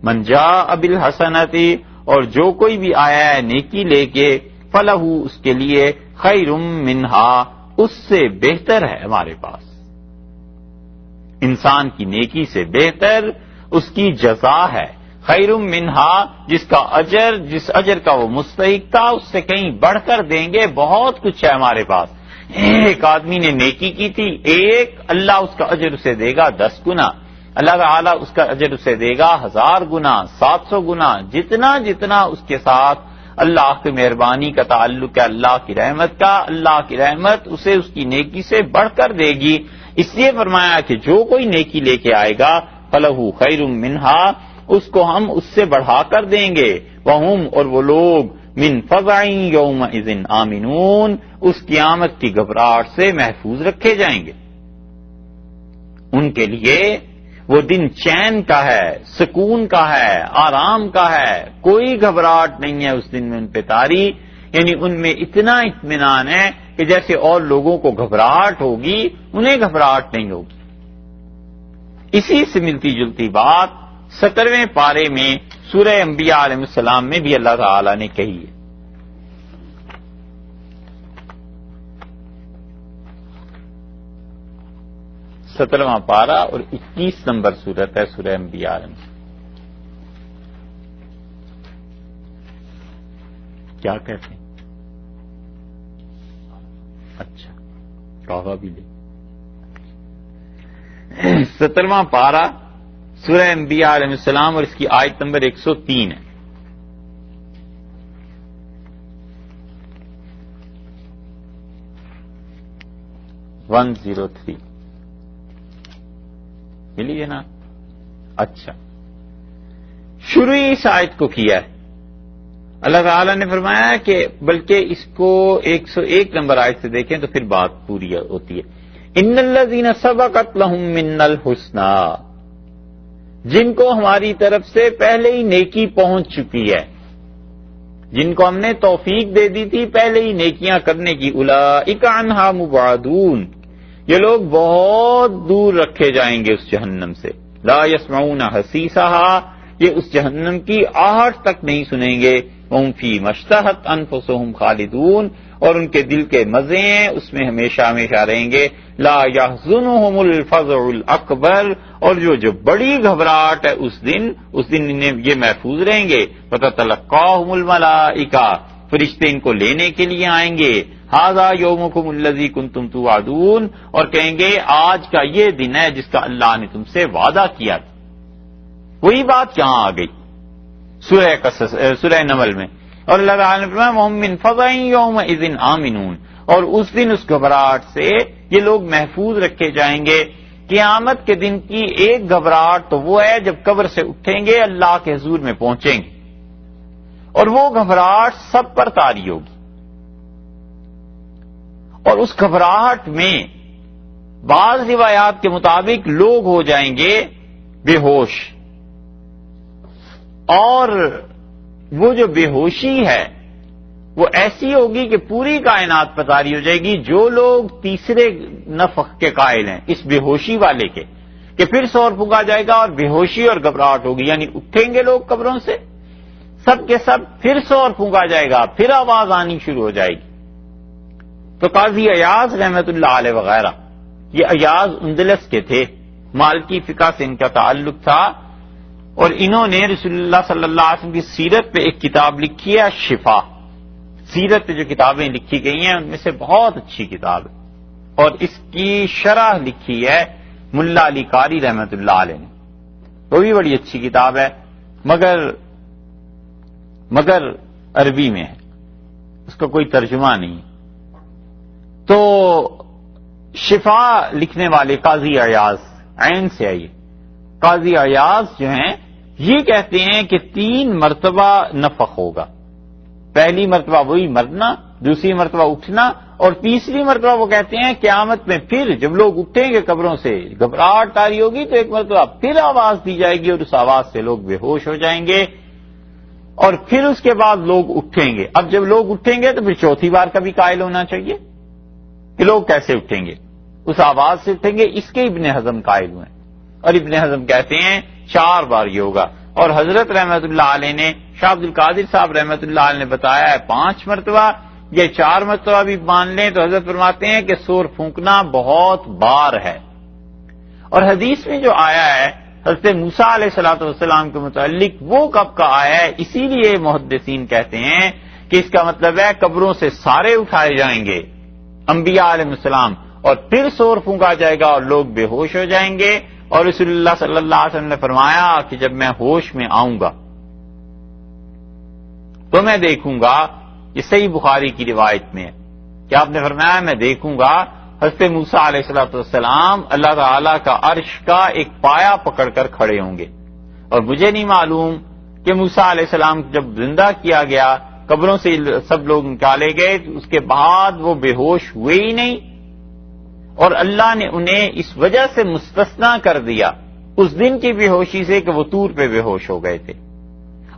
من جاء بالحسنۃ، اور جو کوئی بھی آیا ہے نیکی لے کے، فلہ، اس کے لیے خیر منہا، اس سے بہتر ہے ہمارے پاس، انسان کی نیکی سے بہتر اس کی جزا ہے، خیر منہا، جس کا اجر، جس اجر کا وہ مستحق تھا اس سے کہیں بڑھ کر دیں گے، بہت کچھ ہے ہمارے پاس۔ ایک آدمی نے نیکی کی تھی، ایک، اللہ اس کا اجر اسے دے گا 10 گنا، اللہ تعالیٰ اس کا اجر اسے دے گا 1000 گنا، 700 گنا، جتنا جتنا اس کے ساتھ اللہ کی مہربانی کا تعلق ہے، اللہ کی رحمت کا، اللہ کی رحمت اسے اس کی نیکی سے بڑھ کر دے گی۔ اس لیے فرمایا کہ جو کوئی نیکی لے کے آئے گا فلہ خیر منہا، اس کو ہم اس سے بڑھا کر دیں گے، وہم، اور وہ لوگ من فزع یومئذ آمنون، اس قیامت کی گھبراہٹ سے محفوظ رکھے جائیں گے۔ ان کے لیے وہ دن چین کا ہے، سکون کا ہے، آرام کا ہے، کوئی گھبراہٹ نہیں ہے اس دن میں ان پہ طاری، یعنی ان میں اتنا اطمینان ہے کہ جیسے اور لوگوں کو گھبراہٹ ہوگی انہیں گھبراہٹ نہیں ہوگی۔ اسی سے ملتی جلتی بات 17ویں پارے میں سورہ انبیاء علیہ السلام میں بھی اللہ تعالی نے کہی ہے۔ سترواں پارہ اور 21 نمبر سورت ہے سورہ انبیاء علیہ السلام۔ کیا کہتے ہیں؟ اچھا، کہا بھی لے۔ 17واں پارہ سورہ انبیاء علیہ السلام اور اس کی آیت نمبر 103 ہے۔ ملی ہے نا؟ اچھا، شروع اس آیت کو کیا ہے اللہ تعالی نے فرمایا کہ بلکہ اس کو 101 نمبر آیت سے دیکھیں تو پھر بات پوری ہوتی ہے۔ ان الذین سبقت لہم منا الحسنی، جن کو ہماری طرف سے پہلے ہی نیکی پہنچ چکی ہے، جن کو ہم نے توفیق دے دی تھی پہلے ہی نیکیاں کرنے کی، اولئک عنہا مبعدون، یہ لوگ بہت دور رکھے جائیں گے اس جہنم سے، لا یسمعون حسیسہا، یہ اس جہنم کی آہٹ تک نہیں سنیں گے، وہم فی ما اشتہت انفسہم خالدون، اور ان کے دل کے مزے ہیں اس میں ہمیشہ ہمیشہ رہیں گے، لا یحزنہم الفزع الاکبر، اور جو بڑی گھبراہٹ ہے اس دن انہیں یہ محفوظ رہیں گے، فتتلقاہم الملائکہ، فرشتے ان کو لینے کے لیے آئیں گے، ھذا یومکم الذی کنتم توعدون، اور کہیں گے آج کا یہ دن ہے جس کا اللہ نے تم سے وعدہ کیا تھا۔ وہی بات یہاں آ گئی سورہ نمل میں، اور اللہ تعالیٰ نے فرمایا وَهُم مِّن فَزَعٍ يَوْمَئِذٍ آمِنُونَ، اور اس دن اس گھبراہٹ سے یہ لوگ محفوظ رکھے جائیں گے۔ قیامت کے دن کی ایک گھبراہٹ تو وہ ہے جب قبر سے اٹھیں گے اللہ کے حضور میں پہنچیں گے، اور وہ گھبراہٹ سب پر طاری ہوگی، اور اس گھبراہٹ میں بعض روایات کے مطابق لوگ ہو جائیں گے بے ہوش، اور وہ جو بے ہوشی ہے وہ ایسی ہوگی کہ پوری کائنات پر طاری ہو جائے گی۔ جو لوگ تیسرے نفخ کے قائل ہیں اس بے ہوشی والے کے کہ پھر سور پھونکا جائے گا اور بے ہوشی اور گھبراہٹ ہوگی، یعنی اٹھیں گے لوگ قبروں سے سب کے سب، پھر سور پھونکا جائے گا، پھر آواز آنی شروع ہو جائے گی۔ تو قاضی ایاز رحمت اللہ علیہ وغیرہ، یہ ایاز اندلس کے تھے، مالکی فقہ سے ان کا تعلق تھا، اور انہوں نے رسول اللہ صلی اللہ علیہ وسلم کی سیرت پہ ایک کتاب لکھی ہے شفا، سیرت پہ جو کتابیں لکھی گئی ہیں ان میں سے بہت اچھی کتاب ہے، اور اس کی شرح لکھی ہے ملا علی قاری رحمت اللہ علیہ نے، وہ بھی بڑی اچھی کتاب ہے، مگر عربی میں ہے، اس کا کوئی ترجمہ نہیں۔ تو شفا لکھنے والے قاضی ایاز، عین سے آئیے، قاضی ایاز جو ہیں یہ کہتے ہیں کہ 3 مرتبہ نفخ ہوگا، پہلی مرتبہ وہی مرنا، دوسری مرتبہ اٹھنا، اور تیسری مرتبہ وہ کہتے ہیں قیامت میں پھر جب لوگ اٹھیں گے قبروں سے، گھبراہٹ طاری ہوگی تو ایک مرتبہ پھر آواز دی جائے گی اور اس آواز سے لوگ بے ہوش ہو جائیں گے، اور پھر اس کے بعد لوگ اٹھیں گے۔ اب جب لوگ اٹھیں گے تو پھر چوتھی بار کا بھی قائل ہونا چاہیے کہ لوگ کیسے اٹھیں گے، اس آواز سے اٹھیں گے، اس کے ابن حزم قائل ہوئے، اور ابن حزم کہتے ہیں 4 بار یہ ہوگا، اور حضرت رحمت اللہ علیہ نے، شاہ عبد القادر صاحب رحمت اللہ علیہ نے بتایا ہے 5 مرتبہ یا 4 مرتبہ بھی مان لیں تو حضرت فرماتے ہیں کہ سور پھونکنا بہت بار ہے۔ اور حدیث میں جو آیا ہے حضرت موسیٰ علیہ الصلوۃ والسلام کے متعلق، وہ کب کا آیا ہے، اسی لیے محدثین کہتے ہیں کہ اس کا مطلب ہے قبروں سے سارے اٹھائے جائیں گے انبیاء علیہ السلام، اور پھر سور پھونکا جائے گا اور لوگ بے ہوش ہو جائیں گے۔ اور رسول اللہ صلی اللہ علیہ وسلم نے فرمایا کہ جب میں ہوش میں آؤں گا تو میں دیکھوں گا، یہ صحیح بخاری کی روایت میں ہے کہ آپ نے فرمایا میں دیکھوں گا حضرت موسیٰ علیہ السلام اللہ تعالی کا عرش کا ایک پایا پکڑ کر کھڑے ہوں گے، اور مجھے نہیں معلوم کہ موسیٰ علیہ السلام جب زندہ کیا گیا، قبروں سے سب لوگ نکالے گئے، تو اس کے بعد وہ بے ہوش ہوئے ہی نہیں، اور اللہ نے انہیں اس وجہ سے مستثنا کر دیا اس دن کی بے ہوشی سے کہ وہ طور پہ بے ہوش ہو گئے تھے،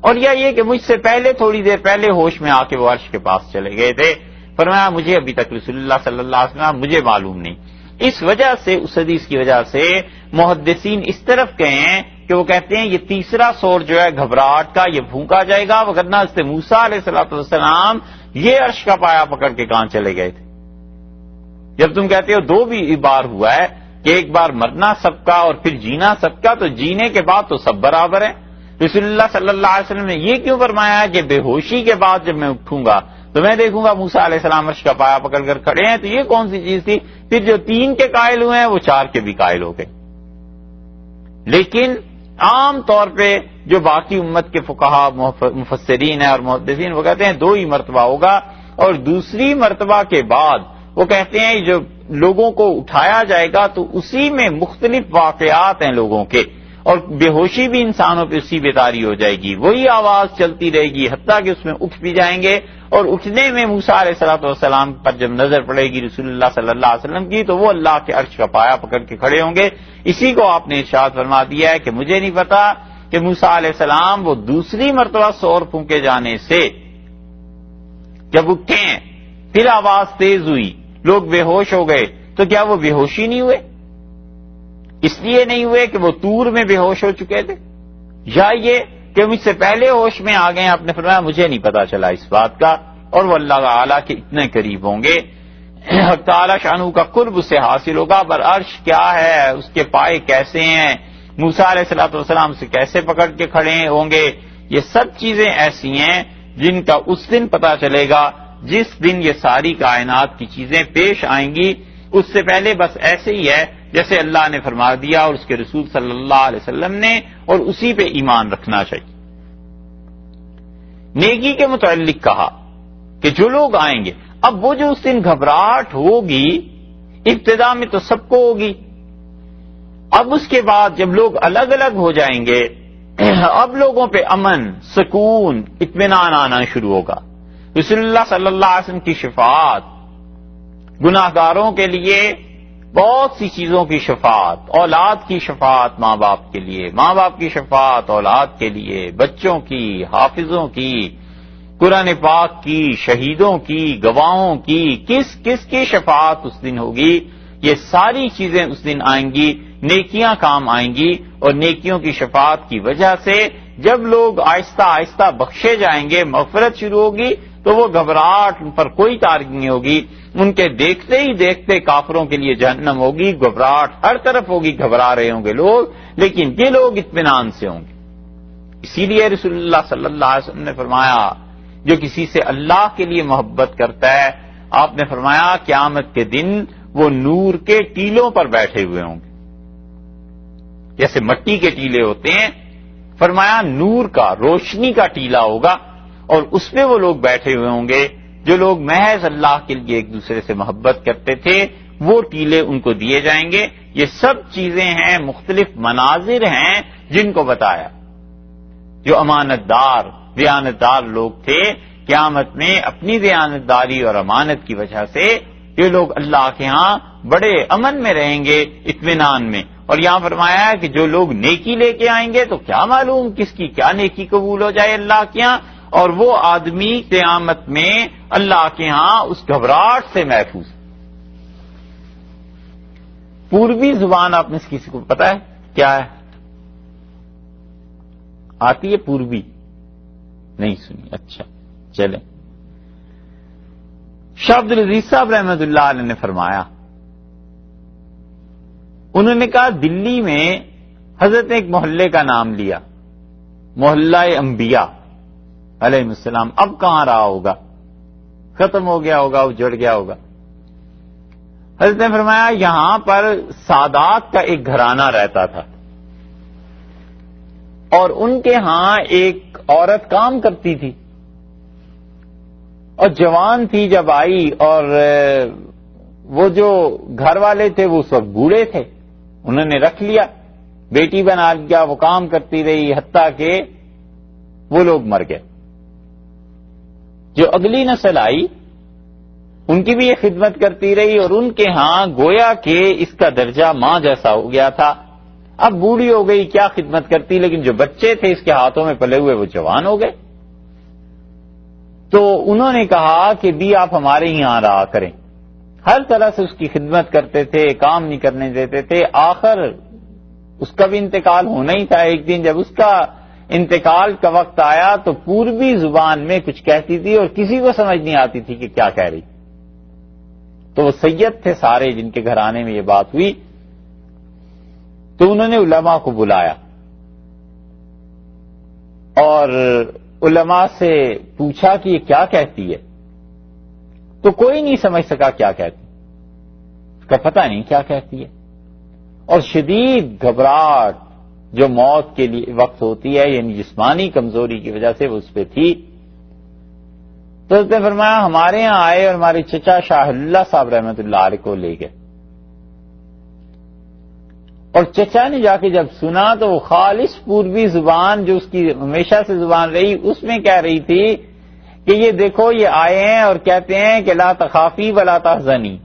اور یا یہ کہ مجھ سے پہلے تھوڑی دیر پہلے ہوش میں آ کے وہ عرش کے پاس چلے گئے تھے۔ فرمایا مجھے ابھی تک رسول اللہ صلی اللہ علیہ وسلم مجھے معلوم نہیں۔ اس وجہ سے، اس حدیث کی وجہ سے محدثین اس طرف گئے ہیں کہ وہ کہتے ہیں یہ تیسرا سور جو ہے گھبراہٹ کا، یہ پھونکا جائے گا، وگرنہ حضرت موسیٰ علیہ السلام یہ عرش کا پایا پکڑ کے کہاں چلے گئے تھے؟ جب تم کہتے ہو 2 بھی بار ہوا ہے کہ ایک بار مرنا سب کا اور پھر جینا سب کا، تو جینے کے بعد تو سب برابر ہیں۔ رسول اللہ صلی اللہ علیہ وسلم نے یہ کیوں فرمایا ہے کہ بے ہوشی کے بعد جب میں اٹھوں گا تو میں دیکھوں گا موسیٰ علیہ السلام عرش کا پایا پکڑ کر کھڑے ہیں؟ تو یہ کون سی چیز تھی؟ پھر جو 3 کے قائل ہوئے ہیں وہ 4 کے بھی قائل ہو گئے۔ لیکن عام طور پہ جو باقی امت کے فقہا مفسرین ہیں اور محدثین وہ کہتے ہیں 2 ہی مرتبہ ہوگا، اور دوسری مرتبہ کے بعد وہ کہتے ہیں جو لوگوں کو اٹھایا جائے گا تو اسی میں مختلف واقعات ہیں لوگوں کے، اور بے ہوشی بھی انسانوں پہ اسی بیداری ہو جائے گی، وہی آواز چلتی رہے گی حتیٰ کہ اس میں اٹھ بھی جائیں گے، اور اٹھنے میں موسیٰ علیہ السلام پر جب نظر پڑے گی رسول اللہ صلی اللہ علیہ وسلم کی تو وہ اللہ کے عرش کا پایا پکڑ کے کھڑے ہوں گے۔ اسی کو آپ نے ارشاد فرما دیا ہے کہ مجھے نہیں پتا کہ موسیٰ علیہ السلام وہ دوسری مرتبہ سور پھونکے جانے سے جب اٹھے ہیں، پھر آواز تیز ہوئی، لوگ بے ہوش ہو گئے، تو کیا وہ بے ہوشی نہیں ہوئے؟ اس لیے نہیں ہوئے کہ وہ طور میں بے ہوش ہو چکے تھے، یا یہ کہ مجھ سے پہلے ہوش میں آ گئے؟ آپ نے فرمایا مجھے نہیں پتا چلا اس بات کا، اور وہ اللہ تعالیٰ کے اتنے قریب ہوں گے، حق تعالیٰ شانہ کا قرب سے حاصل ہوگا۔ پر عرش کیا ہے، اس کے پائے کیسے ہیں، موسیٰ علیہ السلام سے کیسے پکڑ کے کھڑے ہوں گے، یہ سب چیزیں ایسی ہیں جن کا اس دن پتا چلے گا جس دن یہ ساری کائنات کی چیزیں پیش آئیں گی۔ اس سے پہلے بس ایسے ہی ہے جیسے اللہ نے فرما دیا اور اس کے رسول صلی اللہ علیہ وسلم نے، اور اسی پہ ایمان رکھنا چاہیے۔ نیکی کے متعلق کہا کہ جو لوگ آئیں گے، اب وہ جو اس دن گھبراہٹ ہوگی ابتدا میں تو سب کو ہوگی، اب اس کے بعد جب لوگ الگ الگ ہو جائیں گے اب لوگوں پہ امن، سکون، اطمینان آنا شروع ہوگا۔ رسول اللہ صلی اللہ علیہ وسلم کی شفاعت، گناہ گاروں کے لیے بہت سی چیزوں کی شفاعت، اولاد کی شفاعت ماں باپ کے لیے، ماں باپ کی شفاعت اولاد کے لیے، بچوں کی، حافظوں کی، قرآن پاک کی، شہیدوں کی، گواہوں کی، کس کس کی شفاعت اس دن ہوگی؟ یہ ساری چیزیں اس دن آئیں گی، نیکیاں کام آئیں گی، اور نیکیوں کی شفاعت کی وجہ سے جب لوگ آہستہ آہستہ بخشے جائیں گے، مغفرت شروع ہوگی، تو وہ گھبراہٹ پر کوئی تارک نہیں ہوگی۔ ان کے دیکھتے ہی دیکھتے کافروں کے لیے جہنم ہوگی، گھبراہٹ ہر طرف ہوگی، گھبرا رہے ہوں گے لوگ، لیکن یہ لوگ اطمینان سے ہوں گے۔ اسی لیے رسول اللہ صلی اللہ علیہ وسلم نے فرمایا جو کسی سے اللہ کے لیے محبت کرتا ہے، آپ نے فرمایا قیامت کے دن وہ نور کے ٹیلوں پر بیٹھے ہوئے ہوں گے، جیسے مٹی کے ٹیلے ہوتے ہیں، فرمایا نور کا، روشنی کا ٹیلا ہوگا، اور اس پہ وہ لوگ بیٹھے ہوئے ہوں گے جو لوگ محض اللہ کے لیے ایک دوسرے سے محبت کرتے تھے، وہ ٹیلے ان کو دیے جائیں گے۔ یہ سب چیزیں ہیں، مختلف مناظر ہیں جن کو بتایا۔ جو امانت دار، دیانت دار لوگ تھے، قیامت میں اپنی دیانت داری اور امانت کی وجہ سے یہ لوگ اللہ کے ہاں بڑے امن میں رہیں گے، اطمینان میں۔ اور یہاں فرمایا ہے کہ جو لوگ نیکی لے کے آئیں گے تو کیا معلوم کس کی کیا نیکی قبول ہو جائے اللہ کے ہاں، اور وہ آدمی قیامت میں اللہ کے ہاں اس گھبراہٹ سے محفوظ۔ پوروی زبان آپ میں سے کسی کو پتا ہے کیا ہے؟ آتی ہے پوربی؟ نہیں سنی. اچھا چلیں. شاہ عبد العزیز صاحب رحمۃ اللہ علیہ نے فرمایا، انہوں نے کہا دلی میں حضرت نے ایک محلے کا نام لیا، محلہ انبیاء علیہ السلام. اب کہاں رہا ہوگا، ختم ہو گیا ہوگا، اجڑ گیا ہوگا. حضرت نے فرمایا یہاں پر سادات کا ایک گھرانہ رہتا تھا، اور ان کے ہاں ایک عورت کام کرتی تھی، اور جوان تھی جب آئی، اور وہ جو گھر والے تھے وہ اس وقت بوڑھے تھے، انہوں نے رکھ لیا، بیٹی بنا لیا، وہ کام کرتی رہی حتیٰ کہ وہ لوگ مر گئے. جو اگلی نسل آئی ان کی بھی یہ خدمت کرتی رہی، اور ان کے ہاں گویا کہ اس کا درجہ ماں جیسا ہو گیا تھا. اب بوڑھی ہو گئی، کیا خدمت کرتی، لیکن جو بچے تھے اس کے ہاتھوں میں پلے ہوئے وہ جوان ہو گئے. تو انہوں نے کہا کہ بھی آپ ہمارے ہی یہاں رہا کریں. ہر طرح سے اس کی خدمت کرتے تھے، کام نہیں کرنے دیتے تھے. آخر اس کا بھی انتقال ہونا ہی تھا. ایک دن جب اس کا انتقال کا وقت آیا تو پوربی زبان میں کچھ کہتی تھی اور کسی کو سمجھ نہیں آتی تھی کہ کیا کہہ رہی. تو وہ سید تھے سارے جن کے گھرانے میں یہ بات ہوئی. تو انہوں نے علماء کو بلایا اور علماء سے پوچھا کہ یہ کیا کہتی ہے. تو کوئی نہیں سمجھ سکا کیا کہتی، اس کا پتہ نہیں کیا کہتی ہے. اور شدید گھبراہٹ جو موت کے لیے وقت ہوتی ہے، یعنی جسمانی کمزوری کی وجہ سے وہ اس پہ تھی. تو اس نے فرمایا ہمارے ہاں آئے اور ہمارے چچا شاہ اللہ صاحب رحمۃ اللہ علیہ کو لے گئے. اور چچا نے جا کے جب سنا تو وہ خالص پوربی زبان جو اس کی ہمیشہ سے زبان رہی اس میں کہہ رہی تھی کہ یہ دیکھو یہ آئے ہیں اور کہتے ہیں کہ لا تخافی ولا تحزنی،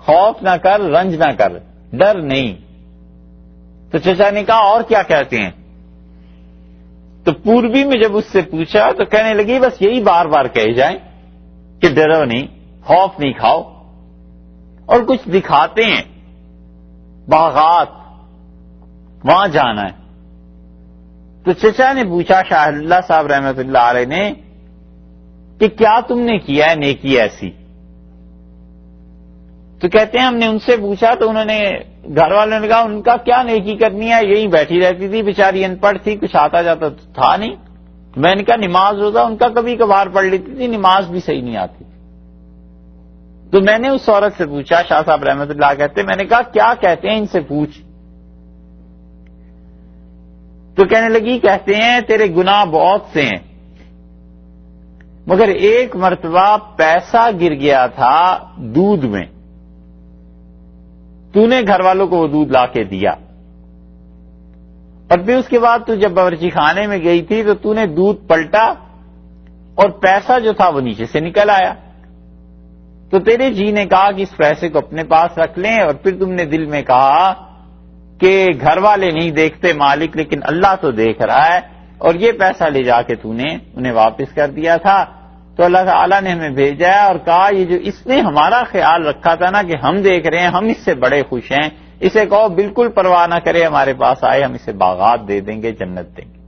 خوف نہ کر، رنج نہ کر، ڈر نہیں. تو چچا نے کہا اور کیا کہتے ہیں؟ تو پوربی میں جب اس سے پوچھا تو کہنے لگی بس یہی بار بار کہے جائیں کہ ڈرو نہیں، خوف نہیں کھاؤ. اور کچھ دکھاتے ہیں باغات، وہاں جانا ہے. تو چچا نے پوچھا شاہ اللہ صاحب رحمۃ اللہ علیہ نے کہ کیا تم نے کیا ہے نیکی ایسی؟ تو کہتے ہیں ہم نے ان سے پوچھا تو انہوں نے گھر والوں نے کہا ان کا کیا نیکی کرنی ہے، یہی بیٹھی رہتی تھی، بیچاری ان پڑھ تھی، کچھ آتا جاتا تو تھا نہیں. میں نے کہا نماز روزہ ان کا کبھی کبھار پڑھ لیتی تھی، نماز بھی صحیح نہیں آتی تھی. تو میں نے اس عورت سے پوچھا، شاہ صاحب رحمۃ اللہ کہتے، میں نے کہا کیا کہتے ہیں ان سے پوچھ. تو کہنے لگی کہتے ہیں تیرے گناہ بہت سے ہیں، مگر ایک مرتبہ پیسہ گر گیا تھا دودھ میں، تو نے گھر والوں کو وہ دودھ لا کے دیا، اور پھر اس کے بعد تو جب باورچی خانے میں گئی تھی تو تو نے دودھ پلٹا اور پیسہ جو تھا وہ نیچے سے نکل آیا. تو تیرے جی نے کہا کہ اس پیسے کو اپنے پاس رکھ لیں، اور پھر تم نے دل میں کہا کہ گھر والے نہیں دیکھتے مالک لیکن اللہ تو دیکھ رہا ہے، اور یہ پیسہ لے جا کے تو نے انہیں واپس کر دیا تھا. تو اللہ تعالیٰ نے ہمیں بھیجا ہے اور کہا یہ جو اس نے ہمارا خیال رکھا تھا نا کہ ہم دیکھ رہے ہیں، ہم اس سے بڑے خوش ہیں، اسے کہو بالکل پرواہ نہ کرے، ہمارے پاس آئے، ہم اسے باغات دے دیں گے، جنت دیں گے.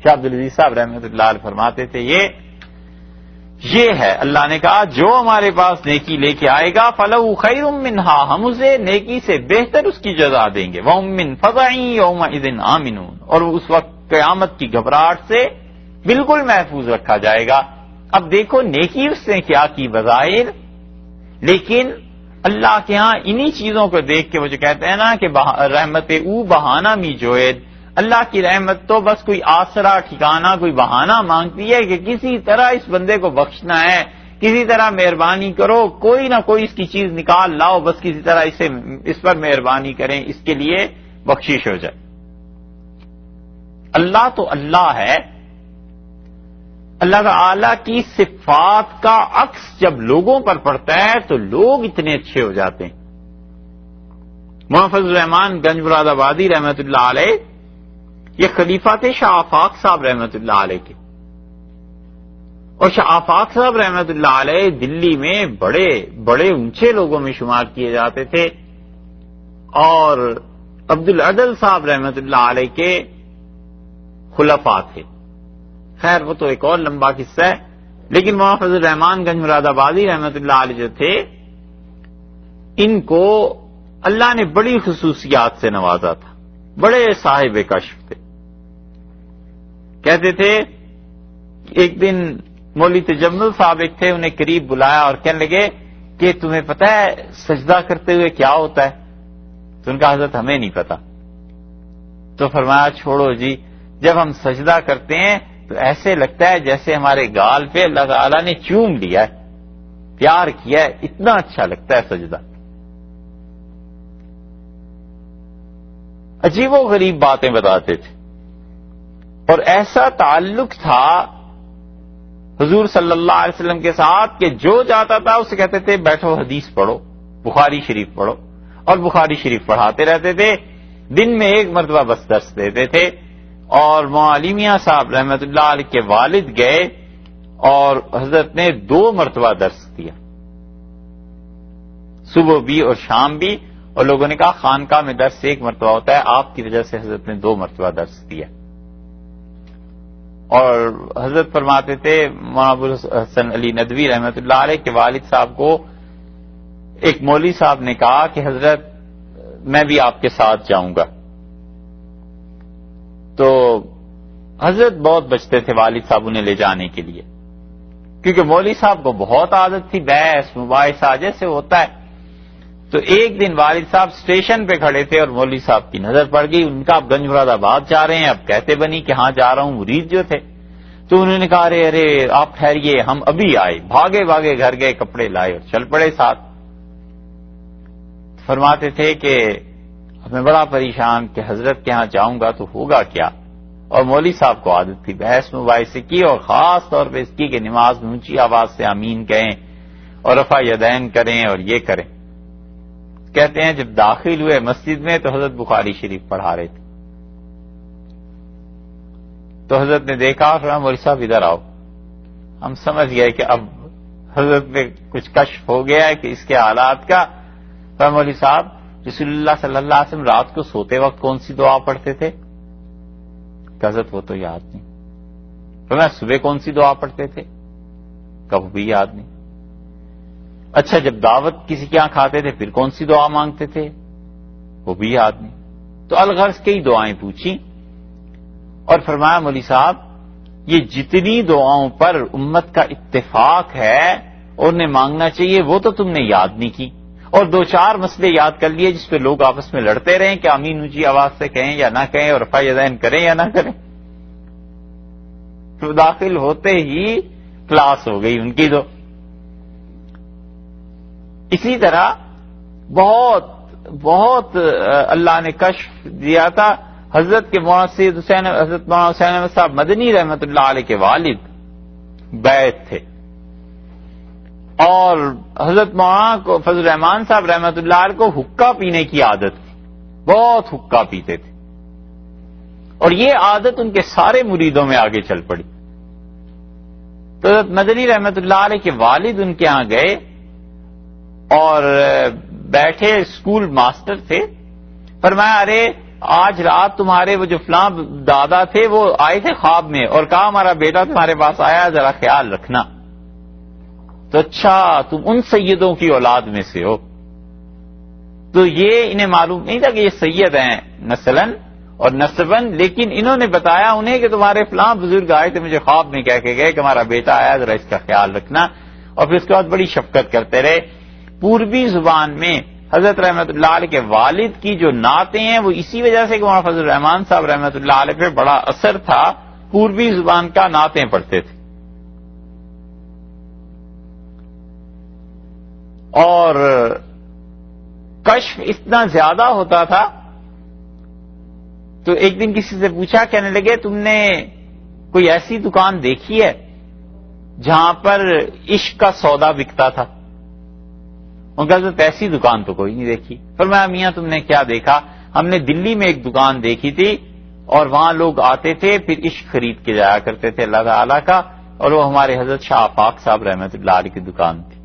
شاہ عبد العزیز صاحب رحمۃ اللہ علیہ فرماتے تھے یہ ہے اللہ نے کہا جو ہمارے پاس نیکی لے کے آئے گا فَلَهُ خَيْرٌ مِّنْهَا، ہم اسے نیکی سے بہتر اس کی جزا دیں گے. وَهُم مِّن فَزَعٍ يَوْمَئِذٍ آمِنُونَ، اور اس وقت قیامت کی گھبراہٹ سے بالکل محفوظ رکھا جائے گا. اب دیکھو نیکی اس نے کیا کی بظاہر، لیکن اللہ کے ہاں انہی چیزوں کو دیکھ کے وہ جو کہتے ہیں نا کہ رحمت او بہانہ می جوید، اللہ کی رحمت تو بس کوئی آسرا ٹھکانہ کوئی بہانہ مانگتی ہے کہ کسی طرح اس بندے کو بخشنا ہے، کسی طرح مہربانی کرو، کوئی نہ کوئی اس کی چیز نکال لاؤ، بس کسی طرح اس پر مہربانی کریں، اس کے لیے بخشش ہو جائے. اللہ تو اللہ ہے. اللہ تعالی کی صفات کا عکس جب لوگوں پر پڑتا ہے تو لوگ اتنے اچھے ہو جاتے ہیں. محمد فضل الرحمان گنج مراد آبادی رحمۃ اللہ علیہ یہ خلیفہ تھے شاہ آفاق صاحب رحمۃ اللہ علیہ کے، اور شاہ آفاق صاحب رحمۃ اللہ علیہ دلی میں بڑے بڑے اونچے لوگوں میں شمار کیے جاتے تھے. اور عبد العدل صاحب رحمۃ اللہ علیہ کے خلفاء تھے. خیر وہ تو ایک اور لمبا قصہ ہے، لیکن مولانا فضل الرحمان گنج مراد آبادی رحمۃ اللہ علیہ جو تھے، ان کو اللہ نے بڑی خصوصیات سے نوازا تھا، بڑے صاحب کشف تھے. کہتے تھے ایک دن مولوی تجمل صاحب ایک تھے، انہیں قریب بلایا اور کہنے لگے کہ تمہیں پتہ ہے سجدہ کرتے ہوئے کیا ہوتا ہے؟ تو ان کا حضرت ہمیں نہیں پتا. تو فرمایا چھوڑو جی، جب ہم سجدہ کرتے ہیں تو ایسے لگتا ہے جیسے ہمارے گال پہ اللہ تعالیٰ نے چوم لیا ہے، پیار کیا ہے، اتنا اچھا لگتا ہے سجدہ. عجیب و غریب باتیں بتاتے تھے، اور ایسا تعلق تھا حضور صلی اللہ علیہ وسلم کے ساتھ کہ جو جاتا تھا اسے کہتے تھے بیٹھو حدیث پڑھو، بخاری شریف پڑھو، اور بخاری شریف پڑھاتے رہتے تھے. دن میں ایک مرتبہ بس درس دیتے تھے. اور مولانا میاں صاحب رحمۃ اللہ علیہ کے والد گئے اور حضرت نے 2 مرتبہ درس دیا، صبح بھی اور شام بھی. اور لوگوں نے کہا خانقاہ میں درس 1 مرتبہ ہوتا ہے، آپ کی وجہ سے حضرت نے 2 مرتبہ درس دیا. اور حضرت فرماتے تھے مولانا ابو الحسن علی ندوی رحمۃ اللہ علیہ کے والد صاحب کو ایک مولوی صاحب نے کہا کہ حضرت میں بھی آپ کے ساتھ جاؤں گا. تو حضرت بہت بچتے تھے والد صاحب انہیں لے جانے کے لیے، کیونکہ مولوی صاحب کو بہت عادت تھی بحث مباحثہ جیسے ہوتا ہے. تو ایک دن والد صاحب اسٹیشن پہ کھڑے تھے اور مولوی صاحب کی نظر پڑ گئی. ان کا اب گنج مراد آباد جا رہے ہیں، اب کہتے بنی کہ ہاں جا رہا ہوں، مرید جو تھے. تو انہوں نے کہا ارے آپ ٹھہریے، ہم ابھی آئے. بھاگے بھاگے گھر گئے، کپڑے لائے اور چل پڑے ساتھ. فرماتے تھے کہ میں بڑا پریشان کہ حضرت کے ہاں جاؤں گا تو ہوگا کیا. اور مولوی صاحب کو عادت تھی بحث مباحثے کی، اور خاص طور پہ اس کی کہ نماز میں اونچی آواز سے آمین کہیں اور رفع یدین کریں اور یہ کریں. کہتے ہیں جب داخل ہوئے مسجد میں تو حضرت بخاری شریف پڑھا رہے تھے. تو حضرت نے دیکھا، فرمایا مولوی صاحب ادھر آؤ. ہم سمجھ گئے کہ اب حضرت میں کچھ کشف ہو گیا ہے کہ اس کے حالات کا. فرمایا مولوی صاحب رسول اللہ صلی اللہ علیہ وسلم رات کو سوتے وقت کون سی دعا پڑھتے تھے؟ حضرت وہ تو یاد نہیں. فرمایا صبح کون سی دعا پڑھتے تھے؟ کب بھی یاد نہیں. اچھا جب دعوت کسی کے یہاں کھاتے تھے پھر کون سی دعا مانگتے تھے؟ وہ بھی یاد نہیں. تو الغرض کئی دعائیں پوچھی اور فرمایا مولوی صاحب یہ جتنی دعاؤں پر امت کا اتفاق ہے اور انہیں مانگنا چاہیے وہ تو تم نے یاد نہیں کی، اور 2-4 مسئلے یاد کر لیے جس پہ لوگ آپس میں لڑتے رہیں کہ آمین اونچی آواز سے کہیں یا نہ کہیں اور رفع یدین کریں یا نہ کریں. تو داخل ہوتے ہی کلاس ہو گئی ان کی. تو اسی طرح بہت بہت اللہ نے کشف دیا تھا. حضرت کے مولانا سید حسین حضرت مولانا حسین احمد صاحب مدنی رحمۃ اللہ علیہ کے والد بیعت تھے، اور حضرت مولانا کو فضل الرحمان صاحب رحمۃ اللہ علیہ کو حقہ پینے کی عادت تھی، بہت حقہ پیتے تھے، اور یہ عادت ان کے سارے مریدوں میں آگے چل پڑی. تو حضرت مدنی رحمۃ اللہ علیہ کے والد ان کے ہاں گئے اور بیٹھے، اسکول ماسٹر تھے. فرمایا ارے آج رات تمہارے وہ جو فلاں دادا تھے وہ آئے تھے خواب میں اور کہا ہمارا بیٹا تمہارے پاس آیا، ذرا خیال رکھنا. تو اچھا تم ان سیدوں کی اولاد میں سے ہو. تو یہ انہیں معلوم نہیں تھا کہ یہ سید ہیں نسلاً اور نسباً، لیکن انہوں نے بتایا انہیں کہ تمہارے فلاں بزرگ آئے تھے مجھے خواب میں کہہ کے گئے کہ ہمارا بیٹا آیا، ذرا اس کا خیال رکھنا. اور پھر اس کے بعد بڑی شفقت کرتے رہے. پوربی زبان میں حضرت رحمۃ اللہ علیہ کے والد کی جو نعتیں ہیں وہ اسی وجہ سے کہ مولانا فضل الرحمان صاحب رحمۃ اللہ علیہ پہ بڑا اثر تھا، پوربی زبان کا نعتیں پڑھتے تھے. اور کشف اتنا زیادہ ہوتا تھا. تو ایک دن کسی سے پوچھا، کہنے لگے تم نے کوئی ایسی دکان دیکھی ہے جہاں پر عشق کا سودا بکتا تھا؟ ان کا حضرت ایسی دکان تو کوئی نہیں دیکھی. فرمایا میاں تم نے کیا دیکھا؟ ہم نے دلی میں ایک دکان دیکھی تھی اور وہاں لوگ آتے تھے پھر عشق خرید کے جایا کرتے تھے اللہ تعالیٰ کا، اور وہ ہمارے حضرت شاہ آفاق صاحب رحمۃ اللہ علیہ کی دکان تھی.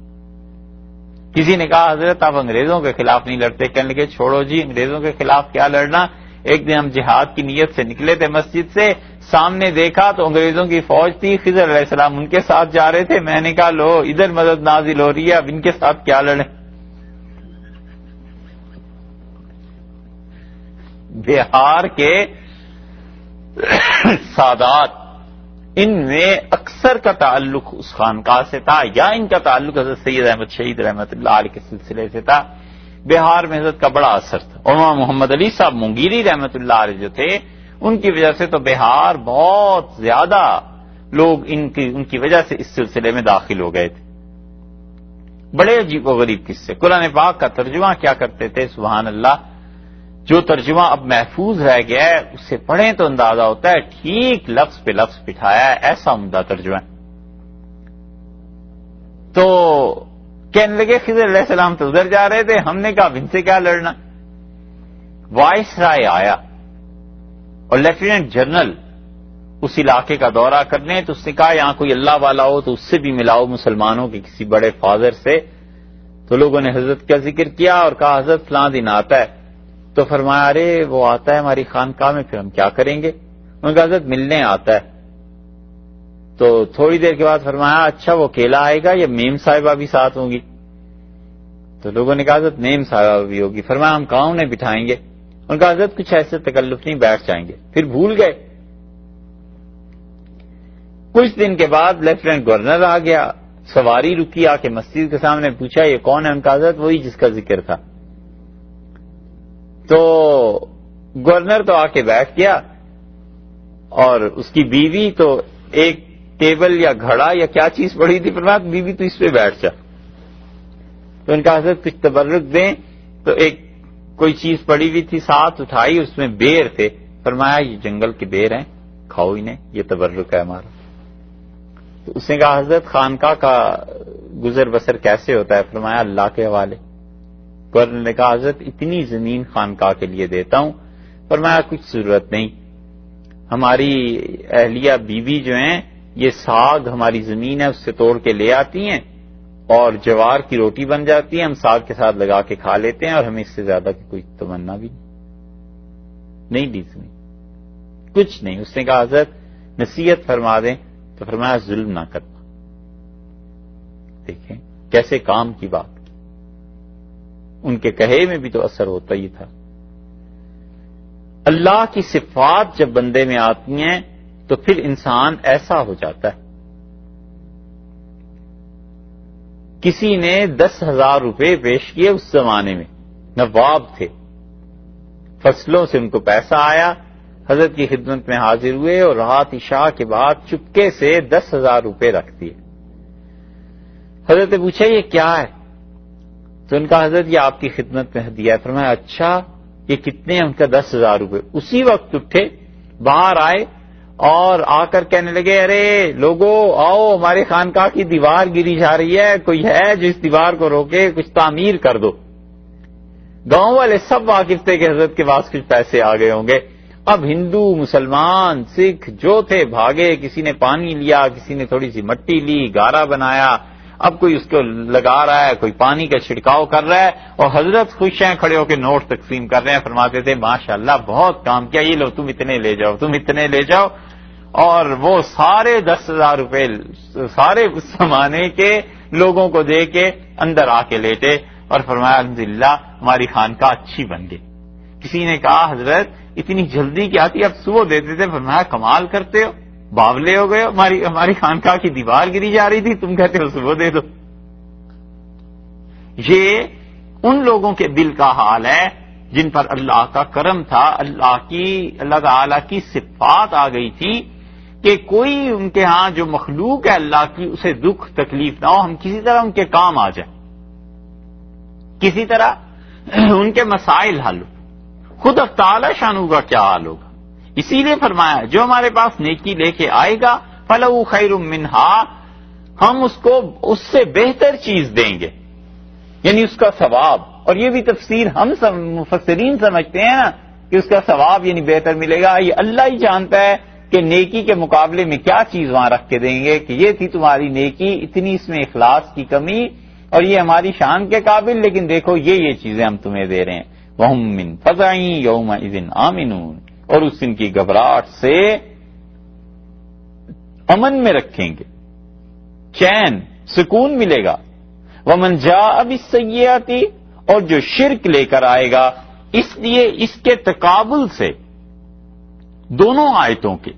کسی نے کہا حضرت آپ انگریزوں کے خلاف نہیں لڑتے؟ کہنے لگے چھوڑو جی انگریزوں کے خلاف کیا لڑنا. ایک دن ہم جہاد کی نیت سے نکلے تھے مسجد سے، سامنے دیکھا تو انگریزوں کی فوج تھی، خضر علیہ السلام ان کے ساتھ جا رہے تھے. میں نے کہا لو ادھر مدد نازل ہو رہی ہے، اب ان کے ساتھ کیا لڑیں. بہار کے سادات ان میں اکثر کا تعلق اس خانقاہ سے تھا، یا ان کا تعلق حضرت سید احمد شہید رحمت اللہ علیہ کے سلسلے سے تھا. بہار میں حضرت کا بڑا اثر تھا. اور مولانا محمد علی صاحب مونگیری رحمت اللہ علیہ جو تھے، ان کی وجہ سے تو بہار بہت زیادہ لوگ ان کی وجہ سے اس سلسلے میں داخل ہو گئے تھے. بڑے عجیب و غریب قصے. قرآن پاک کا ترجمہ کیا کرتے تھے، سبحان اللہ. جو ترجمہ اب محفوظ رہ گیا ہے اسے پڑھیں تو اندازہ ہوتا ہے ٹھیک لفظ پہ لفظ بٹھایا ہے، ایسا عمدہ ترجمہ. تو کہنے لگے خضر علیہ السلام تو ادھر جا رہے تھے، ہم نے کہا ان سے کیا لڑنا. وائس رائے آیا اور لیفٹیننٹ جنرل اس علاقے کا دورہ کرنے، تو اس نے کہا یہاں کوئی اللہ والا ہو تو اس سے بھی ملاؤ، مسلمانوں کے کسی بڑے فادر سے. تو لوگوں نے حضرت کا ذکر کیا اور کہا حضرت فلاں دن آتا ہے. تو فرمایا ارے وہ آتا ہے ہماری خانقاہ میں، پھر ہم کیا کریں گے. انہوں نے کہا حضرت ملنے آتا ہے. تو تھوڑی دیر کے بعد فرمایا اچھا وہ اکیلا آئے گا یا میم صاحبہ بھی ساتھ ہوں گی. تو لوگوں نے کہا حضرت میم صاحبہ بھی ہوگی. فرمایا ہم کہاں انہیں بٹھائیں گے. ان کا حضرت کچھ ایسے تکلف نہیں، بیٹھ جائیں گے. پھر بھول گئے. کچھ دن کے بعد لیفٹیننٹ گورنر آ گیا، سواری رکی، آ کے مسجد کے سامنے پوچھا یہ کون ہے. ان کا حضرت وہی جس کا ذکر تھا. تو گورنر تو آ کے بیٹھ گیا اور اس کی بیوی تو ایک ٹیبل یا گھڑا یا کیا چیز پڑی تھی، فرمایا بیوی تو اس پہ بیٹھ جا. تو ان کا حضرت کچھ تبرک دیں. تو ایک کوئی چیز پڑی ہوئی تھی ساتھ اٹھائی، اس میں بیر تھے. فرمایا یہ جنگل کے بیر ہیں، کھاؤ انہیں، یہ تبرک ہے ہمارا. تو اس نے کہا حضرت خانقاہ کا گزر بسر کیسے ہوتا ہے. فرمایا اللہ کے حوالے. گورنر نے کہا حضرت اتنی زمین خانقاہ کے لیے دیتا ہوں. فرمایا کچھ ضرورت نہیں، ہماری اہلیہ بیوی جو ہیں یہ ساگ ہماری زمین ہے اس سے توڑ کے لے آتی ہیں اور جوار کی روٹی بن جاتی ہے، ہم ساگ کے ساتھ لگا کے کھا لیتے ہیں، اور ہمیں اس سے زیادہ کی کوئی تمنا بھی نہیں دی زمین، کچھ نہیں. اس نے کہا حضرت نصیحت فرما دیں. تو فرمایا ظلم نہ کرنا. دیکھیں کیسے کام کی بات. ان کے کہے میں بھی تو اثر ہوتا ہی تھا. اللہ کی صفات جب بندے میں آتی ہیں تو پھر انسان ایسا ہو جاتا ہے. کسی نے 10,000 روپے پیش کیے، اس زمانے میں نواب تھے، فصلوں سے ان کو پیسہ آیا، حضرت کی خدمت میں حاضر ہوئے اور رات عشاء کے بعد چپکے سے 10,000 روپے رکھ دیے. حضرت نے پوچھا یہ کیا ہے. تو ان کا حضرت یہ آپ کی خدمت میں ہدیہ ہے. فرمایا اچھا یہ کتنے ہیں. ان کا 10,000 روپے. اسی وقت اٹھے، باہر آئے اور آ کر کہنے لگے ارے لوگوں آؤ، ہمارے خانقاہ کی دیوار گری جا رہی ہے، کوئی ہے جو اس دیوار کو روکے، کچھ تعمیر کر دو. گاؤں والے سب واقف تھے کہ حضرت کے پاس کچھ پیسے آ گئے ہوں گے. اب ہندو، مسلمان، سکھ جو تھے بھاگے. کسی نے پانی لیا، کسی نے تھوڑی سی مٹی لی، گارا بنایا. اب کوئی اس کو لگا رہا ہے، کوئی پانی کا چھڑکاؤ کر رہا ہے، اور حضرت خوش ہیں، کھڑے ہو کے نوٹ تقسیم کر رہے ہیں. فرماتے تھے ماشاءاللہ بہت کام کیا، یہ لو تم اتنے لے جاؤ، تم اتنے لے جاؤ. اور وہ سارے 10,000 روپے سارے اس زمانے کے لوگوں کو دے کے اندر آ کے لیٹے اور فرمایا الحمدللہ ہماری خانقاہ اچھی بن گئی. کسی نے کہا حضرت اتنی جلدی کیا تھی، اب صبح دیتے تھے. فرمایا کمال کرتے ہو، باولے ہو گئے، ہماری خانقاہ کی دیوار گری جا رہی تھی، تم کہتے ہو صبح دے دو. یہ ان لوگوں کے دل کا حال ہے جن پر اللہ کا کرم تھا، اللہ تعالی کی صفات آ گئی تھی کہ کوئی ان کے ہاں جو مخلوق ہے اللہ کی اسے دکھ تکلیف نہ ہو، ہم کسی طرح ان کے کام آ جائیں، کسی طرح ان کے مسائل حل ہو. خود تعالی شانو کا کیا حال ہوگا. اسی لیے فرمایا جو ہمارے پاس نیکی لے کے آئے گا فلہو خیر منہا، ہم اس کو اس سے بہتر چیز دیں گے، یعنی اس کا ثواب. اور یہ بھی تفسیر ہم مفسرین سمجھتے ہیں نا کہ اس کا ثواب یعنی بہتر ملے گا. یہ اللہ ہی جانتا ہے کہ نیکی کے مقابلے میں کیا چیز وہاں رکھ کے دیں گے کہ یہ تھی تمہاری نیکی، اتنی اس میں اخلاص کی کمی اور یہ ہماری شان کے قابل، لیکن دیکھو یہ چیزیں ہم تمہیں دے رہے ہیں. وَهُم مِّن فَزَعٍ يَوْمَئِذٍ آمِنُونَ، اور اس دن کی گھبراہٹ سے امن میں رکھیں گے، چین سکون ملے گا۔ ومن جاء بالسیئۃ، اور جو شرک لے کر آئے گا، اس لیے اس کے تقابل سے دونوں آیتوں کے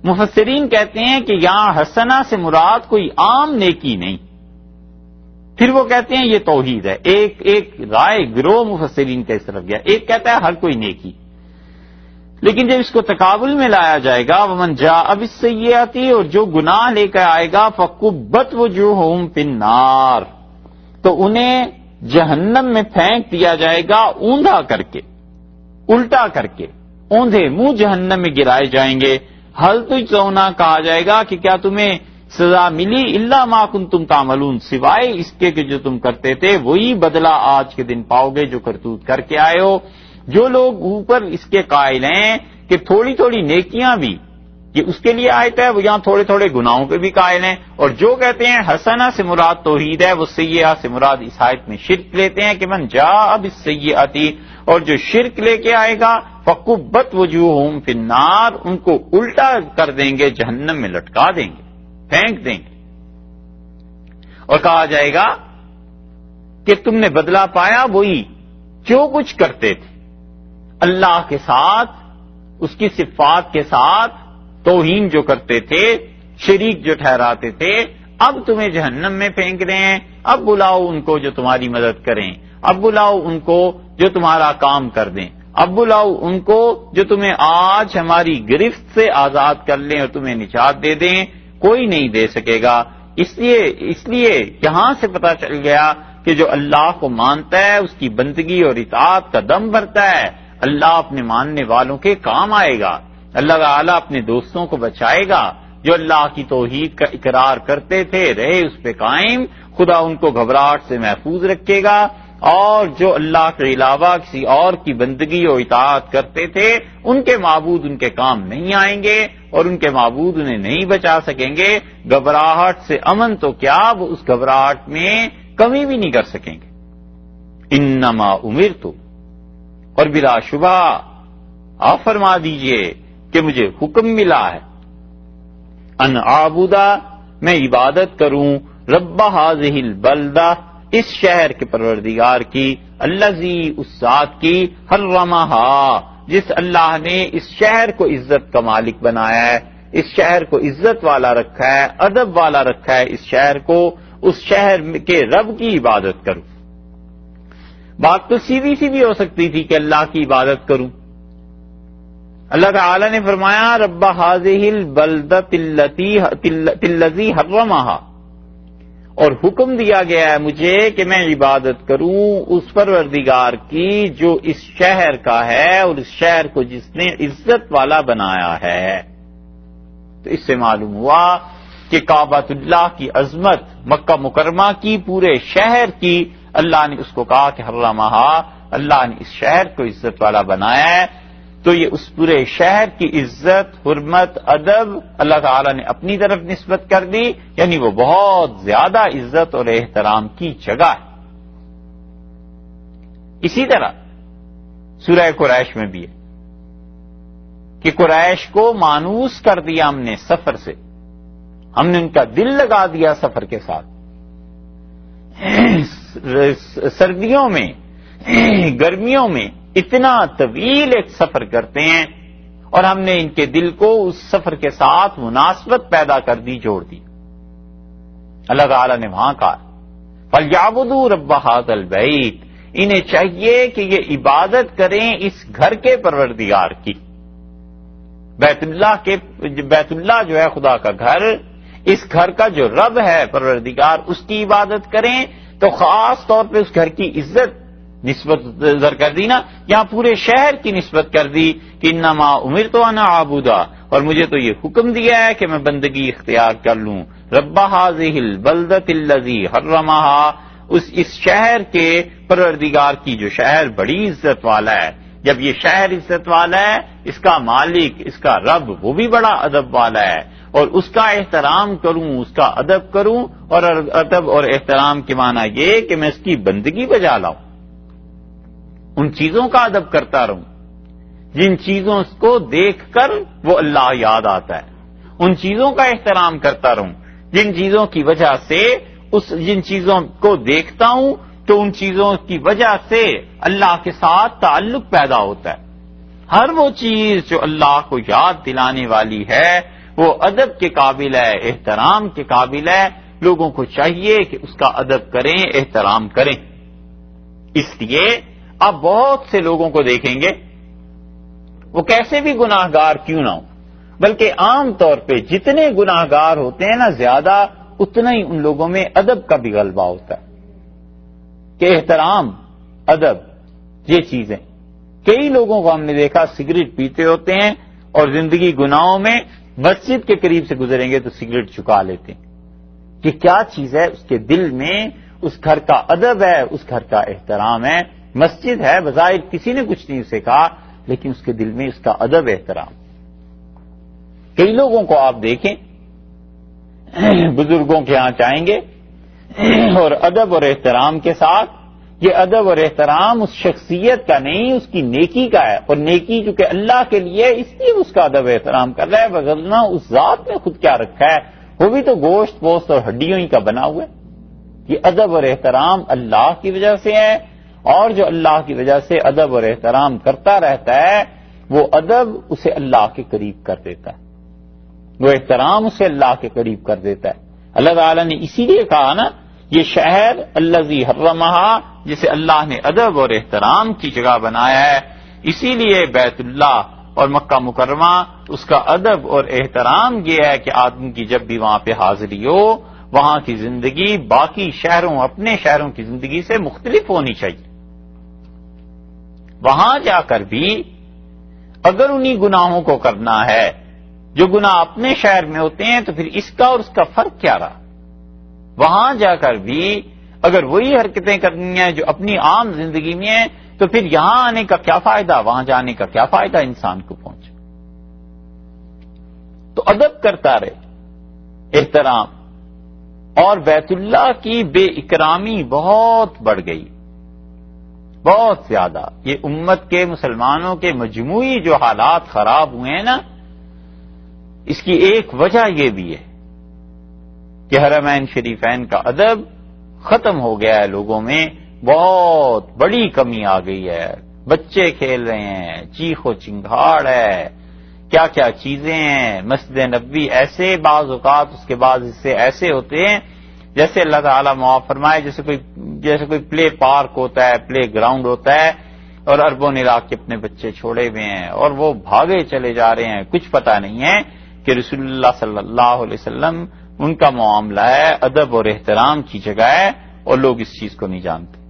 مفسرین کہتے ہیں کہ یہاں حسنہ سے مراد کوئی عام نیکی نہیں، پھر وہ کہتے ہیں یہ توحید ہے۔ ایک رائے گروہ مفسرین کا اس طرف گیا، ایک کہتا ہے ہر کوئی نیکی، لیکن جب اس کو تقابل میں لایا جائے گا ومن جاء بالسیئۃ، اور جو گناہ لے کر آئے گا فکبت وجوہہم فی النار، تو انہیں جہنم میں پھینک دیا جائے گا اوندھا کر کے، الٹا کر کے، اوندھے منہ جہنم میں گرائے جائیں گے۔ حل تجزون، کہا جائے گا کہ کیا تمہیں سزا ملی الا ما کنتم تعملون، سوائے اس کے کہ جو تم کرتے تھے وہی بدلہ آج کے دن پاؤ گے جو کرتوت کر کے آئے ہو۔ جو لوگ اوپر اس کے قائل ہیں کہ تھوڑی تھوڑی نیکیاں بھی یہ اس کے لیے آیت ہے، وہ یہاں تھوڑے تھوڑے گناہوں کے بھی قائل ہیں، اور جو کہتے ہیں حسنہ سے مراد توحید ہے، وہ سیئہ سے مراد اس آیت میں شرک لیتے ہیں کہ من جاء بالسیئۃ، اور جو شرک لے کے آئے گا فکبت وجوہہم فی النار، ان کو الٹا کر دیں گے، جہنم میں لٹکا دیں گے، پھینک دیں گے، اور کہا جائے گا کہ تم نے بدلہ پایا وہی جو کچھ کرتے تھے اللہ کے ساتھ، اس کی صفات کے ساتھ توہین جو کرتے تھے، شریک جو ٹھہراتے تھے، اب تمہیں جہنم میں پھینک رہے ہیں۔ اب بلاؤ ان کو جو تمہاری مدد کریں، اب بلاؤ ان کو جو تمہارا کام کر دیں، اب بلاؤ ان کو جو تمہیں آج ہماری گرفت سے آزاد کر لیں اور تمہیں نجات دے دیں، کوئی نہیں دے سکے گا۔ اس لیے یہاں سے پتہ چل گیا کہ جو اللہ کو مانتا ہے اس کی بندگی اور اطاعت کا دم بھرتا ہے، اللہ اپنے ماننے والوں کے کام آئے گا، اللہ تعالیٰ اپنے دوستوں کو بچائے گا۔ جو اللہ کی توحید کا اقرار کرتے تھے رہے اس پہ قائم، خدا ان کو گھبراہٹ سے محفوظ رکھے گا، اور جو اللہ کے علاوہ کسی اور کی بندگی اور اطاعت کرتے تھے ان کے معبود ان کے کام نہیں آئیں گے، اور ان کے معبود انہیں نہیں بچا سکیں گے۔ گھبراہٹ سے امن تو کیا، وہ اس گھبراہٹ میں کمی بھی نہیں کر سکیں گے۔ انما امرت، اور بلا شبہ آپ فرما دیجئے کہ مجھے حکم ملا ہے، ان اعبدا، میں عبادت کروں، رب ہذہ البلدہ، اس شہر کے پروردگار کی، الذی، اس ذات کی، حرمہا، جس اللہ نے اس شہر کو عزت کا مالک بنایا ہے، اس شہر کو عزت والا رکھا ہے، ادب والا رکھا ہے، اس شہر کو، اس شہر کے رب کی عبادت کروں۔ بات تو سیدھی سی بھی ہو سکتی تھی کہ اللہ کی عبادت کروں۔ اللہ تعالی نے فرمایا رب ہذہ البلدۃ الذی حرمہا، اور حکم دیا گیا ہے مجھے کہ میں عبادت کروں اس پروردگار کی جو اس شہر کا ہے اور اس شہر کو جس نے عزت والا بنایا ہے۔ تو اس سے معلوم ہوا کہ کعبۃ اللہ کی عظمت، مکہ مکرمہ کی، پورے شہر کی، اللہ نے اس کو کہا کہ حرمہا، اللہ نے اس شہر کو عزت والا بنایا ہے۔ تو یہ اس پورے شہر کی عزت، حرمت، ادب اللہ تعالیٰ نے اپنی طرف نسبت کر دی، یعنی وہ بہت زیادہ عزت اور احترام کی جگہ ہے۔ اسی طرح سورہ قریش میں بھی ہے کہ قریش کو مانوس کر دیا ہم نے سفر سے، ہم نے ان کا دل لگا دیا سفر کے ساتھ۔ سردیوں میں، گرمیوں میں اتنا طویل ایک سفر کرتے ہیں، اور ہم نے ان کے دل کو اس سفر کے ساتھ مناسبت پیدا کر دی، جوڑ دی۔ اللہ تعالیٰ نے وہاں کہا فَلْيَعْبُدُوا رَبَّ هَذَا الْبَيْتِ، انہیں چاہیے کہ یہ عبادت کریں اس گھر کے پروردگار کی۔ بیت اللہ جو ہے خدا کا گھر، اس گھر کا جو رب ہے پروردگار، اس کی عبادت کریں۔ تو خاص طور پہ اس گھر کی عزت نسبت ذکر کر دی نا، یہاں پورے شہر کی نسبت کر دی کہ انما امرت ان اعبد، اور مجھے تو یہ حکم دیا ہے کہ میں بندگی اختیار کر لوں رب هذه البلدۃ الذی حرمہا، اس شہر کے پروردگار کی جو شہر بڑی عزت والا ہے۔ جب یہ شہر عزت والا ہے، اس کا مالک، اس کا رب وہ بھی بڑا ادب والا ہے، اور اس کا احترام کروں، اس کا ادب کروں، اور ادب اور احترام کے معنی یہ کہ میں اس کی بندگی بجا لاؤں، ان چیزوں کا ادب کرتا رہوں جن چیزوں کو دیکھ کر وہ اللہ یاد آتا ہے، ان چیزوں کا احترام کرتا رہوں جن چیزوں کی وجہ سے جن چیزوں کو دیکھتا ہوں تو ان چیزوں کی وجہ سے اللہ کے ساتھ تعلق پیدا ہوتا ہے. ہر وہ چیز جو اللہ کو یاد دلانے والی ہے وہ ادب کے قابل ہے، احترام کے قابل ہے. لوگوں کو چاہیے کہ اس کا ادب کریں، احترام کریں. اس لیے آپ بہت سے لوگوں کو دیکھیں گے وہ کیسے بھی گناہ گار کیوں نہ ہو، بلکہ عام طور پہ جتنے گناہ گار ہوتے ہیں نا زیادہ، اتنا ہی ان لوگوں میں ادب کا بھی غلبہ ہوتا ہے کہ احترام، ادب، یہ چیزیں. کئی لوگوں کو ہم نے دیکھا سگریٹ پیتے ہوتے ہیں اور زندگی گناہوں میں مسجد کے قریب سے گزریں گے تو سگریٹ چکا لیتے ہیں. کہ کیا چیز ہے؟ اس کے دل میں اس گھر کا ادب ہے، اس گھر کا احترام ہے. مسجد ہے، بظاہر کسی نے کچھ نہیں اسے کہا، لیکن اس کے دل میں اس کا ادب احترام. کئی لوگوں کو آپ دیکھیں بزرگوں کے ہاں جائیں گے اور ادب اور احترام کے ساتھ، یہ ادب اور احترام اس شخصیت کا نہیں، اس کی نیکی کا ہے. اور نیکی چونکہ اللہ کے لیے اس لیے اس کا ادب احترام کر رہا ہے، وغیرہ اس ذات میں خود کیا رکھا ہے، وہ بھی تو گوشت پوست اور ہڈیوں ہی کا بنا ہوا ہے. یہ ادب اور احترام اللہ کی وجہ سے ہے، اور جو اللہ کی وجہ سے ادب اور احترام کرتا رہتا ہے وہ ادب اسے اللہ کے قریب کر دیتا ہے، وہ احترام اسے اللہ کے قریب کر دیتا ہے. اللہ تعالیٰ نے اسی لیے کہا نا، یہ شہر الذی حرمہا، جسے اللہ نے ادب اور احترام کی جگہ بنایا ہے، اسی لیے بیت اللہ اور مکہ مکرمہ اس کا ادب اور احترام یہ ہے کہ آدمی کی جب بھی وہاں پہ حاضری ہو، وہاں کی زندگی باقی شہروں، اپنے شہروں کی زندگی سے مختلف ہونی چاہیے. وہاں جا کر بھی اگر انہی گناہوں کو کرنا ہے جو گناہ اپنے شہر میں ہوتے ہیں تو پھر اس کا اور اس کا فرق کیا رہا؟ وہاں جا کر بھی اگر وہی حرکتیں کرنی ہیں جو اپنی عام زندگی میں ہیں تو پھر یہاں آنے کا کیا فائدہ، وہاں جانے کا کیا فائدہ انسان کو پہنچے. تو ادب کرتا رہے، احترام. اور بیت اللہ کی بے اکرامی بہت بڑھ گئی، بہت زیادہ. یہ امت کے مسلمانوں کے مجموعی جو حالات خراب ہوئے ہیں نا، اس کی ایک وجہ یہ بھی ہے کہ حرمین شریفین کا ادب ختم ہو گیا ہے لوگوں میں، بہت بڑی کمی آ گئی ہے. بچے کھیل رہے ہیں، چیخ و چنگھاڑ ہے، کیا کیا چیزیں ہیں. مسجد نبوی ایسے بعض اوقات اس کے بعض حصے ایسے ہوتے ہیں جیسے اللہ تعالیٰ معاف فرمائے جیسے کوئی پلے پارک ہوتا ہے، پلے گراؤنڈ ہوتا ہے، اور اربوں نے لا کے اپنے بچے چھوڑے ہوئے ہیں اور وہ بھاگے چلے جا رہے ہیں. کچھ پتہ نہیں ہے کہ رسول اللہ صلی اللہ علیہ وسلم ان کا معاملہ ہے ادب اور احترام کی جگہ ہے، اور لوگ اس چیز کو نہیں جانتے.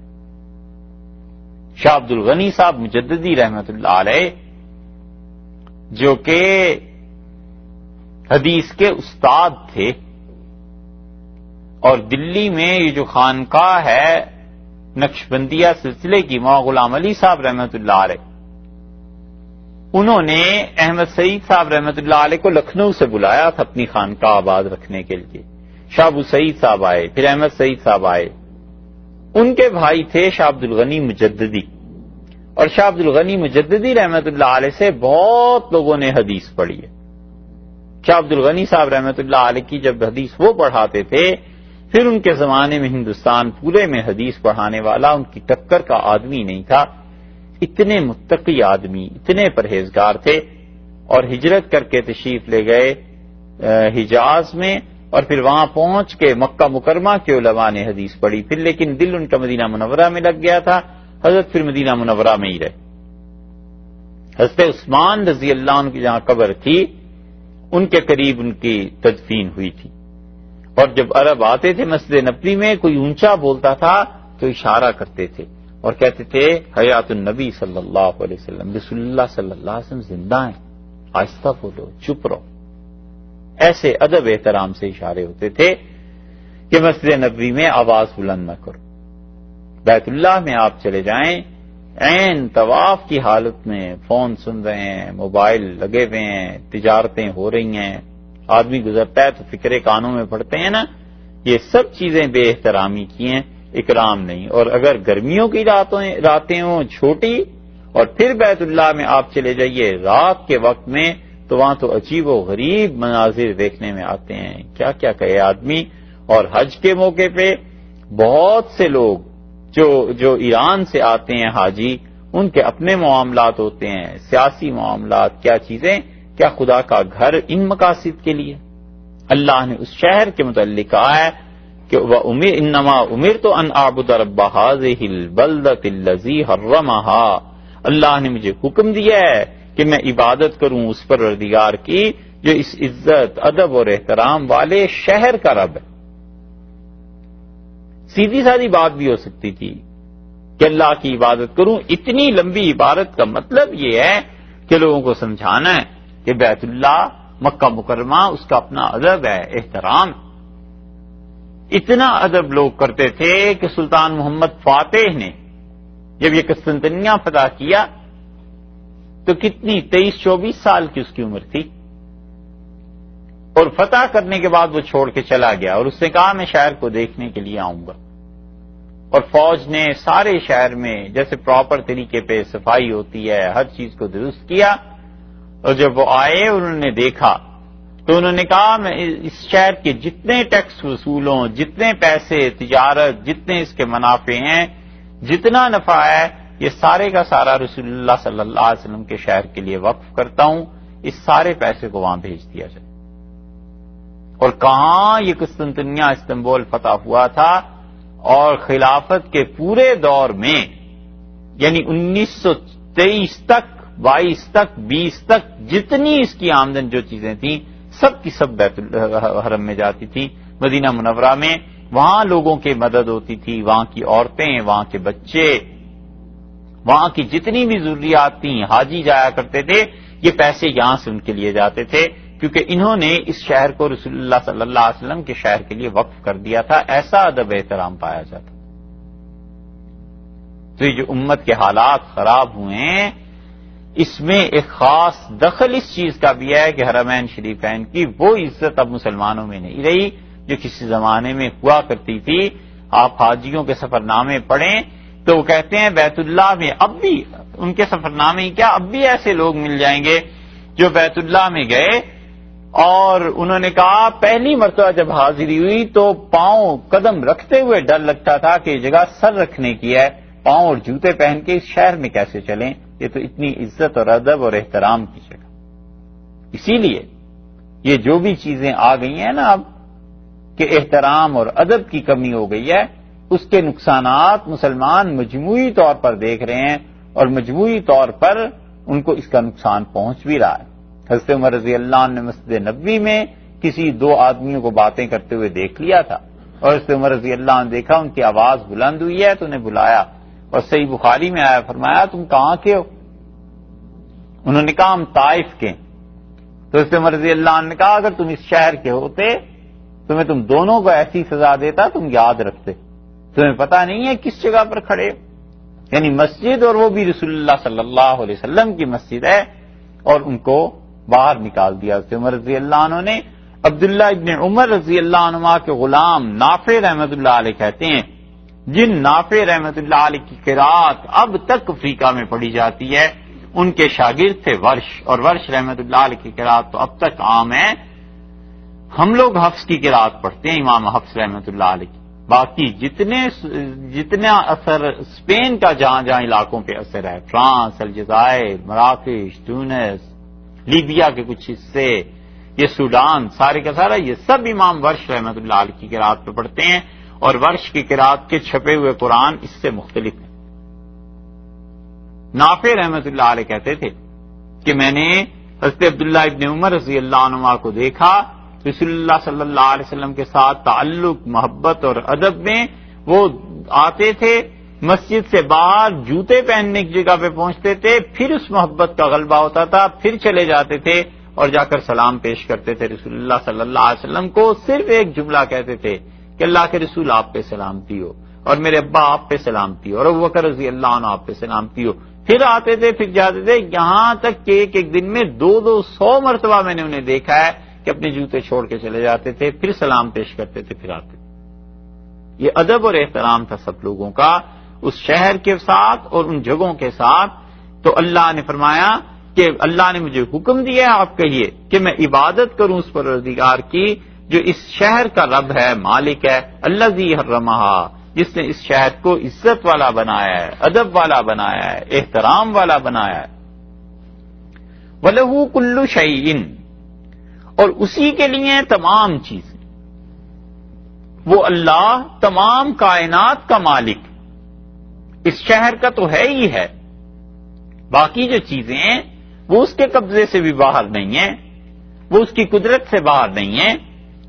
شاہ عبد الغنی صاحب مجددی رحمت اللہ علیہ جو کہ حدیث کے استاد تھے، اور دلی میں یہ جو خانقاہ ہے نقشبندیہ سلسلے کی، مولانا غلام علی صاحب رحمت اللہ علیہ، انہوں نے احمد سعید صاحب رحمت اللہ علیہ کو لکھنؤ سے بلایا تھا اپنی خانقاہ آباد رکھنے کے لیے. شاہ ابو سعید صاحب آئے، پھر احمد سعید صاحب آئے. ان کے بھائی تھے شاہ عبد الغنی مجددی، اور شاہ عبد الغنی مجددی رحمت اللہ علیہ سے بہت لوگوں نے حدیث پڑھی ہے. شاہ عبد الغنی صاحب رحمت اللہ علیہ کی جب حدیث وہ پڑھاتے تھے، پھر ان کے زمانے میں ہندوستان پورے میں حدیث پڑھانے والا ان کی ٹکر کا آدمی نہیں تھا. اتنے متقی آدمی، اتنے پرہیزگار تھے، اور ہجرت کر کے تشریف لے گئے حجاز میں، اور پھر وہاں پہنچ کے مکہ مکرمہ کے علماء نے حدیث پڑھی. پھر لیکن دل ان کا مدینہ منورہ میں لگ گیا تھا، حضرت پھر مدینہ منورہ میں ہی رہے. حضرت عثمان رضی اللہ عنہ کی جہاں قبر تھی ان کے قریب ان کی تدفین ہوئی تھی. اور جب عرب آتے تھے مسجد نبوی میں، کوئی اونچا بولتا تھا تو اشارہ کرتے تھے اور کہتے تھے حیات النبی صلی اللہ علیہ وسلم، رسول اللہ صلی اللہ علیہ وسلم زندہ ہیں، آہستہ بولو، چپ رہو. ایسے ادب احترام سے اشارے ہوتے تھے کہ مسجد نبوی میں آواز بلند نہ کرو. بیت اللہ میں آپ چلے جائیں، عین طواف کی حالت میں فون سن رہے ہیں، موبائل لگے ہوئے ہیں، تجارتیں ہو رہی ہیں، آدمی گزرتا ہے تو فکرے کانوں میں پڑتے ہیں نا، یہ سب چیزیں بے احترامی کی ہیں، اکرام نہیں. اور اگر گرمیوں کی راتیں ہوں چھوٹی، اور پھر بیت اللہ میں آپ چلے جائیے رات کے وقت میں، تو تو وہاں تو عجیب و غریب مناظر دیکھنے میں آتے ہیں، کیا کیا کہے آدمی۔ اور حج کے موقع پہ بہت سے لوگ جو ایران سے آتے ہیں حاجی، ان کے اپنے معاملات ہوتے ہیں، سیاسی معاملات، کیا چیزیں، کیا خدا کا گھر ان مقاصد کے لیے؟ اللہ نے اس شہر کے متعلق کہا ہے کہ انما امرت ان اعبد رب هذه البلدة الذي حرمها، اللہ نے مجھے حکم دیا ہے کہ میں عبادت کروں اس پروردگار کی جو اس عزت، ادب اور احترام والے شہر کا رب ہے۔ سیدھی سادی بات بھی ہو سکتی تھی کہ اللہ کی عبادت کروں، اتنی لمبی عبادت کا مطلب یہ ہے کہ لوگوں کو سمجھانا ہے کہ بیت اللہ، مکہ مکرمہ، اس کا اپنا ادب ہے، احترام۔ اتنا ادب لوگ کرتے تھے کہ سلطان محمد فاتح نے جب یہ قسطنطنیہ فتح کیا تو کتنی 23-24 سال کی اس کی عمر تھی، اور فتح کرنے کے بعد وہ چھوڑ کے چلا گیا اور اس نے کہا میں شہر کو دیکھنے کے لیے آؤں گا، اور فوج نے سارے شہر میں جیسے پراپر طریقے پہ صفائی ہوتی ہے ہر چیز کو درست کیا، اور جب وہ آئے انہوں نے دیکھا تو انہوں نے کہا میں اس شہر کے جتنے ٹیکس وصول ہوں، جتنے پیسے، تجارت، جتنے اس کے منافع ہیں، جتنا نفع ہے، یہ سارے کا سارا رسول اللہ صلی اللہ علیہ وسلم کے شہر کے لیے وقف کرتا ہوں، اس سارے پیسے کو وہاں بھیج دیا جائے۔ اور کہاں یہ قسطنطنیہ استنبول فتح ہوا تھا، اور خلافت کے پورے دور میں یعنی 1923 تک، 22 تک، 20 تک جتنی اس کی آمدن جو چیزیں تھیں سب کی سب بیت الحرم میں جاتی تھی، مدینہ منورہ میں، وہاں لوگوں کی مدد ہوتی تھی، وہاں کی عورتیں، وہاں کے بچے، وہاں کی جتنی بھی ضروریات تھیں، حاجی جایا کرتے تھے، یہ پیسے یہاں سے ان کے لیے جاتے تھے، کیونکہ انہوں نے اس شہر کو رسول اللہ صلی اللہ علیہ وسلم کے شہر کے لیے وقف کر دیا تھا، ایسا ادب احترام پایا جاتا۔ تو یہ جو امت کے حالات خراب ہوئے ہیں، اس میں ایک خاص دخل اس چیز کا بھی ہے کہ حرمین شریفین کی وہ عزت اب مسلمانوں میں نہیں رہی جو کسی زمانے میں ہوا کرتی تھی۔ آپ حاجیوں کے سفر نامے پڑھیں تو وہ کہتے ہیں بیت اللہ میں اب بھی، ان کے سفر نامے ہی کیا، اب بھی ایسے لوگ مل جائیں گے جو بیت اللہ میں گئے اور انہوں نے کہا پہلی مرتبہ جب حاضری ہوئی تو پاؤں قدم رکھتے ہوئے ڈر لگتا تھا کہ یہ جگہ سر رکھنے کی ہے، پاؤں اور جوتے پہن کے اس شہر میں کیسے چلیں، یہ تو اتنی عزت اور ادب اور احترام کی جگہ۔ اسی لیے یہ جو بھی چیزیں آ گئی ہیں نا اب کہ احترام اور ادب کی کمی ہو گئی ہے، اس کے نقصانات مسلمان مجموعی طور پر دیکھ رہے ہیں، اور مجموعی طور پر ان کو اس کا نقصان پہنچ بھی رہا ہے۔ حضرت عمر رضی اللہ عنہ نے مسجد نبوی میں کسی دو آدمیوں کو باتیں کرتے ہوئے دیکھ لیا تھا، اور حضرت عمر رضی اللہ عنہ نے دیکھا ان کی آواز بلند ہوئی ہے تو انہیں بلایا، اور صحیح بخاری میں آیا، فرمایا تم کہاں کے ہو؟ انہوں نے کہا ہم طائف کے۔ تو حضرت عمر رضی اللہ عنہ نے کہا اگر تم اس شہر کے ہوتے تو میں تم دونوں کو ایسی سزا دیتا تم یاد رکھتے، تمہیں پتہ نہیں ہے کس جگہ پر کھڑے ہو، یعنی مسجد، اور وہ بھی رسول اللہ صلی اللہ علیہ وسلم کی مسجد ہے، اور ان کو باہر نکال دیا۔ حضرت عمر رضی اللہ عنہ نے عبداللہ ابن عمر رضی اللہ عنہ کے غلام نافع رحمت اللہ علیہ کہتے ہیں، جن نافع رحمت اللہ علیہ کی قرات اب تک افریقہ میں پڑھی جاتی ہے، ان کے شاگرد تھے ورش، اور ورش رحمت اللہ علیہ کی قرات تو اب تک عام ہے۔ ہم لوگ حفظ کی قرات پڑھتے ہیں، امام حفظ رحمت اللہ علیہ کی، باقی جتنا اثر اسپین کا جہاں جہاں علاقوں پہ اثر ہے، فرانس، الجزائر، مراکش، تونس، لیبیا کے کچھ حصے، یہ سوڈان، سارے کا سارا یہ سب امام ورش رحمت اللہ علیہ کی قرات پہ پڑھتے ہیں، اور ورش کی قرات کے چھپے ہوئے قرآن اس سے مختلف ہیں۔ نافع رحمت اللہ علیہ کہتے تھے کہ میں نے حضرت عبداللہ ابن عمر رضی اللہ عنہ کو دیکھا، رسول اللہ صلی اللہ علیہ وسلم کے ساتھ تعلق، محبت اور ادب میں وہ آتے تھے، مسجد سے باہر جوتے پہننے کی جگہ پہ پہنچتے تھے، پھر اس محبت کا غلبہ ہوتا تھا، پھر چلے جاتے تھے اور جا کر سلام پیش کرتے تھے رسول اللہ صلی اللہ علیہ وسلم کو، صرف ایک جملہ کہتے تھے کہ اللہ کے رسول آپ پہ سلامتی ہو، اور میرے ابا آپ پہ سلامتی ہو، اور ابو بکر رضی اللہ عنہ آپ پہ سلامتی ہو۔ پھر آتے تھے، پھر جاتے تھے، یہاں تک کہ ایک دن میں 200 مرتبہ میں نے انہیں دیکھا ہے کہ اپنے جوتے چھوڑ کے چلے جاتے تھے، پھر سلام پیش کرتے تھے، پھر آتے تھے۔ یہ ادب اور احترام تھا سب لوگوں کا اس شہر کے ساتھ اور ان جگہوں کے ساتھ۔ تو اللہ نے فرمایا کہ اللہ نے مجھے حکم دیا ہے، آپ کہیے کہ میں عبادت کروں اس پروردگار کی جو اس شہر کا رب ہے، مالک ہے، الذی حرمھا، جس نے اس شہر کو عزت والا بنایا ہے، ادب والا بنایا ہے، احترام والا بنایا ہے۔ وَلَهُ كُلُّ شَيْءٍ، اور اسی کے لیے تمام چیزیں، وہ اللہ تمام کائنات کا مالک، اس شہر کا تو ہے ہی ہے، باقی جو چیزیں ہیں وہ اس کے قبضے سے بھی باہر نہیں ہیں، وہ اس کی قدرت سے باہر نہیں ہیں،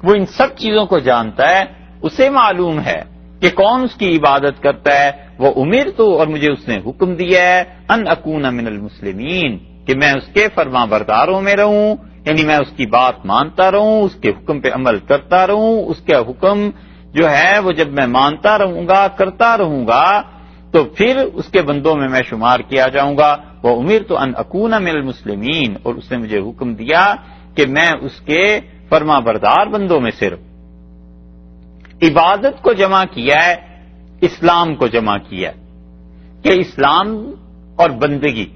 وہ ان سب چیزوں کو جانتا ہے، اسے معلوم ہے کہ کون اس کی عبادت کرتا ہے۔ وہ امرت، اور مجھے اس نے حکم دیا ہے، ان اکون من المسلمین، کہ میں اس کے فرما برداروں میں رہوں، یعنی میں اس کی بات مانتا رہوں، اس کے حکم پہ عمل کرتا رہوں، اس کا حکم جو ہے وہ جب میں مانتا رہوں گا، کرتا رہوں گا، تو پھر اس کے بندوں میں شمار کیا جاؤں گا۔ وہ امرت ان اکون من المسلمین، اور اس نے مجھے حکم دیا کہ میں اس کے فرما بردار بندوں میں سے رہوں۔ عبادت کو جمع کیا ہے، اسلام کو جمع کیا ہے، کہ اسلام اور بندگی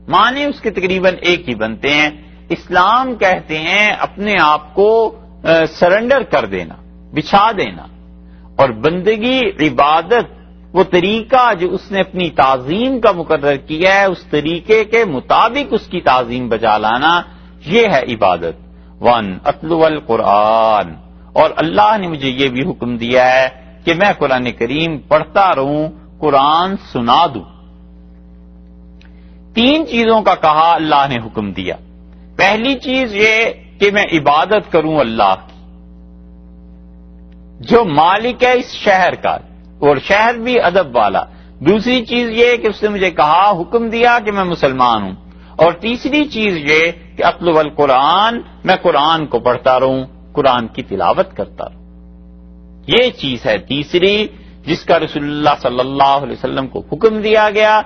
معنی اس کے تقریباً ایک ہی بنتے ہیں۔ اسلام کہتے ہیں اپنے آپ کو سرنڈر کر دینا، بچھا دینا، اور بندگی عبادت وہ طریقہ جو اس نے اپنی تعظیم کا مقرر کیا ہے، اس طریقے کے مطابق اس کی تعظیم بجا لانا، یہ ہے عبادت۔ وَأَنْ أَتْلُوَ الْقُرْآنَ، اور اللہ نے مجھے یہ بھی حکم دیا ہے کہ میں قرآن کریم پڑھتا رہوں، قرآن سنا دوں۔ تین چیزوں کا کہا اللہ نے حکم دیا۔ پہلی چیز یہ کہ میں عبادت کروں اللہ کی، جو مالک ہے اس شہر کا، اور شہر بھی ادب والا۔ دوسری چیز یہ کہ اس نے مجھے کہا، حکم دیا کہ میں مسلمان ہوں۔ اور تیسری چیز یہ کہ اطلب القرآن، میں قرآن کو پڑھتا رہوں، قرآن کی تلاوت کرتا رہوں۔ یہ چیز ہے تیسری جس کا رسول اللہ صلی اللہ علیہ وسلم کو حکم دیا گیا۔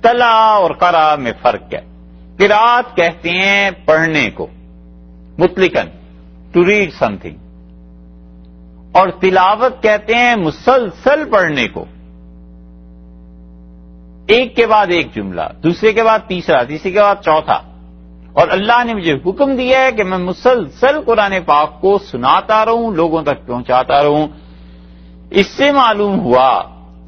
تلا اور قرأ میں فرق ہے۔ قرأت کہتے ہیں پڑھنے کو، مطلقاً ٹو ریڈ سم تھنگ، اور تلاوت کہتے ہیں مسلسل پڑھنے کو، ایک کے بعد ایک جملہ، دوسرے کے بعد تیسرا، تیسرے کے بعد چوتھا۔ اور اللہ نے مجھے حکم دیا ہے کہ میں مسلسل قرآن پاک کو سناتا رہوں، لوگوں تک پہنچاتا رہوں۔ اس سے معلوم ہوا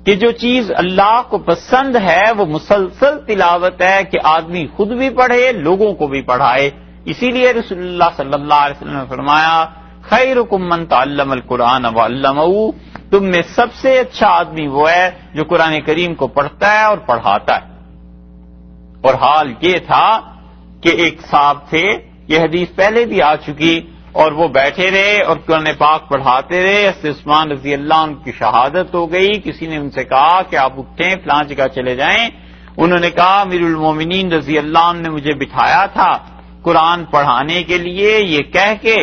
کہ جو چیز اللہ کو پسند ہے وہ مسلسل تلاوت ہے، کہ آدمی خود بھی پڑھے، لوگوں کو بھی پڑھائے۔ اسی لیے رسول اللہ صلی اللہ علیہ وسلم نے فرمایا، خیرکم من تعلم القرآن وعلمہ، تم میں سب سے اچھا آدمی وہ ہے جو قرآن کریم کو پڑھتا ہے اور پڑھاتا ہے۔ اور حال یہ تھا کہ ایک صاحب تھے، یہ حدیث پہلے بھی آ چکی، اور وہ بیٹھے رہے اور قرآن پاک پڑھاتے رہے۔ حضرت عثمان رضی اللہ عنہ کی شہادت ہو گئی۔ کسی نے ان سے کہا کہ آپ اٹھیں، فلاں جگہ چلے جائیں۔ انہوں نے کہا امیر المومنین رضی اللہ عنہ نے مجھے بٹھایا تھا قرآن پڑھانے کے لیے، یہ کہہ کے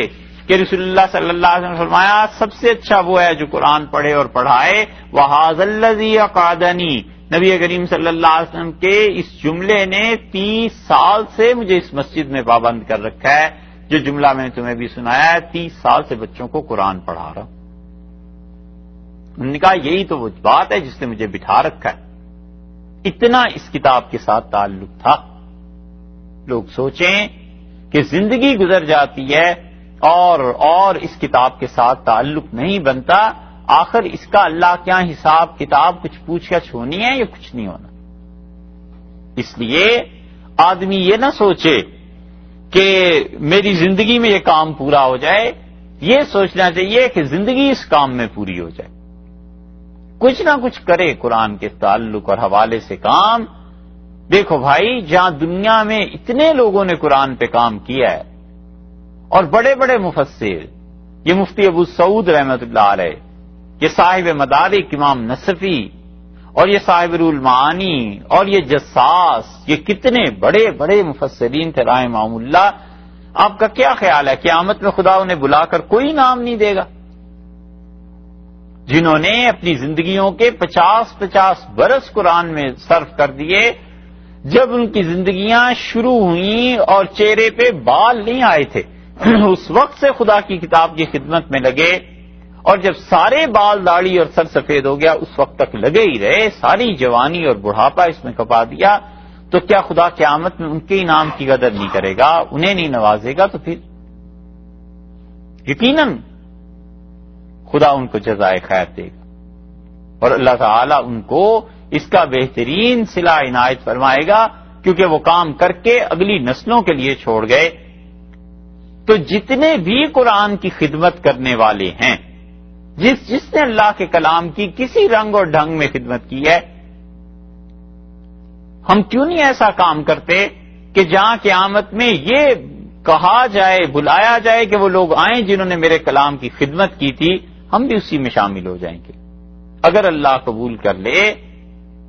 کہ رسول اللہ صلی اللہ علیہ وسلم نے فرمایا سب سے اچھا وہ ہے جو قرآن پڑھے اور پڑھائے۔ وَهَذَا الَّذِي أَقْعَدَنِي، نبی کریم صلی اللہ علیہ وسلم کے اس جملے نے 30 سال سے مجھے اس مسجد میں پابند کر رکھا ہے۔ جو جملہ میں نے تمہیں بھی سنایا ہے، 30 سال سے بچوں کو قرآن پڑھا رہا ہوں۔ انہوں نے کہا یہی تو وہ بات ہے جس نے مجھے بٹھا رکھا ہے۔ اتنا اس کتاب کے ساتھ تعلق تھا۔ لوگ سوچیں کہ زندگی گزر جاتی ہے اور اس کتاب کے ساتھ تعلق نہیں بنتا، آخر اس کا اللہ کیا حساب کتاب کچھ پوچھ گچھ ہونی ہے یا کچھ نہیں ہونا۔ اس لیے آدمی یہ نہ سوچے کہ میری زندگی میں یہ کام پورا ہو جائے، یہ سوچنا چاہیے کہ زندگی اس کام میں پوری ہو جائے، کچھ نہ کچھ کرے قرآن کے تعلق اور حوالے سے کام۔ دیکھو بھائی، جہاں دنیا میں اتنے لوگوں نے قرآن پہ کام کیا ہے، اور بڑے بڑے مفسر، یہ مفتی ابو سعود رحمۃ اللہ علیہ، یہ صاحب مدارک امام نصفی، اور یہ صاحب روح المعانی، اور یہ جساس، یہ کتنے بڑے بڑے مفسرین تھے رحمہم اللہ۔ آپ کا کیا خیال ہے قیامت میں خدا انہیں بلا کر کوئی نام نہیں دے گا؟ جنہوں نے اپنی زندگیوں کے 50 برس قرآن میں صرف کر دیے، جب ان کی زندگیاں شروع ہوئیں اور چہرے پہ بال نہیں آئے تھے، اس وقت سے خدا کی کتاب کی خدمت میں لگے، اور جب سارے بال داڑھی اور سر سفید ہو گیا اس وقت تک لگے ہی رہے، ساری جوانی اور بڑھاپا اس میں کپا دیا۔ تو تو کیا خدا قیامت میں ان کے انعام کی قدر نہیں کرے گا، انہیں نہیں نوازے گا؟ تو پھر یقیناً خدا ان کو جزائے خیر دے گا، اور اللہ تعالیٰ ان کو اس کا بہترین صلہ عنایت فرمائے گا، کیونکہ وہ کام کر کے اگلی نسلوں کے لیے چھوڑ گئے۔ تو جتنے بھی قرآن کی خدمت کرنے والے ہیں، جس نے اللہ کے کلام کی کسی رنگ اور ڈھنگ میں خدمت کی ہے، ہم کیوں نہیں ایسا کام کرتے کہ جہاں قیامت میں یہ کہا جائے، بلایا جائے کہ وہ لوگ آئیں جنہوں نے میرے کلام کی خدمت کی تھی، ہم بھی اسی میں شامل ہو جائیں گے۔ اگر اللہ قبول کر لے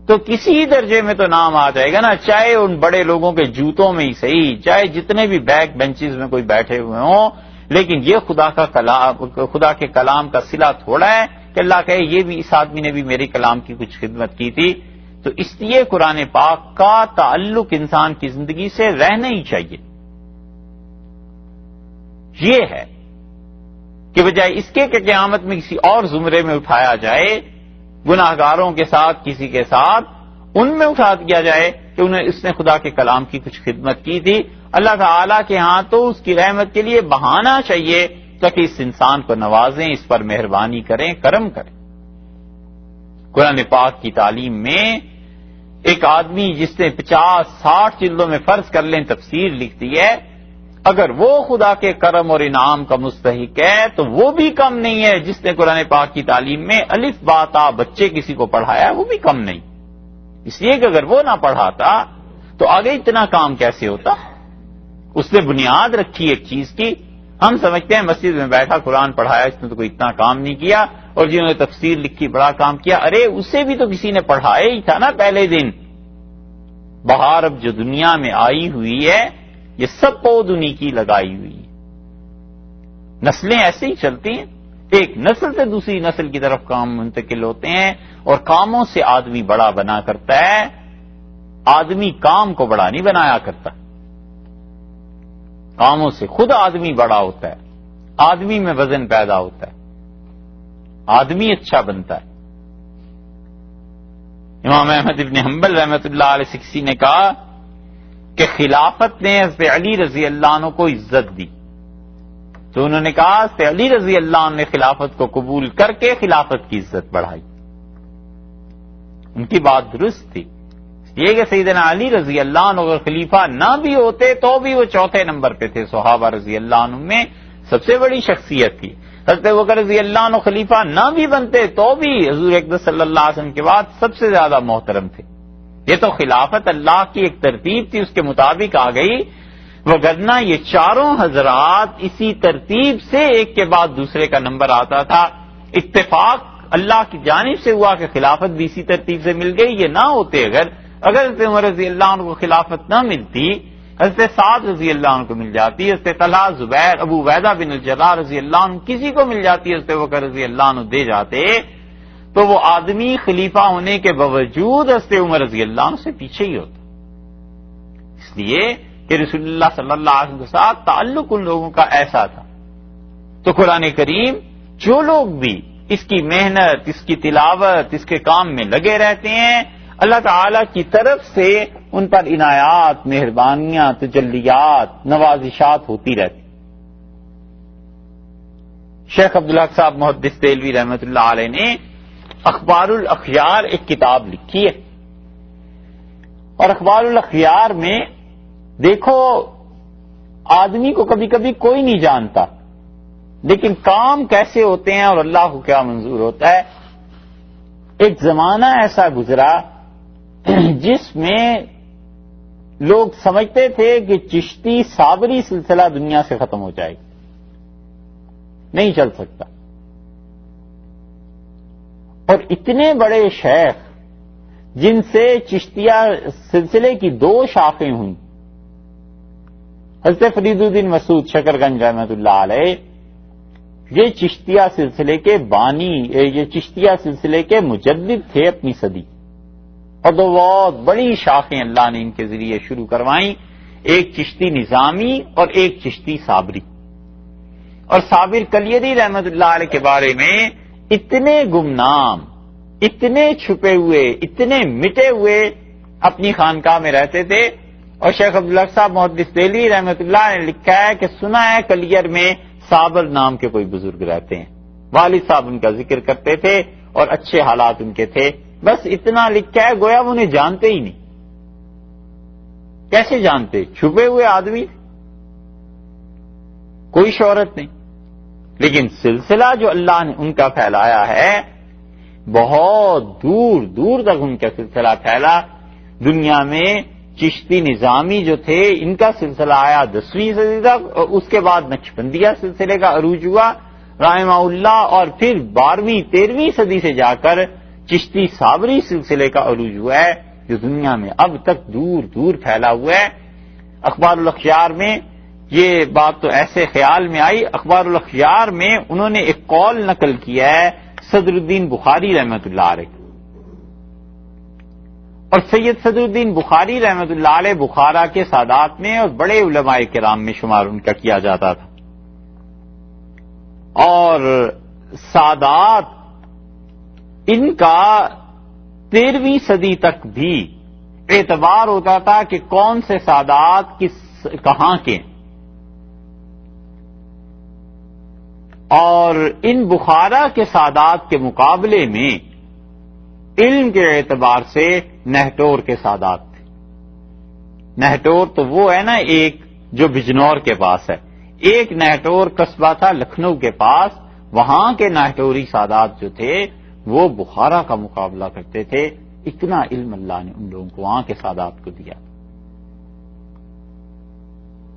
تو کسی درجے میں تو نام آ جائے گا نا، چاہے ان بڑے لوگوں کے جوتوں میں ہی صحیح، چاہے جتنے بھی بیک بینچز میں کوئی بیٹھے ہوئے ہوں، لیکن یہ خدا کے کلام کا صلہ تھوڑا ہے کہ اللہ کہے یہ بھی اس آدمی نے بھی میری کلام کی کچھ خدمت کی تھی۔ تو اس لیے قرآن پاک کا تعلق انسان کی زندگی سے رہنا ہی چاہیے۔ یہ ہے کہ بجائے اس کے کہ قیامت میں کسی اور زمرے میں اٹھایا جائے، گناہگاروں کے ساتھ کسی کے ساتھ ان میں اٹھا دیا جائے کہ اس نے خدا کے کلام کی کچھ خدمت کی تھی، اللہ تعالیٰ کے ہاں تو اس کی رحمت کے لیے بہانہ چاہیے تاکہ اس انسان کو نوازیں، اس پر مہربانی کریں، کرم کریں۔ قرآن پاک کی تعلیم میں ایک آدمی جس نے 50-60 جلدوں میں فرض کر لیں تفسیر لکھتی ہے، اگر وہ خدا کے کرم اور انعام کا مستحق ہے تو وہ بھی کم نہیں ہے جس نے قرآن پاک کی تعلیم میں الف با تا بچے کسی کو پڑھایا، وہ بھی کم نہیں، اس لیے کہ اگر وہ نہ پڑھاتا تو آگے اتنا کام کیسے ہوتا؟ اس نے بنیاد رکھی ایک چیز کی۔ ہم سمجھتے ہیں مسجد میں بیٹھا قرآن پڑھایا، اس نے تو کوئی اتنا کام نہیں کیا، اور جنہوں نے تفسیر لکھی بڑا کام کیا۔ ارے اسے بھی تو کسی نے پڑھایا ہی تھا نا پہلے دن۔ بہار اب جو دنیا میں آئی ہوئی ہے یہ سب پود انہی کی لگائی ہوئی ہے۔ نسلیں ایسے ہی چلتی ہیں، ایک نسل سے دوسری نسل کی طرف کام منتقل ہوتے ہیں، اور کاموں سے آدمی بڑا بنا کرتا ہے، آدمی کام کو بڑا نہیں بنایا کرتا، کاموں سے خود آدمی بڑا ہوتا ہے، آدمی میں وزن پیدا ہوتا ہے، آدمی اچھا بنتا ہے۔ امام احمد ابن حنبل رحمۃ اللہ علیہ سے کسی نے کہا کہ خلافت نے حضرت علی رضی اللہ عنہ کو عزت دی، تو انہوں نے کہا حضرت علی رضی اللہ عنہ نے خلافت کو قبول کر کے خلافت کی عزت بڑھائی۔ ان کی بات درست تھی، یہ کہ سیدنا علی رضی اللہ عنہ اگر خلیفہ نہ بھی ہوتے تو بھی وہ چوتھے نمبر پہ تھے، صحابہ رضی اللہ عنہ میں سب سے بڑی شخصیت تھی۔ حضرت ابوبکر رضی اللہ عنہ خلیفہ نہ بھی بنتے تو بھی حضور اقدس صلی اللہ علیہ وسلم کے بعد سب سے زیادہ محترم تھے۔ یہ تو خلافت اللہ کی ایک ترتیب تھی، اس کے مطابق آ گئی، وگرنہ یہ چاروں حضرات اسی ترتیب سے ایک کے بعد دوسرے کا نمبر آتا تھا۔ اتفاق اللہ کی جانب سے ہوا کہ خلافت بھی اسی ترتیب سے مل گئی، یہ نہ ہوتے اگر حضرت عمر رضی اللہ عنہ کو خلافت نہ ملتی، حضرت سعد رضی اللہ عنہ کو مل جاتی، حضرت طلحہ، زبیر، ابو عبیدہ بن الجراح رضی اللہ عنہ کسی کو مل جاتی، حضرت ابوبکر رضی اللہ عنہ دے جاتے، تو وہ آدمی خلیفہ ہونے کے باوجود حضرت عمر رضی اللہ عنہ سے پیچھے ہی ہوتا، اس لیے کہ رسول اللہ صلی اللہ علیہ وسلم کے ساتھ تعلق ان لوگوں کا ایسا تھا۔ تو قرآن کریم جو لوگ بھی اس کی محنت، اس کی تلاوت، اس کے کام میں لگے رہتے ہیں، اللہ تعالی کی طرف سے ان پر عنایات، مہربانیاں، تجلیات، نوازشات ہوتی رہتی۔ شیخ عبدالحق صاحب محدث دہلوی رحمۃ اللہ علیہ نے اخبار الاخیار ایک کتاب لکھی ہے، اور اخبار الاخیار میں دیکھو آدمی کو کبھی کبھی کوئی نہیں جانتا، لیکن کام کیسے ہوتے ہیں اور اللہ کو کیا منظور ہوتا ہے۔ ایک زمانہ ایسا گزرا جس میں لوگ سمجھتے تھے کہ چشتی صابری سلسلہ دنیا سے ختم ہو جائے گا، نہیں چل سکتا، اور اتنے بڑے شیخ جن سے چشتیہ سلسلے کی 2 شاخیں ہوئیں، حضرت فرید الدین مسعود شکرگنج رحمۃ اللہ علیہ، یہ چشتیہ سلسلے کے بانی، یہ چشتیہ سلسلے کے مجدد تھے اپنی صدی، اور 2 بہت بڑی شاخیں اللہ نے ان کے ذریعے شروع کروائیں، ایک چشتی نظامی اور ایک چشتی صابری۔ اور صابر کلیری رحمۃ اللہ علیہ کے بارے میں اتنے گمنام، اتنے چھپے ہوئے، اتنے مٹے ہوئے اپنی خانقاہ میں رہتے تھے، اور شیخ عبدالحق صاحب محدث دہلوی رحمۃ اللہ نے لکھا ہے کہ سنا ہے کلیر میں صابر نام کے کوئی بزرگ رہتے ہیں، والد صاحب ان کا ذکر کرتے تھے اور اچھے حالات ان کے تھے، بس اتنا لکھا ہے، گویا وہ انہیں جانتے ہی نہیں۔ کیسے جانتے؟ چھپے ہوئے آدمی، کوئی شہرت نہیں، لیکن سلسلہ جو اللہ نے ان کا پھیلایا ہے بہت دور دور تک ان کا سلسلہ پھیلا۔ دنیا میں چشتی نظامی جو تھے ان کا سلسلہ آیا 10ویں صدی تک، اور اس کے بعد نقشبندیہ سلسلے کا عروج ہوا رحمہ اللہ، اور پھر 12ویں 13ویں صدی سے جا کر چشتی صابری سلسلے کا عروج ہوا ہے، جو دنیا میں اب تک دور دور پھیلا ہوا ہے۔ اخبار الاخیار میں یہ بات تو ایسے خیال میں آئی، اخبار الاخیار میں انہوں نے ایک قول نقل کیا ہے صدر الدین بخاری رحمۃ اللہ علیہ، اور سید صدر الدین بخاری رحمۃ اللہ علیہ بخارا کے سادات میں اور بڑے علماء کرام میں شمار ان کا کیا جاتا تھا، اور سادات ان کا 13ویں صدی تک بھی اعتبار ہوتا تھا کہ کون سے سادات کہاں کے، اور ان بخارا کے سادات کے مقابلے میں علم کے اعتبار سے نہٹور کے سادات تھے۔ نہٹور تو وہ ہے نا ایک جو بجنور کے پاس ہے، ایک نہٹور قصبہ تھا لکھنؤ کے پاس، وہاں کے نہٹوری سادات جو تھے وہ بخارا کا مقابلہ کرتے تھے، اتنا علم اللہ نے ان لوگوں کو وہاں کے سادات کو دیا۔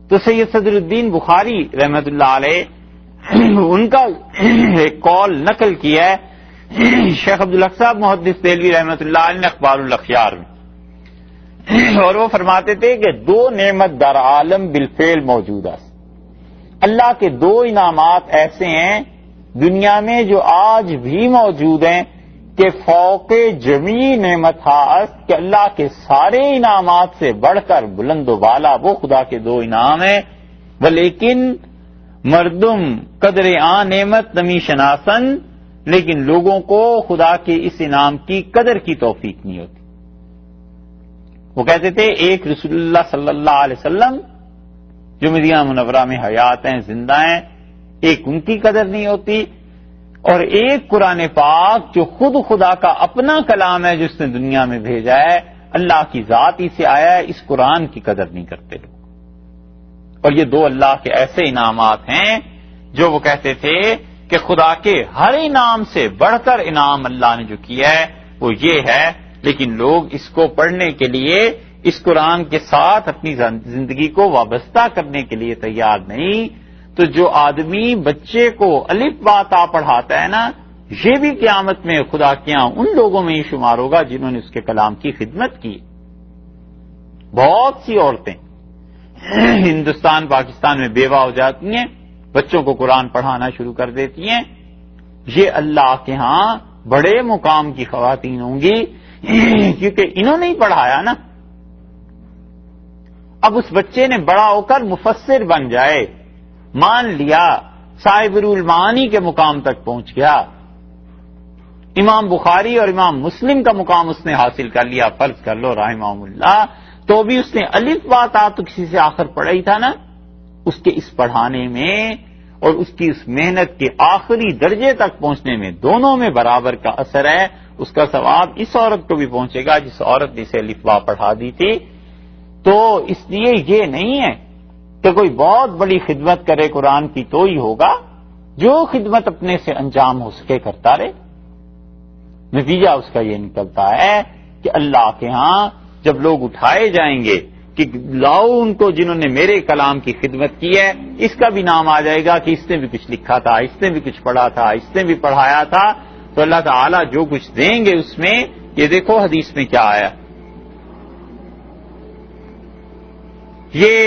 تو سید صدر الدین بخاری رحمۃ اللہ علیہ ان کا ایک قول نقل کیا ہے شیخ عبدالحق صاحب محدث دہلوی رحمۃ اللہ علیہ نے اخبار الاخیار میں، اور وہ فرماتے تھے کہ 2 نعمت در عالم بالفعل موجود ہے، اللہ کے 2 انعامات ایسے ہیں دنیا میں جو آج بھی موجود ہیں کہ فوق جمیع نعمت ہاست، کہ اللہ کے سارے انعامات سے بڑھ کر بلند و بالا وہ خدا کے 2 انعام ہیں، ولیکن مردم قدر آن نعمت نمی شناسن، لیکن لوگوں کو خدا کے اس انعام کی قدر کی توفیق نہیں ہوتی۔ وہ کہتے تھے ایک رسول اللہ صلی اللہ علیہ وسلم جو مدینہ منورہ میں حیات ہیں، زندہ ہیں، ایک ان کی قدر نہیں ہوتی، اور ایک قرآن پاک جو خود خدا کا اپنا کلام ہے جس نے دنیا میں بھیجا ہے، اللہ کی ذات ہی سے آیا ہے، اس قرآن کی قدر نہیں کرتے لوگ۔ اور یہ 2 اللہ کے ایسے انعامات ہیں جو وہ کہتے تھے کہ خدا کے ہر انعام سے بڑھ کر انعام اللہ نے جو کیا ہے وہ یہ ہے، لیکن لوگ اس کو پڑھنے کے لیے اس قرآن کے ساتھ اپنی زندگی کو وابستہ کرنے کے لیے تیار نہیں۔ تو جو آدمی بچے کو الف با تا پڑھاتا ہے نا، یہ بھی قیامت میں خدا کے یہاں ان لوگوں میں ہی شمار ہوگا جنہوں نے اس کے کلام کی خدمت کی۔ بہت سی عورتیں ہندوستان پاکستان میں بیوہ ہو جاتی ہیں، بچوں کو قرآن پڑھانا شروع کر دیتی ہیں، یہ اللہ کے ہاں بڑے مقام کی خواتین ہوں گی، کیونکہ انہوں نے ہی پڑھایا نا۔ اب اس بچے نے بڑا ہو کر مفسر بن جائے، مان لیا صاحب المعانی کے مقام تک پہنچ گیا، امام بخاری اور امام مسلم کا مقام اس نے حاصل کر لیا، فرض کر لو رحمہ اللہ، تو بھی اس نے الف با تا تو کسی سے آخر پڑھا ہی تھا نا۔ اس کے اس پڑھانے میں اور اس کی اس محنت کے آخری درجے تک پہنچنے میں دونوں میں برابر کا اثر ہے، اس کا ثواب اس عورت کو بھی پہنچے گا جس عورت نے اسے الف با پڑھا دی تھی۔ تو اس لیے یہ نہیں ہے کہ کوئی بہت بڑی خدمت کرے قرآن کی تو ہی ہوگا، جو خدمت اپنے سے انجام ہو سکے کرتا رہے۔ نتیجہ اس کا یہ نکلتا ہے کہ اللہ کے ہاں جب لوگ اٹھائے جائیں گے کہ لاؤ ان کو جنہوں نے میرے کلام کی خدمت کی ہے، اس کا بھی نام آ جائے گا کہ اس نے بھی کچھ لکھا تھا، اس نے بھی کچھ پڑھا تھا، اس نے بھی پڑھایا تھا، تو اللہ تعالیٰ جو کچھ دیں گے اس میں، یہ دیکھو حدیث میں کیا آیا، یہ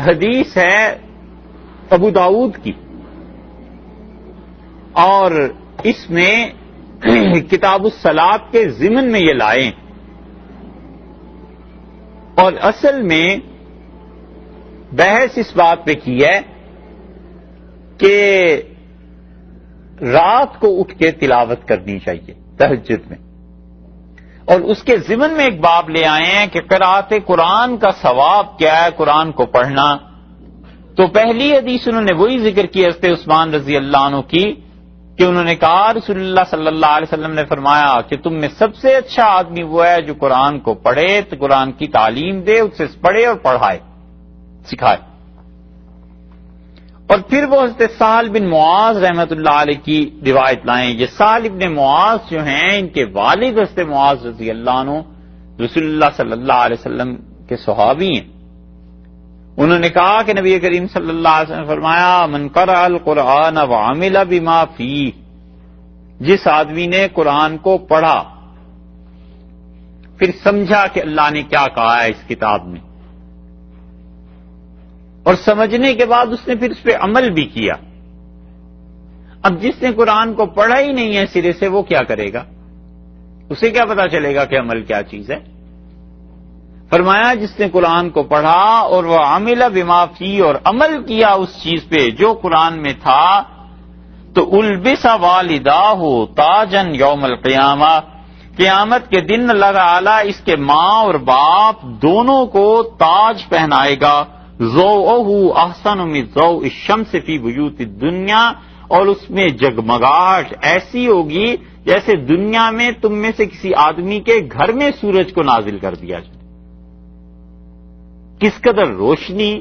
حدیث ہے ابو داؤد کی، اور اس میں کتاب الصلاۃ کے ضمن میں یہ لائیں، اور اصل میں بحث اس بات پہ کی ہے کہ رات کو اٹھ کے تلاوت کرنی چاہیے تہجد میں، اور اس کے ضمن میں ایک باب لے آئے ہیں کہ قرأت قرآن کا ثواب کیا ہے قرآن کو پڑھنا. تو پہلی حدیث انہوں نے وہی ذکر کی حضرت عثمان رضی اللہ عنہ کی کہ انہوں نے کہا رسول اللہ صلی اللہ علیہ وسلم نے فرمایا کہ تم میں سب سے اچھا آدمی وہ ہے جو قرآن کو پڑھے، تو قرآن کی تعلیم دے، اسے پڑھے اور پڑھائے، سکھائے. اور پھر وہ حضرت سہل بن معاذ رحمۃ اللہ علیہ کی روایت لائیں. یہ سہل بن معاذ جو ہیں ان کے والد حضرت معاذ رضی اللہ عنہ رسول اللہ صلی اللہ علیہ وسلم کے صحابی ہیں. انہوں نے کہا کہ نبی کریم صلی اللہ علیہ وسلم نے فرمایا من قرأ القرآن وعمل بما فیہ، جس آدمی نے قرآن کو پڑھا پھر سمجھا کہ اللہ نے کیا کہا ہے اس کتاب میں، اور سمجھنے کے بعد اس نے پھر اس پہ عمل بھی کیا. اب جس نے قرآن کو پڑھا ہی نہیں ہے سرے سے وہ کیا کرے گا؟ اسے کیا پتا چلے گا کہ عمل کیا چیز ہے؟ فرمایا جس نے قرآن کو پڑھا اور وہ عامل بما فیہ، اور عمل کیا اس چیز پہ جو قرآن میں تھا، تو البس والداہ تاجا یوم القیامہ، قیامت کے دن اللہ تعالی اس کے ماں اور باپ دونوں کو تاج پہنائے گا. ضوءہ احسن من ضوء الشمس فی بیوت الدنیا، اور اس میں جگمگاہٹ ایسی ہوگی جیسے دنیا میں تم میں سے کسی آدمی کے گھر میں سورج کو نازل کر دیا جائے. کس قدر روشنی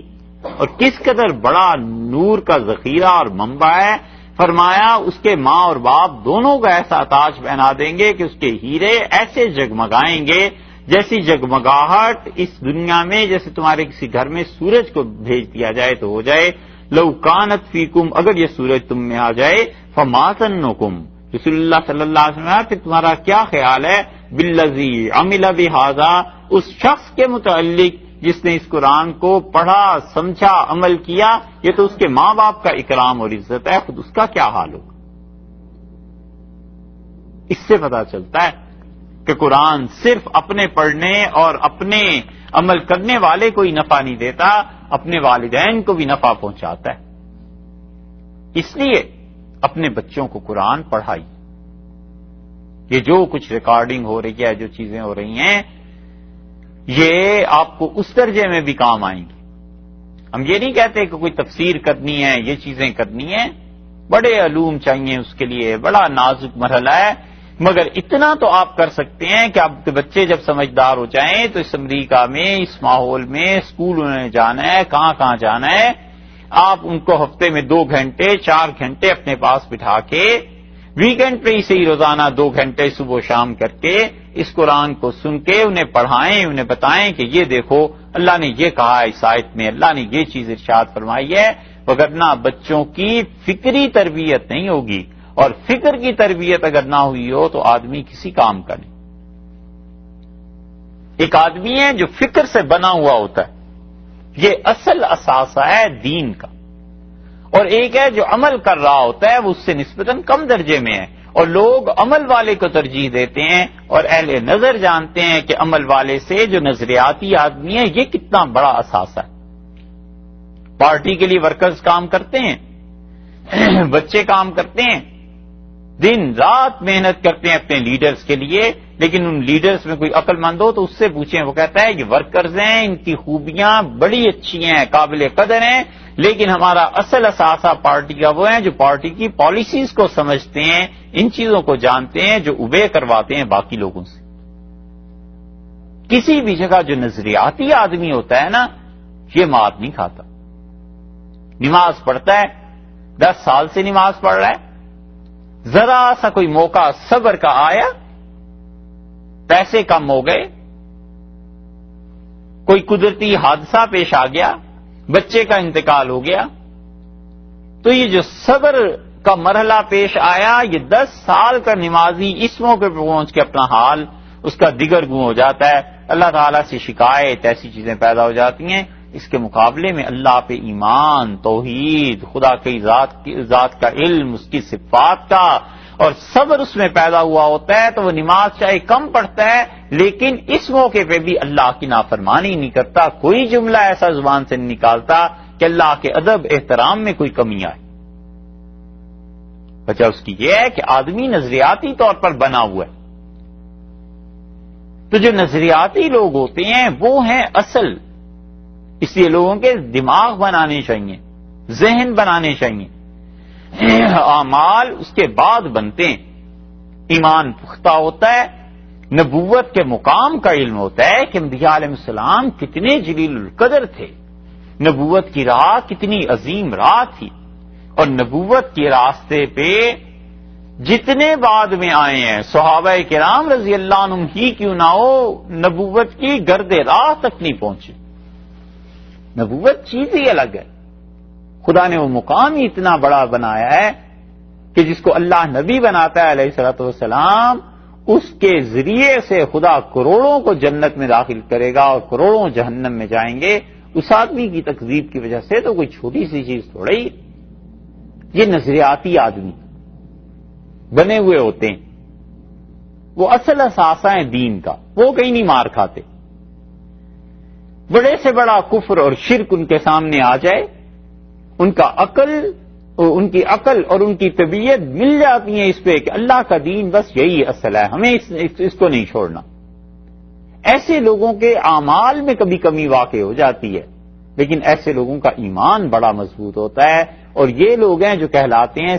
اور کس قدر بڑا نور کا ذخیرہ اور منبع ہے. فرمایا اس کے ماں اور باپ دونوں کا ایسا تاج پہنا دیں گے کہ اس کے ہیرے ایسے جگمگائیں گے جیسی جگمگاہٹ اس دنیا میں جیسے تمہارے کسی گھر میں سورج کو بھیج دیا جائے تو ہو جائے. لو کانت فیکم، اگر یہ سورج تم میں آ جائے، فما ظنکم، رسول اللہ صلی اللہ علیہ وسلم کہ تمہارا کیا خیال ہے بالذی عمل بہذا، اس شخص کے متعلق جس نے اس قرآن کو پڑھا، سمجھا، عمل کیا. یہ تو اس کے ماں باپ کا اکرام اور عزت ہے، خود اس کا کیا حال ہوگا؟ اس سے پتہ چلتا ہے کہ قرآن صرف اپنے پڑھنے اور اپنے عمل کرنے والے کو ہی نفع نہیں دیتا، اپنے والدین کو بھی نفع پہنچاتا ہے. اس لیے اپنے بچوں کو قرآن پڑھائی. یہ جو کچھ ریکارڈنگ ہو رہی ہے، جو چیزیں ہو رہی ہیں، یہ آپ کو اس درجے میں بھی کام آئیں گی. ہم یہ نہیں کہتے کہ کوئی تفسیر کرنی ہے، یہ چیزیں کرنی ہیں، بڑے علوم چاہیے اس کے لیے، بڑا نازک مرحلہ ہے. مگر اتنا تو آپ کر سکتے ہیں کہ آپ کے بچے جب سمجھدار ہو جائیں تو اس امریکہ میں، اس ماحول میں، اسکول انہوں نے جانا ہے، کہاں کہاں جانا ہے، آپ ان کو ہفتے میں 2 گھنٹے 4 گھنٹے اپنے پاس بٹھا کے ویکینڈ پہ ہی روزانہ 2 گھنٹے صبح و شام کر کے اس قرآن کو سن کے انہیں پڑھائیں، انہیں بتائیں کہ یہ دیکھو اللہ نے یہ کہا ہے اس آیت میں، اللہ نے یہ چیز ارشاد فرمائی ہے. وگرنہ بچوں کی فکری تربیت نہیں ہوگی، اور فکر کی تربیت اگر نہ ہوئی ہو تو آدمی کسی کام کا نہیں. ایک آدمی ہے جو فکر سے بنا ہوا ہوتا ہے، یہ اصل اثاثہ ہے دین کا، اور ایک ہے جو عمل کر رہا ہوتا ہے وہ اس سے نسبتاً کم درجے میں ہے. اور لوگ عمل والے کو ترجیح دیتے ہیں، اور اہل نظر جانتے ہیں کہ عمل والے سے جو نظریاتی آدمی ہے یہ کتنا بڑا اثاثہ ہے. پارٹی کے لیے ورکرز کام کرتے ہیں، بچے کام کرتے ہیں، دن رات محنت کرتے ہیں اپنے لیڈرز کے لیے، لیکن ان لیڈرز میں کوئی عقل مند ہو تو اس سے پوچھیں، وہ کہتا ہے یہ ورکرز ہیں، ان کی خوبیاں بڑی اچھی ہیں، قابل قدر ہیں، لیکن ہمارا اصل اثاثہ پارٹی کا وہ ہیں جو پارٹی کی پالیسیز کو سمجھتے ہیں، ان چیزوں کو جانتے ہیں جو اوبے کرواتے ہیں باقی لوگوں سے. کسی بھی جگہ جو نظریاتی آدمی ہوتا ہے نا، یہ مات نہیں کھاتا. نماز پڑھتا ہے، 10 سال سے نماز پڑھ رہا ہے، ذرا سا کوئی موقع صبر کا آیا، پیسے کم ہو گئے، کوئی قدرتی حادثہ پیش آ گیا، بچے کا انتقال ہو گیا، تو یہ جو صبر کا مرحلہ پیش آیا، یہ 10 سال کا نمازی اس موقع پہ پہنچ کے اپنا حال اس کا دیگر گم ہو جاتا ہے. اللہ تعالیٰ سے شکایت، ایسی چیزیں پیدا ہو جاتی ہیں. اس کے مقابلے میں اللہ پہ ایمان، توحید، خدا کی ذات کا علم، اس کی صفات کا اور صبر اس میں پیدا ہوا ہوتا ہے، تو وہ نماز چاہے کم پڑھتا ہے لیکن اس موقع پہ بھی اللہ کی نافرمانی نہیں کرتا. کوئی جملہ ایسا زبان سے نہیں نکالتا کہ اللہ کے ادب احترام میں کوئی کمی آئے. وجہ اس کی یہ ہے کہ آدمی نظریاتی طور پر بنا ہوا ہے. تو جو نظریاتی لوگ ہوتے ہیں وہ ہیں اصل، اس لیے لوگوں کے دماغ بنانے چاہیے، ذہن بنانے چاہیے، اعمال اس کے بعد بنتے ہیں، ایمان پختہ ہوتا ہے، نبوت کے مقام کا علم ہوتا ہے کہ انبیاء علیہ السلام کتنے جلیل القدر تھے، نبوت کی راہ کتنی عظیم راہ تھی، اور نبوت کے راستے پہ جتنے بعد میں آئے ہیں صحابہ کرام رضی اللہ عنہم ہی کیوں نہ ہو، نبوت کی گرد راہ تک نہیں پہنچے۔ نبوت چیز ہی الگ ہے، خدا نے وہ مقام ہی اتنا بڑا بنایا ہے کہ جس کو اللہ نبی بناتا ہے علیہ الصلوۃ والسلام، اس کے ذریعے سے خدا کروڑوں کو جنت میں داخل کرے گا اور کروڑوں جہنم میں جائیں گے۔ اس آدمی کی تکذیب کی وجہ سے تو کوئی چھوٹی سی چیز تھوڑی، یہ نظریاتی آدمی بنے ہوئے ہوتے ہیں، وہ اصل اثاثہ ہیں دین کا، وہ کہیں نہیں مار کھاتے۔ بڑے سے بڑا کفر اور شرک ان کے سامنے آ جائے، ان کی عقل اور ان کی طبیعت مل جاتی ہے اس پہ کہ اللہ کا دین بس یہی اصل ہے، ہمیں اس کو نہیں چھوڑنا۔ ایسے لوگوں کے اعمال میں کبھی کمی واقع ہو جاتی ہے، لیکن ایسے لوگوں کا ایمان بڑا مضبوط ہوتا ہے، اور یہ لوگ ہیں جو کہلاتے ہیں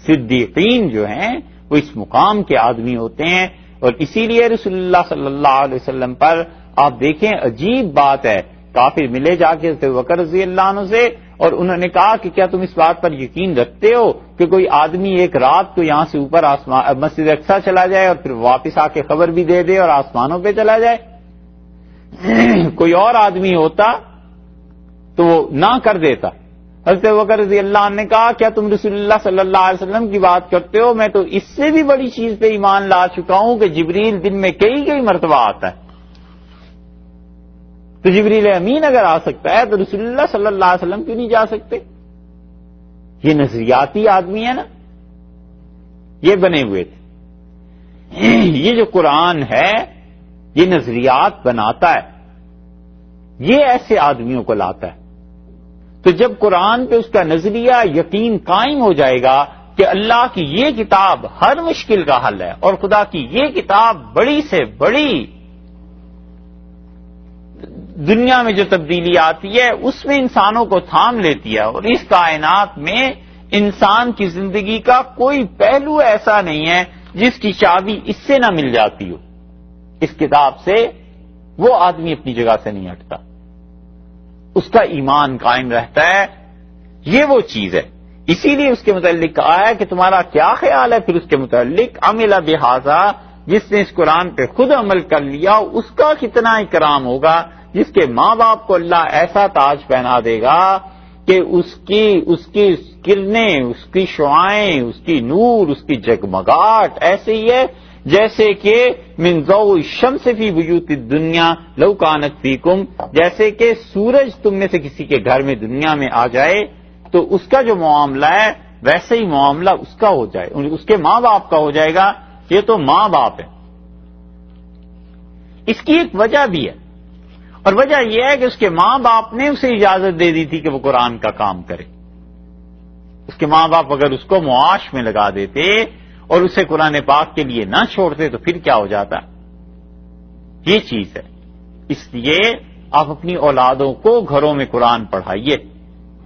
صدیقین جو ہیں وہ اس مقام کے آدمی ہوتے ہیں۔ اور اسی لیے رسول اللہ صلی اللہ علیہ وسلم پر آپ دیکھیں عجیب بات ہے، کافر ملے جا کے حضرت بکر رضی اللہ عنہ سے، اور انہوں نے کہا کہ کیا تم اس بات پر یقین رکھتے ہو کہ کوئی آدمی ایک رات کو یہاں سے اوپر مسجد اقصیٰ چلا جائے اور پھر واپس آ کے خبر بھی دے دے اور آسمانوں پہ چلا جائے؟ کوئی اور آدمی ہوتا تو وہ نہ کر دیتا۔ حضرت بکر رضی اللہ عنہ نے کہا کیا تم رسول اللہ صلی اللہ علیہ وسلم کی بات کرتے ہو؟ میں تو اس سے بھی بڑی چیز پہ ایمان لا چکا ہوں کہ جبریل دن میں کئی مرتبہ آتا ہے۔ تو جبریل امین اگر آ سکتا ہے تو رسول اللہ صلی اللہ علیہ وسلم کیوں نہیں جا سکتے؟ یہ نظریاتی آدمی ہے نا، یہ بنے ہوئے تھے۔ یہ جو قرآن ہے یہ نظریات بناتا ہے، یہ ایسے آدمیوں کو لاتا ہے۔ تو جب قرآن پہ اس کا نظریہ یقین قائم ہو جائے گا کہ اللہ کی یہ کتاب ہر مشکل کا حل ہے، اور خدا کی یہ کتاب بڑی سے بڑی دنیا میں جو تبدیلی آتی ہے اس میں انسانوں کو تھام لیتی ہے، اور اس کائنات میں انسان کی زندگی کا کوئی پہلو ایسا نہیں ہے جس کی چابی اس سے نہ مل جاتی ہو، اس کتاب سے وہ آدمی اپنی جگہ سے نہیں ہٹتا، اس کا ایمان قائم رہتا ہے۔ یہ وہ چیز ہے، اسی لیے اس کے متعلق کہا ہے کہ تمہارا کیا خیال ہے پھر اس کے متعلق، عمل بہذا، جس نے اس قرآن پہ خود عمل کر لیا اس کا کتنا اکرام ہوگا، جس کے ماں باپ کو اللہ ایسا تاج پہنا دے گا کہ اس کی کرنیں، اس کی شعائیں، اس کی نور، اس کی جگمگاہٹ ایسے ہی ہے جیسے کہ من ضوء الشمس فی بیوت الدنیا لو کانت فیکم، جیسے کہ سورج تم میں سے کسی کے گھر میں دنیا میں آ جائے تو اس کا جو معاملہ ہے ویسے ہی معاملہ اس کا ہو جائے، اس کے ماں باپ کا ہو جائے گا۔ یہ تو ماں باپ ہے۔ اس کی ایک وجہ بھی ہے، اور وجہ یہ ہے کہ اس کے ماں باپ نے اسے اجازت دے دی تھی کہ وہ قرآن کا کام کرے۔ اس کے ماں باپ اگر اس کو معاش میں لگا دیتے اور اسے قرآن پاک کے لیے نہ چھوڑتے تو پھر کیا ہو جاتا؟ یہ چیز ہے۔ اس لیے آپ اپنی اولادوں کو گھروں میں قرآن پڑھائیے،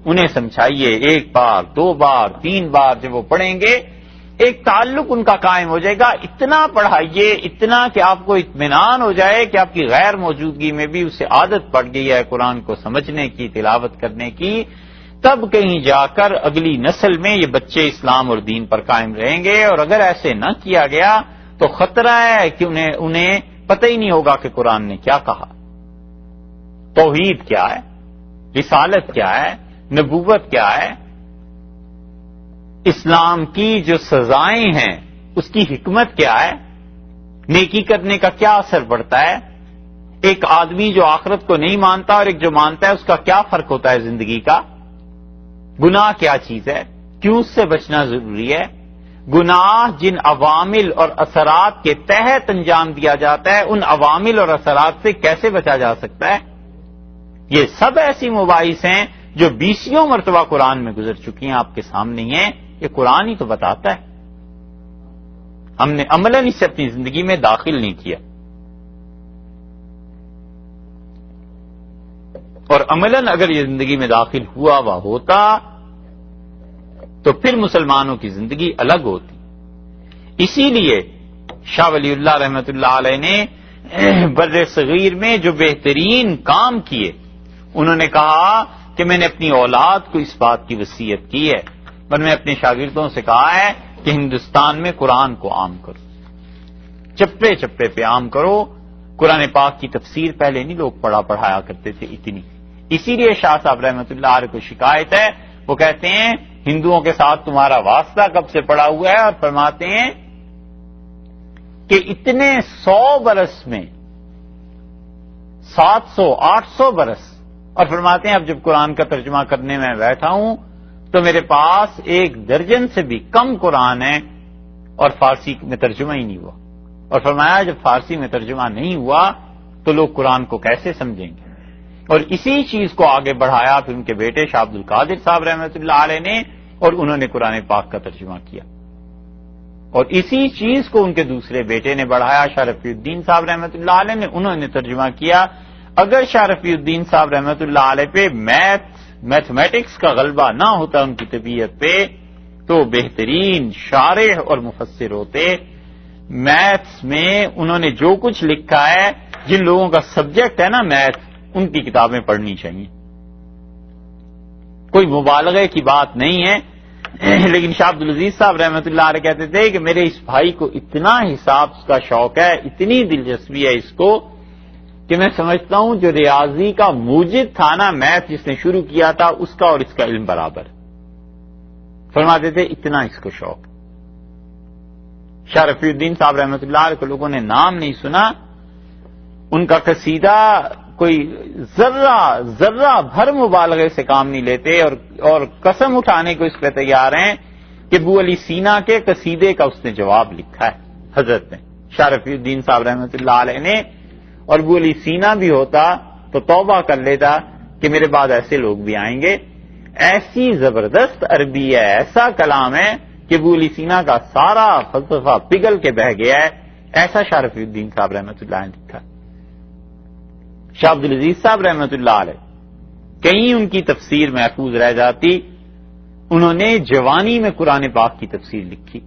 انہیں سمجھائیے، 1 بار 2 بار 3 بار جب وہ پڑھیں گے ایک تعلق ان کا قائم ہو جائے گا۔ اتنا پڑھائیے، اتنا کہ آپ کو اطمینان ہو جائے کہ آپ کی غیر موجودگی میں بھی اسے عادت پڑ گئی ہے قرآن کو سمجھنے کی، تلاوت کرنے کی، تب کہیں جا کر اگلی نسل میں یہ بچے اسلام اور دین پر قائم رہیں گے۔ اور اگر ایسے نہ کیا گیا تو خطرہ ہے کہ انہیں پتہ ہی نہیں ہوگا کہ قرآن نے کیا کہا، توحید کیا ہے، رسالت کیا ہے، نبوت کیا ہے، اسلام کی جو سزائیں ہیں اس کی حکمت کیا ہے، نیکی کرنے کا کیا اثر پڑتا ہے، ایک آدمی جو آخرت کو نہیں مانتا اور ایک جو مانتا ہے اس کا کیا فرق ہوتا ہے زندگی کا، گناہ کیا چیز ہے، کیوں اس سے بچنا ضروری ہے، گناہ جن عوامل اور اثرات کے تحت انجام دیا جاتا ہے ان عوامل اور اثرات سے کیسے بچا جا سکتا ہے۔ یہ سب ایسی مباحث ہیں جو 20 مرتبہ قرآن میں گزر چکی ہیں، آپ کے سامنے ہیں، یہ قرآن ہی تو بتاتا ہے۔ ہم نے عملاً اسے اپنی زندگی میں داخل نہیں کیا، اور عملاً اگر یہ زندگی میں داخل ہوا ہوتا تو پھر مسلمانوں کی زندگی الگ ہوتی۔ اسی لیے شاہ ولی اللہ رحمۃ اللہ علیہ نے بر صغیر میں جو بہترین کام کیے، انہوں نے کہا کہ میں نے اپنی اولاد کو اس بات کی وصیت کی ہے، اور میں اپنے شاگردوں سے کہا ہے کہ ہندوستان میں قرآن کو عام کرو، چپے چپے پہ عام کرو۔ قرآن پاک کی تفسیر پہلے نہیں لوگ پڑھایا کرتے تھے اتنی، اسی لیے شاہ صاحب رحمۃ اللہ علیہ کو شکایت ہے، وہ کہتے ہیں ہندوؤں کے ساتھ تمہارا واسطہ کب سے پڑا ہوا ہے، اور فرماتے ہیں کہ اتنے 100 برس میں 700 800 برس، اور فرماتے ہیں اب جب قرآن کا ترجمہ کرنے میں بیٹھا ہوں تو میرے پاس 1 درجن سے بھی کم قرآن ہے اور فارسی میں ترجمہ ہی نہیں ہوا، اور فرمایا جب فارسی میں ترجمہ نہیں ہوا تو لوگ قرآن کو کیسے سمجھیں گے۔ اور اسی چیز کو آگے بڑھایا پھر ان کے بیٹے شاہ عبد القادر صاحب رحمۃ اللہ علیہ نے، اور انہوں نے قرآن پاک کا ترجمہ کیا، اور اسی چیز کو ان کے دوسرے بیٹے نے بڑھایا، شاہ رفیع الدین صاحب رحمۃ اللہ علیہ نے، انہوں نے ترجمہ کیا۔ اگر شاہ رفیع الدین صاحب رحمۃ اللہ علیہ پہ میتھمیٹکس کا غلبہ نہ ہوتا ان کی طبیعت پہ تو بہترین شارح اور مفسر ہوتے۔ میتھس میں انہوں نے جو کچھ لکھا ہے، جن لوگوں کا سبجیکٹ ہے نا میتھ، ان کی کتابیں پڑھنی چاہیے، کوئی مبالغے کی بات نہیں ہے۔ لیکن شاہ عبد العزیز صاحب رحمۃ اللہ علیہ کہتے تھے کہ میرے اس بھائی کو اتنا حساب کا شوق ہے، اتنی دلچسپی ہے اس کو، کہ میں سمجھتا ہوں جو ریاضی کا موجد تھا نا میتھ جس نے شروع کیا تھا، اس کا اور اس کا علم برابر۔ فرماتے تھے اتنا اس کو شوق۔ شاہ رفیع الدین صاحب رحمۃ اللہ علیہ کو لوگوں نے نام نہیں سنا، ان کا قصیدہ کوئی ذرہ بھر مبالغے سے کام نہیں لیتے، اور قسم اٹھانے کو اس پہ تیار ہیں کہ ابو علی سینا کے قصیدے کا اس نے جواب لکھا ہے حضرت نے، شاہ رفیع الدین صاحب رحمۃ اللہ علیہ نے۔ اور ابو علی سینا بھی ہوتا تو توبہ کر لیتا کہ میرے بعد ایسے لوگ بھی آئیں گے۔ ایسی زبردست عربی ہے، ایسا کلام ہے کہ ابو علی سینا کا سارا فلسفہ پگھل کے بہ گیا ہے، ایسا شاہ رفیع الدین صاحب رحمۃ اللہ نے لکھا۔ شاہ عبد العزیز صاحب رحمۃ اللہ علیہ کہیں ان کی تفسیر محفوظ رہ جاتی، انہوں نے جوانی میں قرآن پاک کی تفسیر لکھی،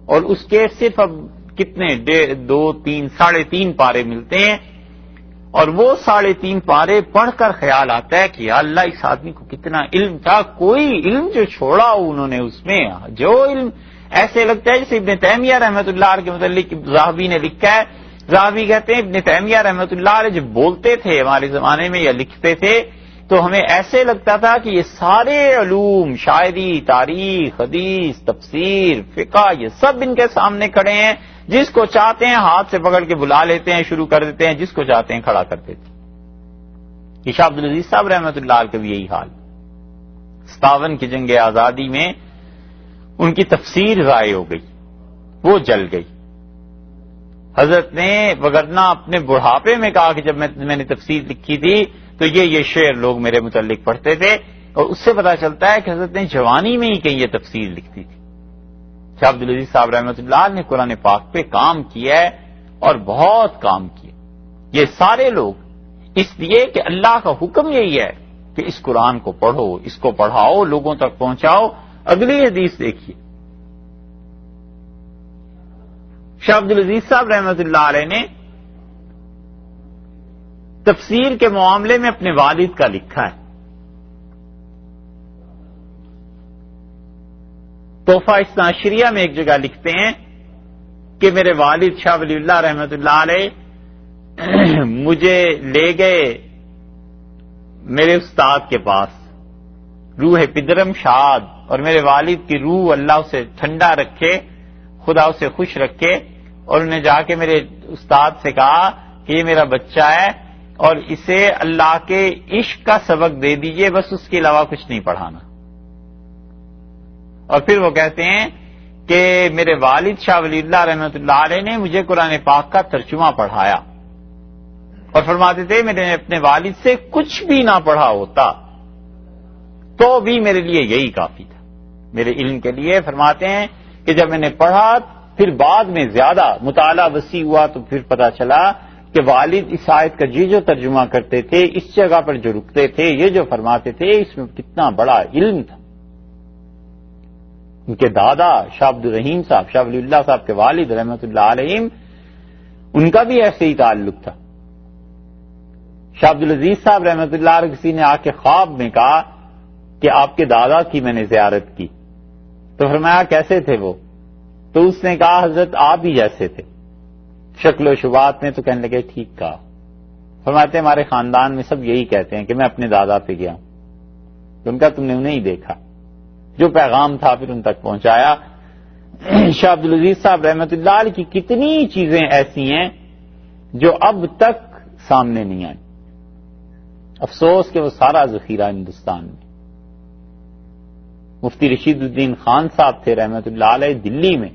اور اس کے صرف اب کتنے 2 3 3.5 پارے ملتے ہیں، اور وہ 3.5 پارے پڑھ کر خیال آتا ہے کہ یا اللہ اس آدمی کو کتنا علم تھا، کوئی علم جو چھوڑا انہوں نے اس میں، جو علم ایسے لگتا ہے جیسے ابن تیمیہ رحمۃ اللہ علیہ کے متعلق ذہبی نے لکھا ہے۔ ذہبی کہتے ہیں ابن تیمیہ رحمۃ اللہ علیہ جب بولتے تھے ہمارے زمانے میں یا لکھتے تھے تو ہمیں ایسے لگتا تھا کہ یہ سارے علوم، شاعری، تاریخ، حدیث، تفسیر، فقہ، یہ سب ان کے سامنے کھڑے ہیں، جس کو چاہتے ہیں ہاتھ سے پکڑ کے بلا لیتے ہیں، شروع کر دیتے ہیں، جس کو چاہتے ہیں کھڑا کر دیتے ہیں۔ یہ شاہ عبد العزیز صاحب رحمۃ اللہ علیہ کا بھی یہی حال۔ 57 کی جنگ آزادی میں ان کی تفسیر ضائع ہو گئی، وہ جل گئی۔ حضرت نے وگرنہ اپنے بڑھاپے میں کہا کہ جب میں نے تفسیر لکھی تھی تو یہ شعر لوگ میرے متعلق پڑھتے تھے، اور اس سے پتا چلتا ہے کہ حضرت نے جوانی میں ہی کہیں یہ تفسیر لکھتی تھی۔ شاہ عبد العزیز صاحب رحمۃ اللہ نے قرآن پاک پہ کام کیا ہے، اور بہت کام کیا، یہ سارے لوگ، اس لیے کہ اللہ کا حکم یہی ہے کہ اس قرآن کو پڑھو، اس کو پڑھاؤ، لوگوں تک پہنچاؤ۔ اگلی حدیث دیکھیے، شاہ عبد العزیز صاحب رحمۃ اللہ علیہ نے تفسیر کے معاملے میں اپنے والد کا لکھا ہے۔ تحفہ اثناعشریہ میں ایک جگہ لکھتے ہیں کہ میرے والد شاہ ولی اللہ رحمۃ اللہ علیہ مجھے لے گئے میرے استاد کے پاس، روح پدرم شاد، اور میرے والد کی روح اللہ اسے ٹھنڈا رکھے، خدا اسے خوش رکھے، اور انہیں جا کے میرے استاد سے کہا کہ یہ میرا بچہ ہے اور اسے اللہ کے عشق کا سبق دے دیجئے، بس اس کے علاوہ کچھ نہیں پڑھانا۔ اور پھر وہ کہتے ہیں کہ میرے والد شاہ ولی اللہ رحمۃ اللہ علیہ نے مجھے قرآن پاک کا ترجمہ پڑھایا، اور فرماتے تھے میں نے اپنے والد سے کچھ بھی نہ پڑھا ہوتا تو بھی میرے لیے یہی کافی تھا، میرے علم کے لیے۔ فرماتے ہیں کہ جب میں نے پڑھا پھر بعد میں زیادہ مطالعہ وسیع ہوا تو پھر پتا چلا کہ والد اس آیت کا جو ترجمہ کرتے تھے، اس جگہ پر جو رکتے تھے، یہ جو فرماتے تھے، اس میں کتنا بڑا علم تھا. ان کے دادا شاہ عبد الرحیم صاحب، شاہ ولی اللہ صاحب کے والد رحمۃ اللہ علیہم، ان کا بھی ایسے ہی تعلق تھا. شاہ عبد العزیز صاحب رحمۃ اللہ علیہ کسی نے آ کے خواب میں کہا کہ آپ کے دادا کی میں نے زیارت کی، تو فرمایا کیسے تھے وہ؟ تو اس نے کہا حضرت آپ ہی جیسے تھے شکل و شبات میں. تو کہنے لگے ٹھیک کہا. فرماتے ہیں ہمارے خاندان میں سب یہی کہتے ہیں کہ میں اپنے دادا پہ گیا ہوں. تو ان کا تم نے انہیں ہی دیکھا، جو پیغام تھا پھر ان تک پہنچایا. شاہ عبد العزیز صاحب رحمۃ اللہ علیہ کی کتنی چیزیں ایسی ہیں جو اب تک سامنے نہیں آئی. افسوس کہ وہ سارا ذخیرہ ہندوستان میں. مفتی رشید الدین خان صاحب تھے رحمۃ اللہ علیہ دلی میں،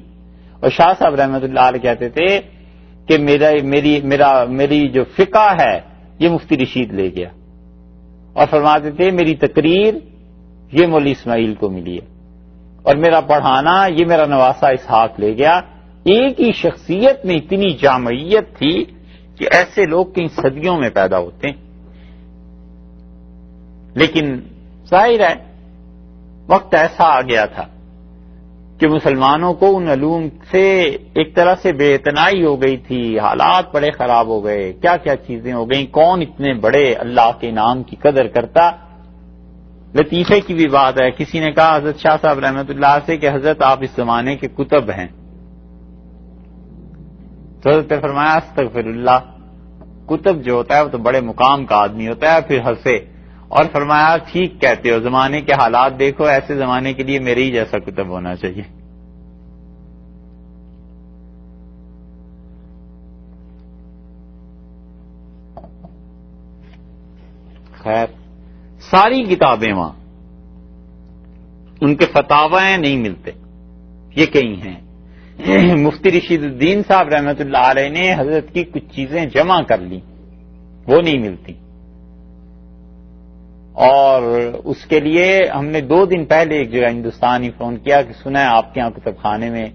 اور شاہ صاحب رحمۃ اللہ علیہ کہتے تھے کہ میری جو فقہ ہے یہ مفتی رشید لے گیا، اور فرماتے تھے میری تقریر یہ مولوی اسماعیل کو ملی ہے، اور میرا پڑھانا یہ میرا نواسا اسحاق لے گیا. ایک ہی شخصیت میں اتنی جامعیت تھی کہ ایسے لوگ کئی صدیوں میں پیدا ہوتے ہیں. لیکن ظاہر ہے وقت ایسا آ گیا تھا کہ مسلمانوں کو ان علوم سے ایک طرح سے بے اعتنائی ہو گئی تھی. حالات بڑے خراب ہو گئے، کیا کیا چیزیں ہو گئیں. کون اتنے بڑے اللہ کے نام کی قدر کرتا. لطیفے کی بھی بات ہے، کسی نے کہا حضرت شاہ صاحب رحمۃ اللہ سے کہ حضرت آپ اس زمانے کے کتب ہیں. تو حضرت نے فرمایا استغفر اللہ، کتب جو ہوتا ہے وہ تو بڑے مقام کا آدمی ہوتا ہے. پھر ہنسے اور فرمایا ٹھیک کہتے ہو، زمانے کے حالات دیکھو، ایسے زمانے کے لیے میرے ہی جیسا کتب ہونا چاہیے. خیر ساری کتابیں وہاں، ان کے فتاوی نہیں ملتے، یہ کئی ہیں. مفتی رشید الدین صاحب رحمۃ اللہ علیہ نے حضرت کی کچھ چیزیں جمع کر لی، وہ نہیں ملتی. اور اس کے لیے ہم نے 2 دن پہلے ایک جگہ ہندوستان ہی فون کیا کہ سنا ہے آپ کے یہاں کتب خانے میں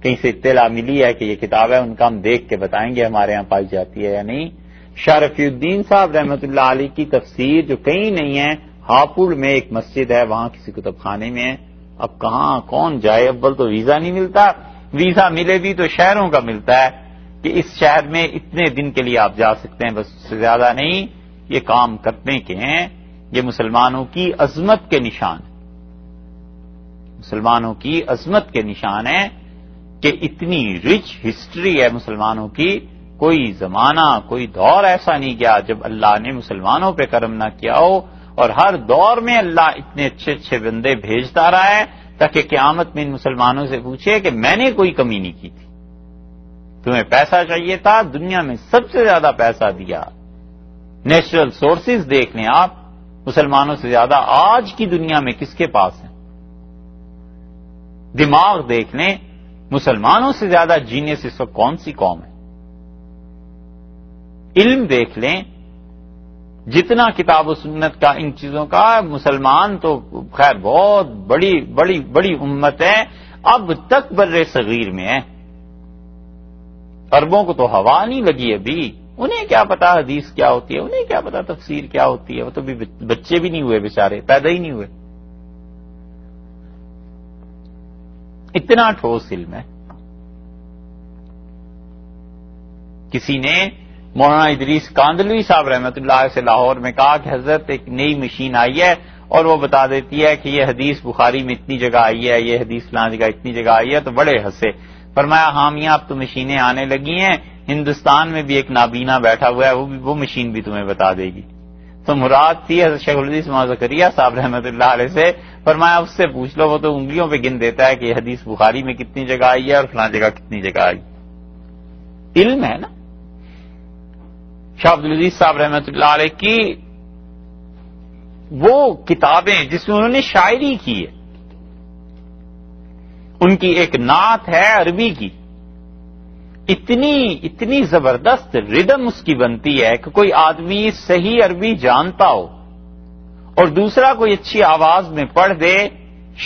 کہیں سے اطلاع ملی ہے کہ یہ کتاب ہے. ان کا ہم دیکھ کے بتائیں گے ہمارے یہاں پائی جاتی ہے یا نہیں. شاہ رفیع الدین صاحب رحمۃ اللہ علیہ کی تفسیر جو کہیں نہیں ہے، ہاپوڑ میں ایک مسجد ہے، وہاں کسی کتب خانے میں ہے. اب کہاں کون جائے؟ اول تو ویزا نہیں ملتا، ویزا ملے بھی تو شہروں کا ملتا ہے کہ اس شہر میں اتنے دن کے لیے آپ جا سکتے ہیں، بس اس سے زیادہ نہیں. یہ کام کرنے کے ہیں. یہ مسلمانوں کی عظمت کے نشان، مسلمانوں کی عظمت کے نشان ہے کہ اتنی رچ ہسٹری ہے مسلمانوں کی. کوئی زمانہ کوئی دور ایسا نہیں گیا جب اللہ نے مسلمانوں پہ کرم نہ کیا ہو، اور ہر دور میں اللہ اتنے اچھے اچھے بندے بھیجتا رہا ہے تاکہ قیامت میں ان مسلمانوں سے پوچھے کہ میں نے کوئی کمی نہیں کی تھی. تمہیں پیسہ چاہیے تھا، دنیا میں سب سے زیادہ پیسہ دیا. نیچرل سورسز دیکھ لیں آپ، مسلمانوں سے زیادہ آج کی دنیا میں کس کے پاس ہیں؟ دماغ دیکھ لیں، مسلمانوں سے زیادہ جینیس اس وقت کون سی قوم ہے؟ علم دیکھ لیں، جتنا کتاب و سنت کا ان چیزوں کا، مسلمان تو خیر بہت بڑی بڑی بڑی امت ہے، اب تک بر صغیر میں ہے. عربوں کو تو ہوا نہیں لگی ابھی، انہیں کیا پتا حدیث کیا ہوتی ہے، انہیں کیا پتا تفسیر کیا ہوتی ہے. وہ تو بھی بچے بھی نہیں ہوئے بیچارے، پیدا ہی نہیں ہوئے. اتنا ٹھوس علم ہے. کسی نے مولانا ادریس کاندلوی صاحب رحمۃ اللہ سے لاہور میں کہا کہ حضرت ایک نئی مشین آئی ہے اور وہ بتا دیتی ہے کہ یہ حدیث بخاری میں اتنی جگہ آئی ہے، یہ حدیث فلاں جگہ اتنی جگہ آئی ہے. تو بڑے ہنسے. فرمایا ہاں میاں اب تو مشینیں آنے لگی ہیں، ہندوستان میں بھی ایک نابینا بیٹھا ہوا ہے، وہ مشین بھی تمہیں بتا دے گی. تو مراد تھی حضرت شیخ الحدیث مولانا زکریا صاحب رحمۃ اللہ علیہ سے. فرمایا اس سے پوچھ لو، وہ تو انگلیوں پہ گن دیتا ہے کہ یہ حدیث بخاری میں کتنی جگہ آئی ہے اور فلاں جگہ کتنی جگہ آئی. علم ہے نا. شاہ عبد العزیز صاحب رحمۃ اللہ علیہ کی وہ کتابیں جس میں انہوں نے شاعری کی ہے، ان کی ایک نعت ہے عربی کی، اتنی زبردست ردم اس کی بنتی ہے کہ کوئی آدمی صحیح عربی جانتا ہو اور دوسرا کوئی اچھی آواز میں پڑھ دے،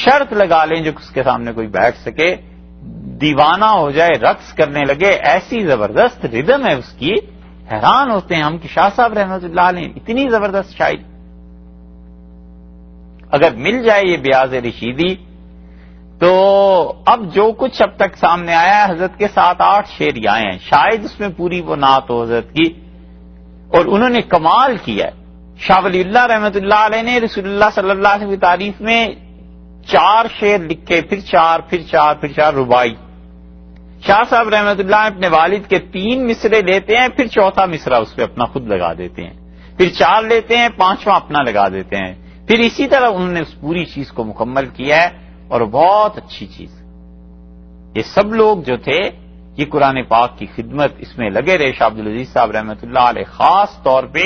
شرط لگا لیں جو اس کے سامنے کوئی بیٹھ سکے، دیوانہ ہو جائے، رقص کرنے لگے، ایسی زبردست ردم ہے اس کی، حیران ہوتے ہیں ہم کہ شاہ صاحب رحمۃ اللہ علیہ اتنی زبردست شاعری. اگر مل جائے یہ بیاض رشیدی تو اب جو کچھ اب تک سامنے آیا ہے حضرت کے 7-8 شعر آئے ہیں، شاید اس میں پوری وہ نعت ہو حضرت کی، اور انہوں نے کمال کیا ہے. شاہ ولی اللہ رحمۃ اللہ علیہ نے رسول اللہ صلی اللہ علیہ وسلم کی تعریف میں 4 شعر لکھے، پھر 4 ربائی. شاہ صاحب رحمۃ اللہ اپنے والد کے 3 مصرے لیتے ہیں، پھر 4تھا مصرا اس پہ اپنا خود لگا دیتے ہیں، پھر 4 لیتے ہیں، 5واں اپنا لگا دیتے ہیں، پھر اسی طرح انہوں نے اس پوری چیز کو مکمل کیا ہے، اور بہت اچھی چیز. یہ سب لوگ جو تھے یہ قرآن پاک کی خدمت اس میں لگے رہے، شاہ عبدالعزیز صاحب رحمۃ اللہ علیہ خاص طور پہ،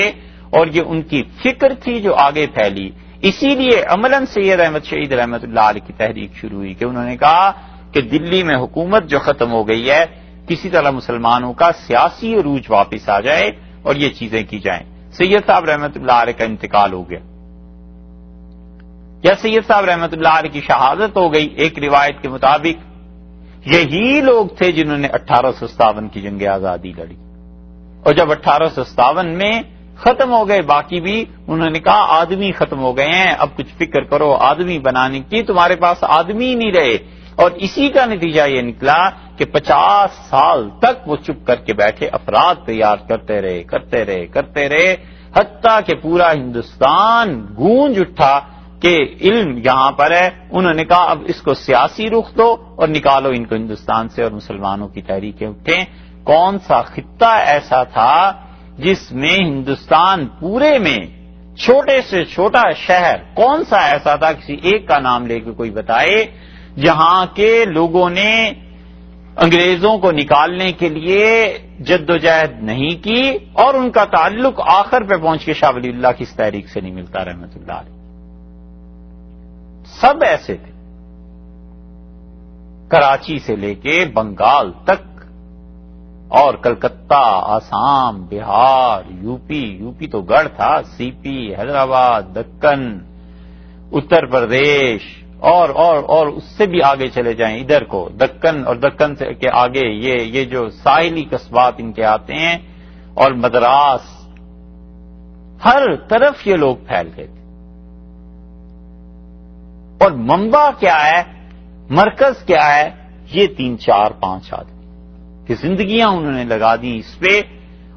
اور یہ ان کی فکر تھی جو آگے پھیلی. اسی لیے عملاً سید احمد شہید رحمۃ اللہ علیہ کی تحریک شروع ہوئی کہ انہوں نے کہا کہ دلی میں حکومت جو ختم ہو گئی ہے، کسی طرح مسلمانوں کا سیاسی عروج واپس آ جائے اور یہ چیزیں کی جائیں. سید صاحب رحمۃ اللہ علیہ کا انتقال ہو گیا، یا سید صاحب رحمۃ اللہ علیہ کی شہادت ہو گئی. ایک روایت کے مطابق یہی لوگ تھے جنہوں نے 1857 کی جنگ آزادی لڑی، اور جب 1857 میں ختم ہو گئے باقی بھی، انہوں نے کہا آدمی ختم ہو گئے ہیں، اب کچھ فکر کرو آدمی بنانے کی، تمہارے پاس آدمی نہیں رہے. اور اسی کا نتیجہ یہ نکلا کہ 50 سال تک وہ چپ کر کے بیٹھے، افراد تیار کرتے رہے حتیٰ کہ پورا ہندوستان گونج اٹھا کہ علم یہاں پر ہے. انہوں نے کہا اب اس کو سیاسی رخ دو اور نکالو ان کو ہندوستان سے، اور مسلمانوں کی تحریکیں اٹھیں. کون سا خطہ ایسا تھا جس میں ہندوستان پورے میں چھوٹے سے چھوٹا شہر کون سا ایسا تھا، کسی ایک کا نام لے کے کوئی بتائے، جہاں کے لوگوں نے انگریزوں کو نکالنے کے لیے جدوجہد نہیں کی اور ان کا تعلق آخر پہ پہنچ کے شاہ ولی اللہ کی اس تحریک سے نہیں ملتا رحمۃ اللہ علیہ. سب ایسے تھے، کراچی سے لے کے بنگال تک، اور کلکتہ، آسام، بہار، یوپی تو گڑھ تھا، سی پی، حیدرآباد، دکن، اتر پردیش، اور اس سے بھی آگے چلے جائیں ادھر کو دکن، اور دکن سے کے آگے یہ جو ساحلی قصبات ان کے آتے ہیں، اور مدراس، ہر طرف یہ لوگ پھیل گئے تھے. اور منبع کیا ہے، مرکز کیا ہے، یہ 3-4-5 آدمی کہ زندگیاں انہوں نے لگا دی اس پہ،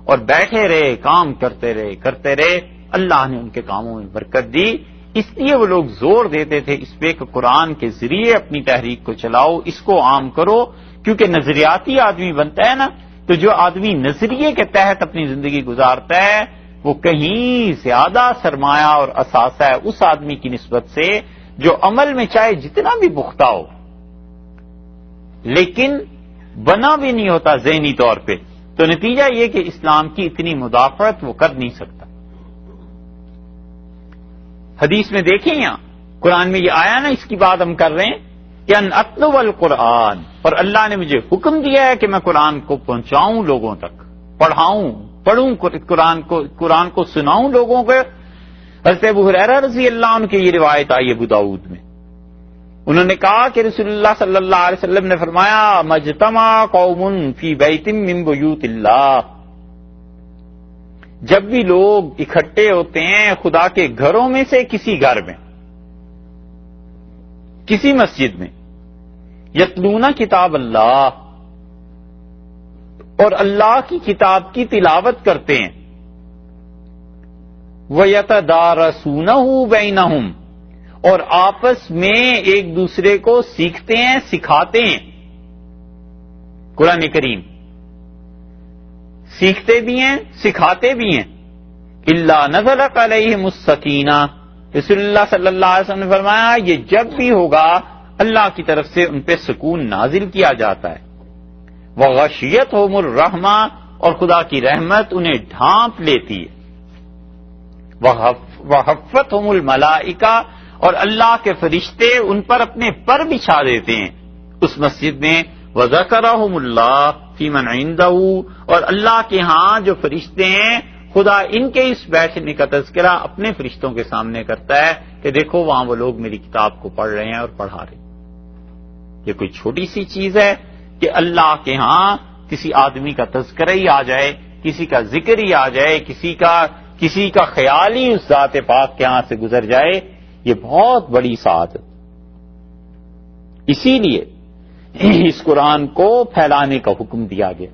اور بیٹھے رہے، کام کرتے رہے. اللہ نے ان کے کاموں میں برکت دی. اس لیے وہ لوگ زور دیتے تھے اس پہ کہ قرآن کے ذریعے اپنی تحریک کو چلاؤ، اس کو عام کرو، کیونکہ نظریاتی آدمی بنتا ہے نا، تو جو آدمی نظریے کے تحت اپنی زندگی گزارتا ہے وہ کہیں زیادہ سرمایہ اور اثاثہ ہے اس آدمی کی نسبت سے جو عمل میں چاہے جتنا بھی پختہ ہو لیکن بنا بھی نہیں ہوتا ذہنی طور پہ. تو نتیجہ یہ کہ اسلام کی اتنی مدافعت وہ کر نہیں سکتا. حدیث میں دیکھیں یہاں قرآن میں یہ آیا نا، اس کی بات ہم کر رہے ہیں کہ ان اتلو القرآن، اور اللہ نے مجھے حکم دیا ہے کہ میں قرآن کو پہنچاؤں لوگوں تک، پڑھوں قرآن کو سناؤں لوگوں کو. حضرت ابو ہریرہ رضی اللہ عنہ کی یہ روایت آئی ابو داؤد میں، انہوں نے کہا کہ رسول اللہ صلی اللہ علیہ وسلم نے فرمایا مجتمع قوم فی بیت من بیوت اللہ، جب بھی لوگ اکٹھے ہوتے ہیں خدا کے گھروں میں سے کسی گھر میں، کسی مسجد میں، یتلون کتاب اللہ، اور اللہ کی کتاب کی تلاوت کرتے ہیں، وَيَتَدَارَسُونَهُ بَيْنَهُمْ، اور آپس میں ایک دوسرے کو سیکھتے ہیں، سکھاتے ہیں. قرآن کریم سیکھتے بھی ہیں، سکھاتے بھی ہیں. إِلَّا نَزَلَتْ عَلَيْهِمُ السَّكِينَةُ، رسول اللہ صلی اللہ علیہ وسلم نے فرمایا یہ جب بھی ہوگا اللہ کی طرف سے ان پہ سکون نازل کیا جاتا ہے. وَغَشِيَتْهُمُ الرَّحْمَةُ، اور خدا کی رحمت انہیں ڈھانپ لیتی ہے. وَحَفَّتْهُمُ الْمَلَائِكَةُ، اور اللہ کے فرشتے ان پر اپنے پر بچھا دیتے ہیں اس مسجد میں. وَذَكَرَهُمُ اللَّهُ فِي مَنْ عِندَهُ، اور اللہ کے ہاں جو فرشتے ہیں خدا ان کے اس بیٹھنے کا تذکرہ اپنے فرشتوں کے سامنے کرتا ہے کہ دیکھو وہاں وہ لوگ میری کتاب کو پڑھ رہے ہیں اور پڑھا رہے ہیں. یہ کوئی چھوٹی سی چیز ہے کہ اللہ کے ہاں کسی آدمی کا تذکرہ ہی آ جائے، کسی کا ذکر ہی آ جائے، کسی کا خیال ہی اس ذات پاک کے ہاں سے گزر جائے، یہ بہت بڑی سعادت۔ اسی لیے اس قرآن کو پھیلانے کا حکم دیا گیا۔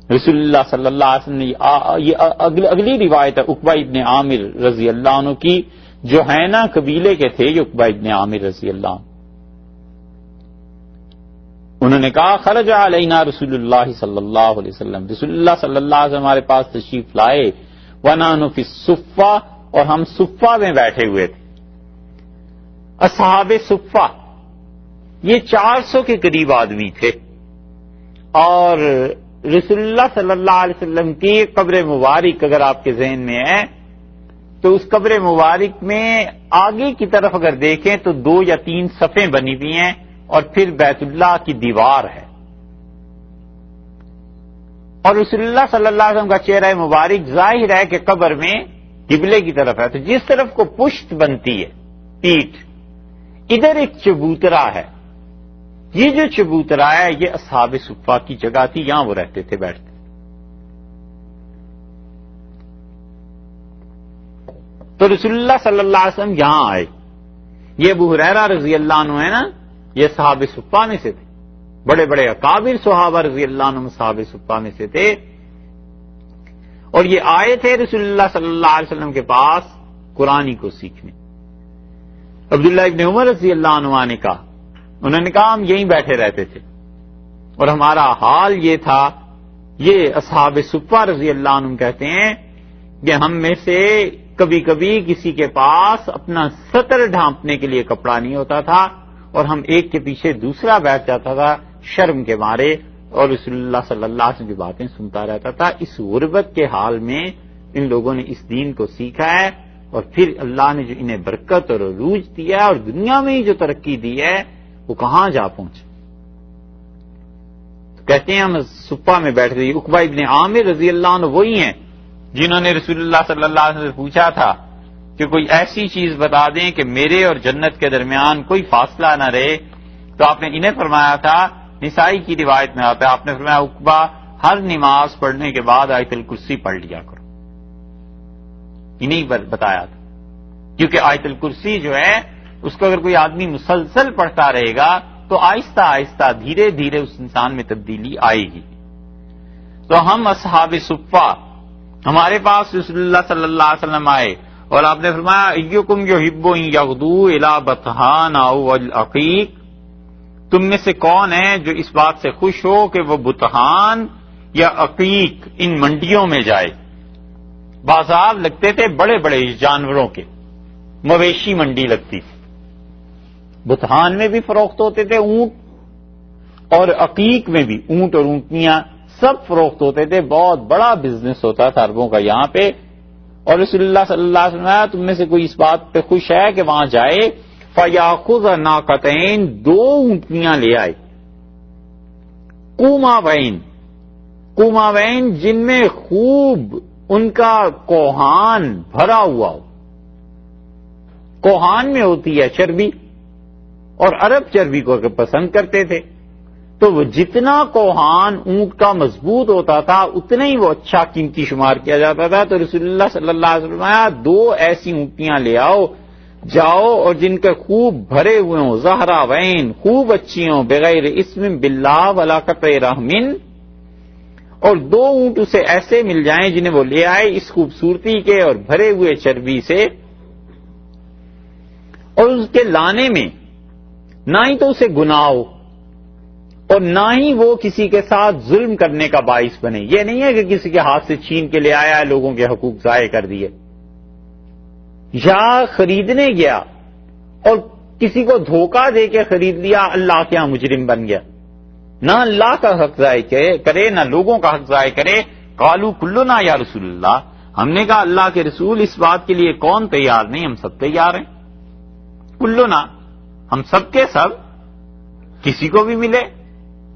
رسول اللہ صلی اللہ علیہ وسلم نے یہ اگلی روایت ہے عقبہ ابن عامر رضی اللہ عنہ کی، جو ہے نا قبیلے کے تھے یہ عقبہ ابن عامر رضی اللہ عنہ، انہوں نے کہا خرج علینا رسول اللہ صلی اللہ علیہ وسلم، رسول اللہ صلی اللہ علیہ وسلم ہمارے پاس تشریف لائے، ونحن فی الصفہ، اور ہم صفہ میں بیٹھے ہوئے تھے۔ اصحاب صفہ یہ 400 کے قریب آدمی تھے، اور رسول اللہ صلی اللہ علیہ وسلم کی قبر مبارک اگر آپ کے ذہن میں ہے تو اس قبر مبارک میں آگے کی طرف اگر دیکھیں تو 2 یا 3 صفیں بنی ہوئی ہیں، اور پھر بیت اللہ کی دیوار ہے، اور رسول اللہ صلی اللہ علیہ وسلم کا چہرہ مبارک ظاہر ہے کہ قبر میں قبلے کی طرف ہے، تو جس طرف کو پشت بنتی ہے، پیٹھ، ادھر ایک چبوترا ہے، یہ جو چبوترا ہے یہ اصحاب صفہ کی جگہ تھی، یہاں وہ رہتے تھے، بیٹھتے تھے۔ تو رسول اللہ صلی اللہ علیہ وسلم یہاں آئے، یہ ابو ہریرہ رضی اللہ عنہ ہے نا، یہ صحاب صفہ میں سے تھے، بڑے بڑے اکابر صحابہ رضی اللہ عنہ صحاب صفہ میں سے تھے، اور یہ آئے تھے رسول اللہ صلی اللہ علیہ وسلم کے پاس قرآن کو سیکھنے۔ عبداللہ ابن عمر رضی اللہ عنہ نے کہا، انہوں نے کہا ہم یہیں بیٹھے رہتے تھے، اور ہمارا حال یہ تھا، یہ اصحاب صفہ رضی اللہ عنہ کہتے ہیں کہ ہم میں سے کبھی کبھی کسی کے پاس اپنا سطر ڈھانپنے کے لیے کپڑا نہیں ہوتا تھا، اور ہم ایک کے پیچھے دوسرا بیٹھ جاتا تھا شرم کے مارے، اور رسول اللہ صلی اللہ علیہ وسلم کی باتیں سنتا رہتا تھا۔ اس غربت کے حال میں ان لوگوں نے اس دین کو سیکھا ہے، اور پھر اللہ نے جو انہیں برکت اور عروج دیا ہے اور دنیا میں ہی جو ترقی دی ہے وہ کہاں جا پہنچے۔ تو کہتے ہیں ہم صفہ میں بیٹھ گئے۔ عقبہ ابن عامر رضی اللہ عنہ وہی ہیں جنہوں نے رسول اللہ صلی اللہ علیہ وسلم سے پوچھا تھا کہ کوئی ایسی چیز بتا دیں کہ میرے اور جنت کے درمیان کوئی فاصلہ نہ رہے، تو آپ نے انہیں فرمایا تھا، نسائی کی روایت میں آتا ہے، آپ نے فرمایا عقبہ ہر نماز پڑھنے کے بعد آیت الکرسی پڑھ لیا کرو، انہیں بتایا تھا، کیونکہ آیت الکرسی جو ہے اس کو اگر کوئی آدمی مسلسل پڑھتا رہے گا تو آہستہ آہستہ دھیرے دھیرے اس انسان میں تبدیلی آئے گی۔ تو ہم اصحاب صفہ ہمارے پاس رسول اللہ صلی اللہ علیہ وسلم آئے، اور آپ نے فرمایا ایکم یحب ان یغدو الی بطحان او العقیق، تم میں سے کون ہے جو اس بات سے خوش ہو کہ وہ بطحان یا عقیق ان منڈیوں میں جائے۔ بازار لگتے تھے بڑے بڑے جانوروں کے، مویشی منڈی لگتی تھی، بطحان میں بھی فروخت ہوتے تھے اونٹ، اور عقیق میں بھی اونٹ اور اونٹنیاں سب فروخت ہوتے تھے، بہت بڑا بزنس ہوتا تھا عربوں کا یہاں پہ۔ اور رسول اللہ صلی اللہ علیہ وسلم تم میں سے کوئی اس بات پہ خوش ہے کہ وہاں جائے، فیاخذ ناقتین، 2 اونٹنیاں لے آئے، قوماوین جن میں خوب ان کا کوہان بھرا ہوا ہو۔ کوہان میں ہوتی ہے چربی، اور عرب چربی کو پسند کرتے تھے، تو وہ جتنا کوہان اونٹ کا مضبوط ہوتا تھا اتنا ہی وہ اچھا قیمتی شمار کیا جاتا تھا۔ تو رسول اللہ صلی اللہ علیہ وسلم 2 ایسی اونٹیاں لے آؤ، جاؤ اور جن کے خوب بھرے ہوئے ہوں، زہراوین، خوب اچھی ہوں، بغیر اسم باللہ ولا قطع رحم، اور 2 اونٹ اسے ایسے مل جائیں جنہیں وہ لے آئے اس خوبصورتی کے اور بھرے ہوئے چربی سے، اور اس کے لانے میں نہ ہی تو اسے گناہ ہو اور نہ ہی وہ کسی کے ساتھ ظلم کرنے کا باعث بنے۔ یہ نہیں ہے کہ کسی کے ہاتھ سے چھین کے لے آیا ہے، لوگوں کے حقوق ضائع کر دیے، یا خریدنے گیا اور کسی کو دھوکہ دے کے خرید لیا، اللہ کے یہاں مجرم بن گیا، نہ اللہ کا حق ضائع کرے نہ لوگوں کا حق ضائع کرے۔ قالوا کلنا یا رسول اللہ، ہم نے کہا اللہ کے رسول اس بات کے لیے کون تیار نہیں، ہم سب تیار ہیں، کلنا، ہم سب کے سب، کسی کو بھی ملے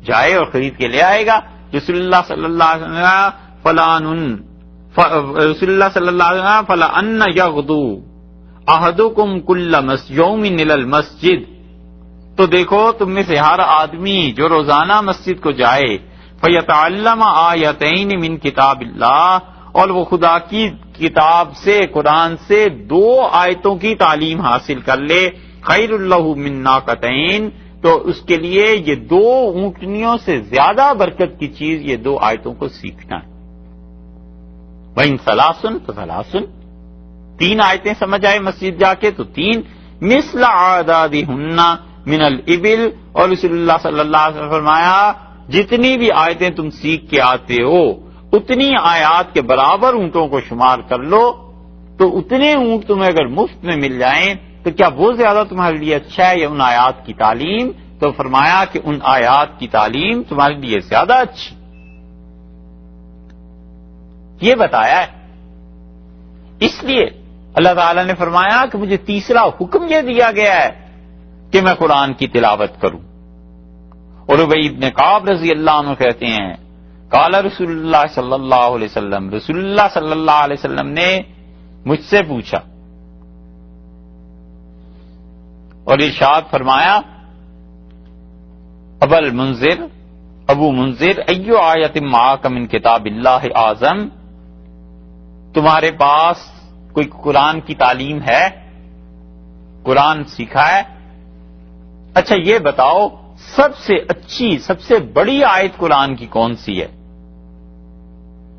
جائے اور خرید کے لے آئے گا۔ رسول اللہ صلی اللہ علیہ وسلم فلا ان یغدو احدکم کل یوم الى المسجد، تو دیکھو تم میں سے ہر آدمی جو روزانہ مسجد کو جائے فیتعلم آیتین من کتاب اللہ، اور وہ خدا کی کتاب سے، قرآن سے 2 آیتوں کی تعلیم حاصل کر لے، خیر اللہ من ناقتین، تو اس کے لیے یہ 2 اونٹنیوں سے زیادہ برکت کی چیز یہ 2 آیتوں کو سیکھنا ہے۔ وَإِن ثَلَاثٌ فَثَلَاثٌ، 3 آیتیں سمجھ آئے مسجد جا کے تو 3، مثل عدادہن من الابل، اور رسول اللہ صلی اللہ علیہ وسلم فرمایا جتنی بھی آیتیں تم سیکھ کے آتے ہو اتنی آیات کے برابر اونٹوں کو شمار کر لو، تو اتنے اونٹ تمہیں اگر مفت میں مل جائیں تو کیا وہ زیادہ تمہارے لیے اچھا ہے یا ان آیات کی تعلیم؟ تو فرمایا کہ ان آیات کی تعلیم تمہارے لیے زیادہ اچھی، یہ بتایا ہے۔ اس لیے اللہ تعالی نے فرمایا کہ مجھے تیسرا حکم یہ دیا گیا ہے کہ میں قرآن کی تلاوت کروں۔ اور ابی بن کعب رضی اللہ عنہ کہتے ہیں قال رسول اللہ صلی اللہ علیہ وسلم، رسول اللہ صلی اللہ علیہ وسلم نے مجھ سے پوچھا اور ارشاد فرمایا ابو منذر ایو آیت معاک من کتاب اللہ اعظم، تمہارے پاس کوئی قرآن کی تعلیم ہے، قرآن سیکھا ہے؟ اچھا یہ بتاؤ سب سے اچھی، سب سے بڑی آیت قرآن کی کون سی ہے؟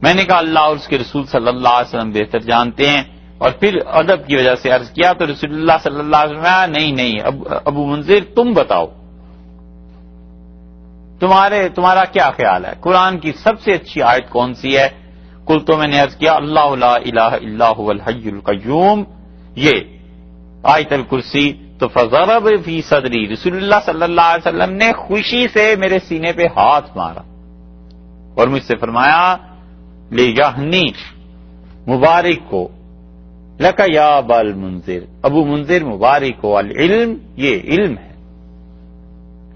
میں نے کہا اللہ اور اس کے رسول صلی اللہ علیہ وسلم بہتر جانتے ہیں، اور پھر ادب کی وجہ سے عرض کیا تو رسول اللہ صلی اللہ علیہ وسلم نہیں ابو منذر تم بتاؤ، تمہارا کیا خیال ہے قرآن کی سب سے اچھی آیت کون سی ہے؟ کل تو میں نے عرض کیا اللہ لا الہ الا هو الحی القیوم، یہ آیت الکرسی۔ تو فضرب فی صدری، رسول اللہ صلی اللہ علیہ وسلم نے خوشی سے میرے سینے پہ ہاتھ مارا اور مجھ سے فرمایا لیہنی، مبارک ہو، لک یا ابا المنذر، ابو منذر مبارک ہو، العلم، یہ علم ہے،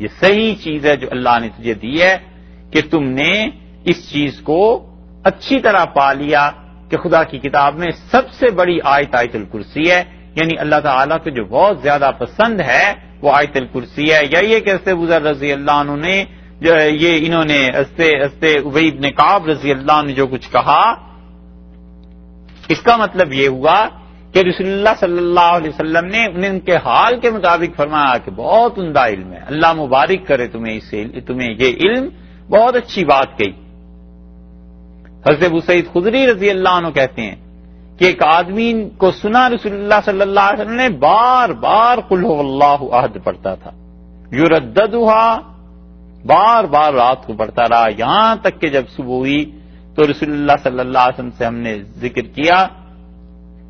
یہ صحیح چیز ہے جو اللہ نے تجھے دی ہے کہ تم نے اس چیز کو اچھی طرح پا لیا کہ خدا کی کتاب میں سب سے بڑی آیت آیت الکرسی ہے، یعنی اللہ تعالیٰ کو جو بہت زیادہ پسند ہے وہ آیت الکرسی ہے۔ یا یہ کہ ابو ذر رضی اللہ عنہ نے انہوں نے ابی بن کعب رضی اللہ عنہ نے جو کچھ کہا، اس کا مطلب یہ ہوا کہ رسول اللہ صلی اللہ علیہ وسلم نے ان کے حال کے مطابق فرمایا کہ بہت عمدہ علم ہے، اللہ مبارک کرے تمہیں یہ علم، بہت اچھی بات کہی۔ حضرت ابو سعید خدری رضی اللہ عنہ کہتے ہیں کہ ایک آدمی کو سنا رسول اللہ صلی اللہ علیہ وسلم نے بار بار قل هو اللہ احد پڑھتا تھا، یرددھا، بار بار رات کو پڑھتا رہا، یہاں تک کہ جب صبح ہوئی تو رسول اللہ صلی اللہ علیہ وسلم سے ہم نے ذکر کیا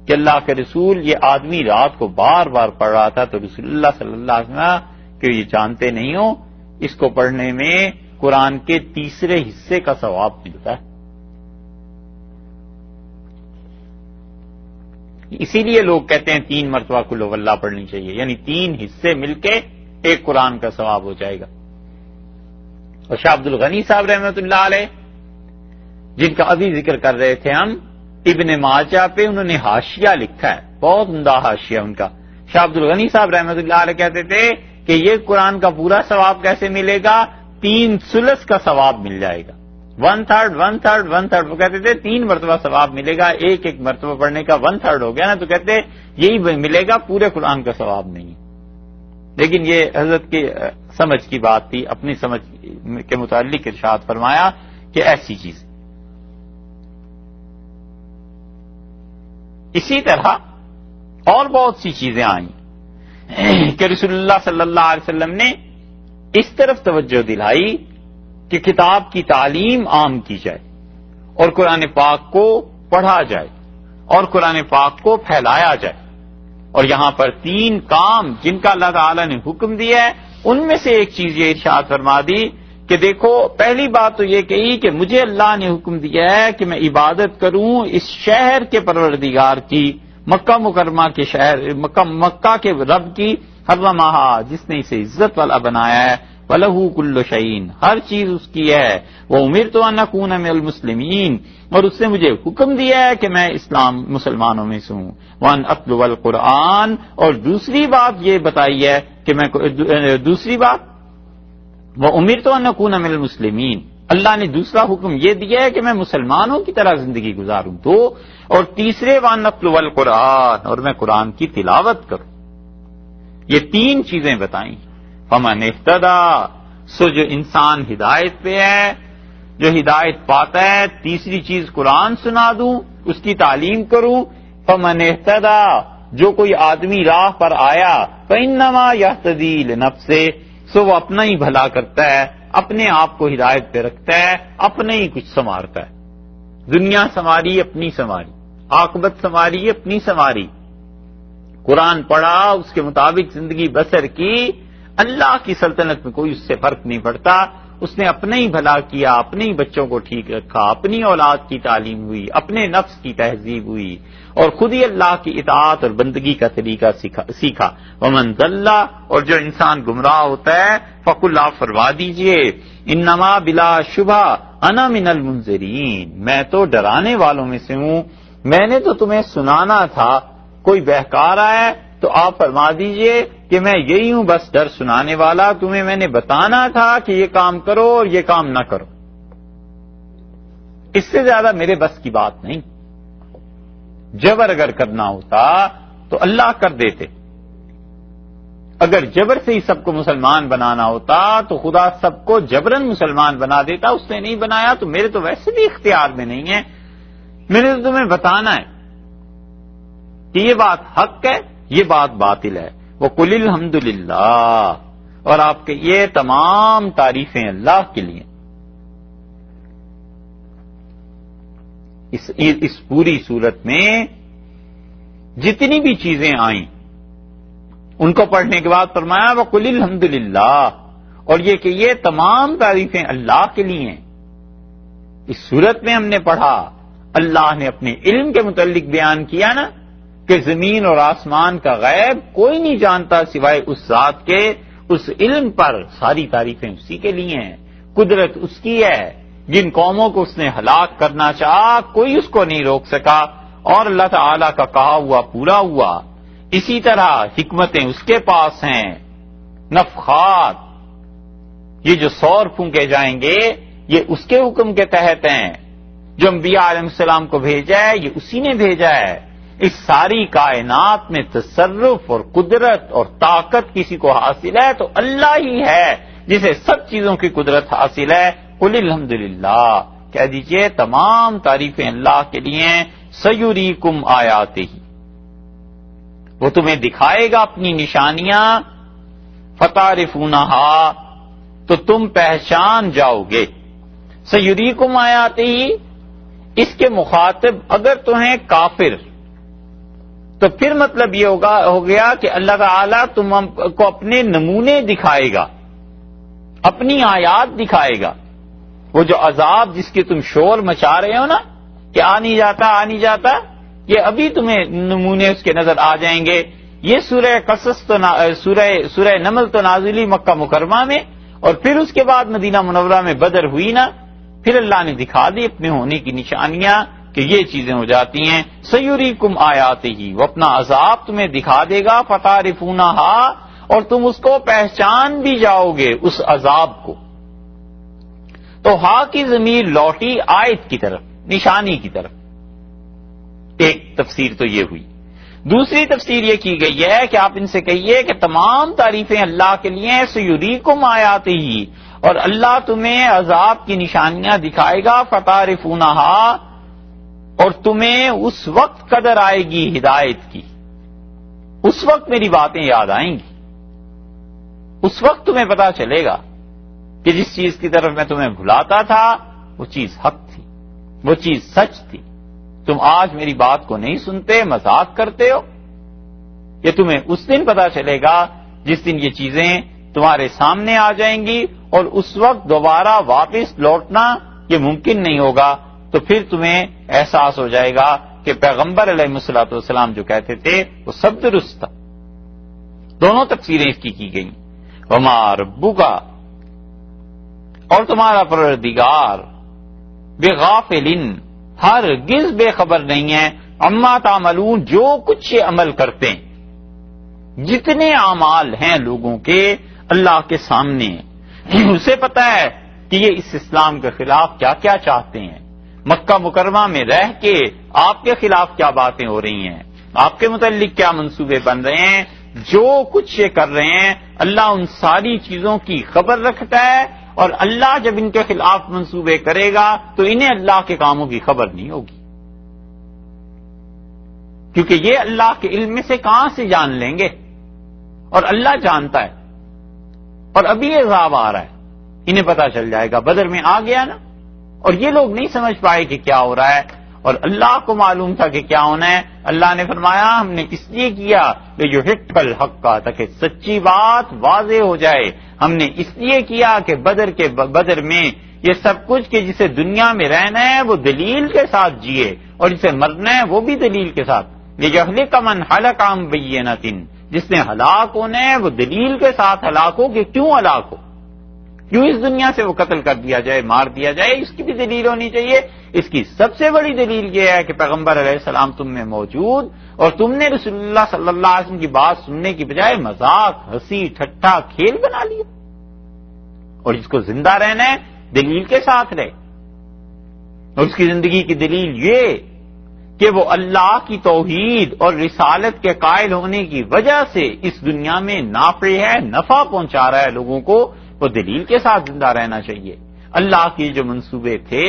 کہ اللہ کے رسول یہ آدمی رات کو بار بار پڑھ رہا تھا، تو رسول اللہ صلی اللہ علیہ وسلم کہ یہ جانتے نہیں ہو اس کو پڑھنے میں قرآن کے تیسرے حصے کا ثواب ملتا ہے۔ اسی لیے لوگ کہتے ہیں 3 مرتبہ قل هو اللہ پڑھنی چاہیے، یعنی 3 حصے مل کے ایک قرآن کا ثواب ہو جائے گا۔ اور شاہ عبد الغنی صاحب رحمۃ اللہ علیہ جن کا ابھی ذکر کر رہے تھے ہم، ابن ماجہ پہ انہوں نے حاشیہ لکھا ہے، بہت عمدہ حاشیہ ان کا۔ شاہ عبد الغنی صاحب رحمۃ اللہ علیہ کہتے تھے کہ یہ قرآن کا پورا ثواب کیسے ملے گا؟ 3 ثلث کا ثواب مل جائے گا، 1/3 وہ کہتے تھے 3 مرتبہ ثواب ملے گا، ایک مرتبہ پڑھنے کا 1/3 ہو گیا نا، تو کہتے یہی ملے گا، پورے قرآن کا ثواب نہیں۔ لیکن یہ حضرت کی سمجھ کی بات تھی، اپنی سمجھ کے متعلق ارشاد فرمایا کہ ایسی چیز۔ اسی طرح اور بہت سی چیزیں آئیں کہ رسول اللہ صلی اللہ علیہ وسلم نے اس طرف توجہ دلائی کہ کتاب کی تعلیم عام کی جائے اور قرآن پاک کو پڑھا جائے اور قرآن پاک کو پھیلایا جائے۔ اور یہاں پر 3 کام جن کا اللہ تعالی نے حکم دیا ہے، ان میں سے ایک چیز یہ ارشاد فرما دی کہ دیکھو پہلی بات تو یہ کہی کہ مجھے اللہ نے حکم دیا ہے کہ میں عبادت کروں اس شہر کے پروردگار کی، مکہ مکرمہ کے شہر، مکہ کے رب کی، حرمہا، جس نے اسے عزت والا بنایا ہے، وَلَهُ كُلُّ شَيْءٍ، ہر چیز اس کی ہے، وَأُمِرْتُ أَنْ أَكُونَ مِنَ الْمُسْلِمِينَ، اور اس نے مجھے حکم دیا ہے کہ میں مسلمانوں میں سے ہوں، وَأَنْ أَتْلُوَ الْقُرْآنَ، اور دوسری بات یہ بتائی ہے کہ میں دوسری بات وَأُمِرْتُ أَنْ أَكُونَ مِنَ الْمُسْلِمِينَ، اللہ نے دوسرا حکم یہ دیا ہے کہ میں مسلمانوں کی طرح زندگی گزاروں. دو، اور تیسرے وَأَنْ أَتْلُوَ الْقُرْآنَ، اور میں قرآن کی تلاوت کروں. یہ تین چیزیں بتائیں. فَمَنِ اهْتَدَىٰ، سو جو انسان ہدایت پہ ہے، جو ہدایت پاتا ہے، تیسری چیز قرآن سنا دوں، اس کی تعلیم کروں. فَمَنِ اهْتَدَىٰ، جو کوئی آدمی راہ پر آیا، فَإِنَّمَا يَهْتَدِي لِنَفْسِهِ، سو وہ اپنا ہی بھلا کرتا ہے، اپنے آپ کو ہدایت پہ رکھتا ہے، اپنے ہی کچھ سنوارتا ہے. دنیا سنواری اپنی سنواری، عاقبت سنواری اپنی سنواری. قرآن پڑھا، اس کے مطابق زندگی بسر کی، اللہ کی سلطنت میں کوئی اس سے فرق نہیں پڑتا. اس نے اپنے ہی بھلا کیا، اپنے ہی بچوں کو ٹھیک رکھا، اپنی اولاد کی تعلیم ہوئی، اپنے نفس کی تہذیب ہوئی، اور خود ہی اللہ کی اطاعت اور بندگی کا طریقہ سیکھا. ومن ضل، اور جو انسان گمراہ ہوتا ہے، فقل، آپ فرما دیجئے، انما بلا شبہ انا من المنذرین، میں تو ڈرانے والوں میں سے ہوں. میں نے تو تمہیں سنانا تھا، کوئی بہکار آیا تو آپ فرما دیجئے کہ میں یہی ہوں، بس ڈر سنانے والا. تمہیں میں نے بتانا تھا کہ یہ کام کرو اور یہ کام نہ کرو. اس سے زیادہ میرے بس کی بات نہیں. جبر اگر کرنا ہوتا تو اللہ کر دیتے. اگر جبر سے ہی سب کو مسلمان بنانا ہوتا تو خدا سب کو جبرن مسلمان بنا دیتا. اس نے نہیں بنایا تو میرے تو ویسے بھی اختیار میں نہیں ہے. میں نے تو تمہیں بتانا ہے کہ یہ بات حق ہے، یہ بات باطل ہے. وَقُلِ الْحَمْدُ لِلَّهِ، اور آپ کے یہ تمام تعریفیں اللہ کے لیے. اس پوری صورت میں جتنی بھی چیزیں آئیں ان کو پڑھنے کے بعد فرمایا وَقُلِ الْحَمْدُ لِلَّهِ، اور یہ کہ یہ تمام تعریفیں اللہ کے لیے ہیں. اس صورت میں ہم نے پڑھا، اللہ نے اپنے علم کے متعلق بیان کیا نا کہ زمین اور آسمان کا غیب کوئی نہیں جانتا سوائے اس ذات کے. اس علم پر ساری تعریفیں اسی کے لیے ہیں. قدرت اس کی ہے. جن قوموں کو اس نے ہلاک کرنا چاہا کوئی اس کو نہیں روک سکا، اور اللہ تعالی کا کہا ہوا پورا ہوا. اسی طرح حکمتیں اس کے پاس ہیں. نفخات، یہ جو سور پھونکے جائیں گے یہ اس کے حکم کے تحت ہیں. جو انبیاء علیہ السلام کو بھیجا ہے یہ اسی نے بھیجا ہے. اس ساری کائنات میں تصرف اور قدرت اور طاقت کسی کو حاصل ہے تو اللہ ہی ہے جسے سب چیزوں کی قدرت حاصل ہے. قل الحمدللہ، کہہ دیجئے تمام تعریفیں اللہ کے لیے ہیں. سیریکم آیاتہ، وہ تمہیں دکھائے گا اپنی نشانیاں. فتعرفونہا، تو تم پہچان جاؤ گے. سیریکم آیاتہ، اس کے مخاطب اگر تمہیں کافر، تو پھر مطلب یہ ہو گیا کہ اللہ تعالیٰ تم کو اپنے نمونے دکھائے گا، اپنی آیات دکھائے گا. وہ جو عذاب جس کی تم شور مچا رہے ہو نا کہ آ نہیں جاتا، یہ ابھی تمہیں نمونے اس کے نظر آ جائیں گے. یہ سورہ قصص تو سورہ نمل تو نازلی مکہ مکرمہ میں، اور پھر اس کے بعد مدینہ منورہ میں بدر ہوئی نا، پھر اللہ نے دکھا دی اپنے ہونے کی نشانیاں کہ یہ چیزیں ہو جاتی ہیں. سیریکم آیاتہ، وہ اپنا عذاب تمہیں دکھا دے گا. فتعرفونہا، اور تم اس کو پہچان بھی جاؤ گے اس عذاب کو. تو ہا کی ضمیر لوٹی آیت کی طرف، نشانی کی طرف. ایک تفسیر تو یہ ہوئی. دوسری تفسیر یہ کی گئی ہے کہ آپ ان سے کہیے کہ تمام تعریفیں اللہ کے لیے ہیں. سیریکم آیاتہ، اور اللہ تمہیں عذاب کی نشانیاں دکھائے گا. فتعرفونہا، اور تمہیں اس وقت قدر آئے گی ہدایت کی، اس وقت میری باتیں یاد آئیں گی. اس وقت تمہیں پتا چلے گا کہ جس چیز کی طرف میں تمہیں بھلاتا تھا وہ چیز حق تھی، وہ چیز سچ تھی. تم آج میری بات کو نہیں سنتے، مذاق کرتے ہو. یہ تمہیں اس دن پتا چلے گا جس دن یہ چیزیں تمہارے سامنے آ جائیں گی، اور اس وقت دوبارہ واپس لوٹنا یہ ممکن نہیں ہوگا. تو پھر تمہیں احساس ہو جائے گا کہ پیغمبر علیہ الصلوۃ والسلام جو کہتے تھے وہ سب درست تھا. دونوں تفسیریں اس کی گئیں. وما ربک، اور تمہارا پروردگار، بغافل، ہرگز بے خبر نہیں ہے، عما تعملون، جو کچھ یہ عمل کرتے ہیں. جتنے اعمال ہیں لوگوں کے اللہ کے سامنے اسے پتا ہے کہ یہ اس اسلام کے خلاف کیا کیا چاہتے ہیں. مکہ مکرمہ میں رہ کے آپ کے خلاف کیا باتیں ہو رہی ہیں، آپ کے متعلق کیا منصوبے بن رہے ہیں، جو کچھ یہ کر رہے ہیں اللہ ان ساری چیزوں کی خبر رکھتا ہے. اور اللہ جب ان کے خلاف منصوبے کرے گا تو انہیں اللہ کے کاموں کی خبر نہیں ہوگی، کیونکہ یہ اللہ کے علم میں سے کہاں سے جان لیں گے، اور اللہ جانتا ہے. اور ابھی یہ عذاب آ رہا ہے، انہیں پتا چل جائے گا، بدر میں آ گیا نا، اور یہ لوگ نہیں سمجھ پائے کہ کیا ہو رہا ہے، اور اللہ کو معلوم تھا کہ کیا ہونا ہے. اللہ نے فرمایا ہم نے اس لیے کیا کہ جو حق الحق کا، تاکہ سچی بات واضح ہو جائے. ہم نے اس لیے کیا کہ بدر میں یہ سب کچھ کہ جسے دنیا میں رہنا ہے وہ دلیل کے ساتھ جیے، اور جسے مرنا ہے وہ بھی دلیل کے ساتھ. لِيَهْلِكَ مَنْ هَلَكَ عَنْ بَيِّنَةٍ، جس نے ہلاک ہونا ہے وہ دلیل کے ساتھ ہلاک ہو. کہ کیوں ہلاک ہو، کیوں اس دنیا سے وہ قتل کر دیا جائے، مار دیا جائے، اس کی بھی دلیل ہونی چاہیے. اس کی سب سے بڑی دلیل یہ ہے کہ پیغمبر علیہ السلام تم میں موجود، اور تم نے رسول اللہ صلی اللہ علیہ وسلم کی بات سننے کی بجائے مذاق، ہنسی ٹھٹھا کھیل بنا لیا. اور جس کو زندہ رہنا ہے دلیل کے ساتھ رہے، اور اس کی زندگی کی دلیل یہ کہ وہ اللہ کی توحید اور رسالت کے قائل ہونے کی وجہ سے اس دنیا میں نافع ہے، نفع پہنچا رہا ہے لوگوں کو، وہ دلیل کے ساتھ زندہ رہنا چاہیے. اللہ کی جو منصوبے تھے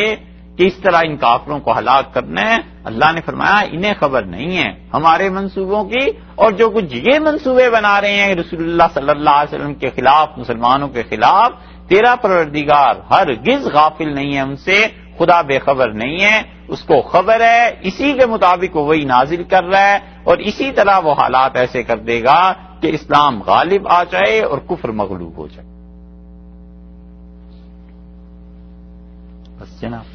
کہ اس طرح ان کافروں کو ہلاک کرنا ہے، اللہ نے فرمایا انہیں خبر نہیں ہے ہمارے منصوبوں کی. اور جو کچھ یہ منصوبے بنا رہے ہیں رسول اللہ صلی اللہ علیہ وسلم کے خلاف، مسلمانوں کے خلاف، تیرا پروردگار ہرگز غافل نہیں ہے ان سے، خدا بے خبر نہیں ہے، اس کو خبر ہے. اسی کے مطابق وہ وہی نازل کر رہا ہے، اور اسی طرح وہ حالات ایسے کر دے گا کہ اسلام غالب آ جائے اور کفر مغلوب ہو جائے. بس جناب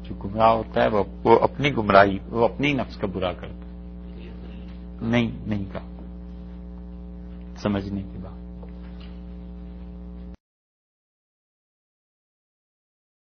جو گمراہ ہوتا ہے وہ اپنی گمراہی، وہ اپنی نفس کا برا کرتا ہے. نہیں کہا، سمجھنے کی بات.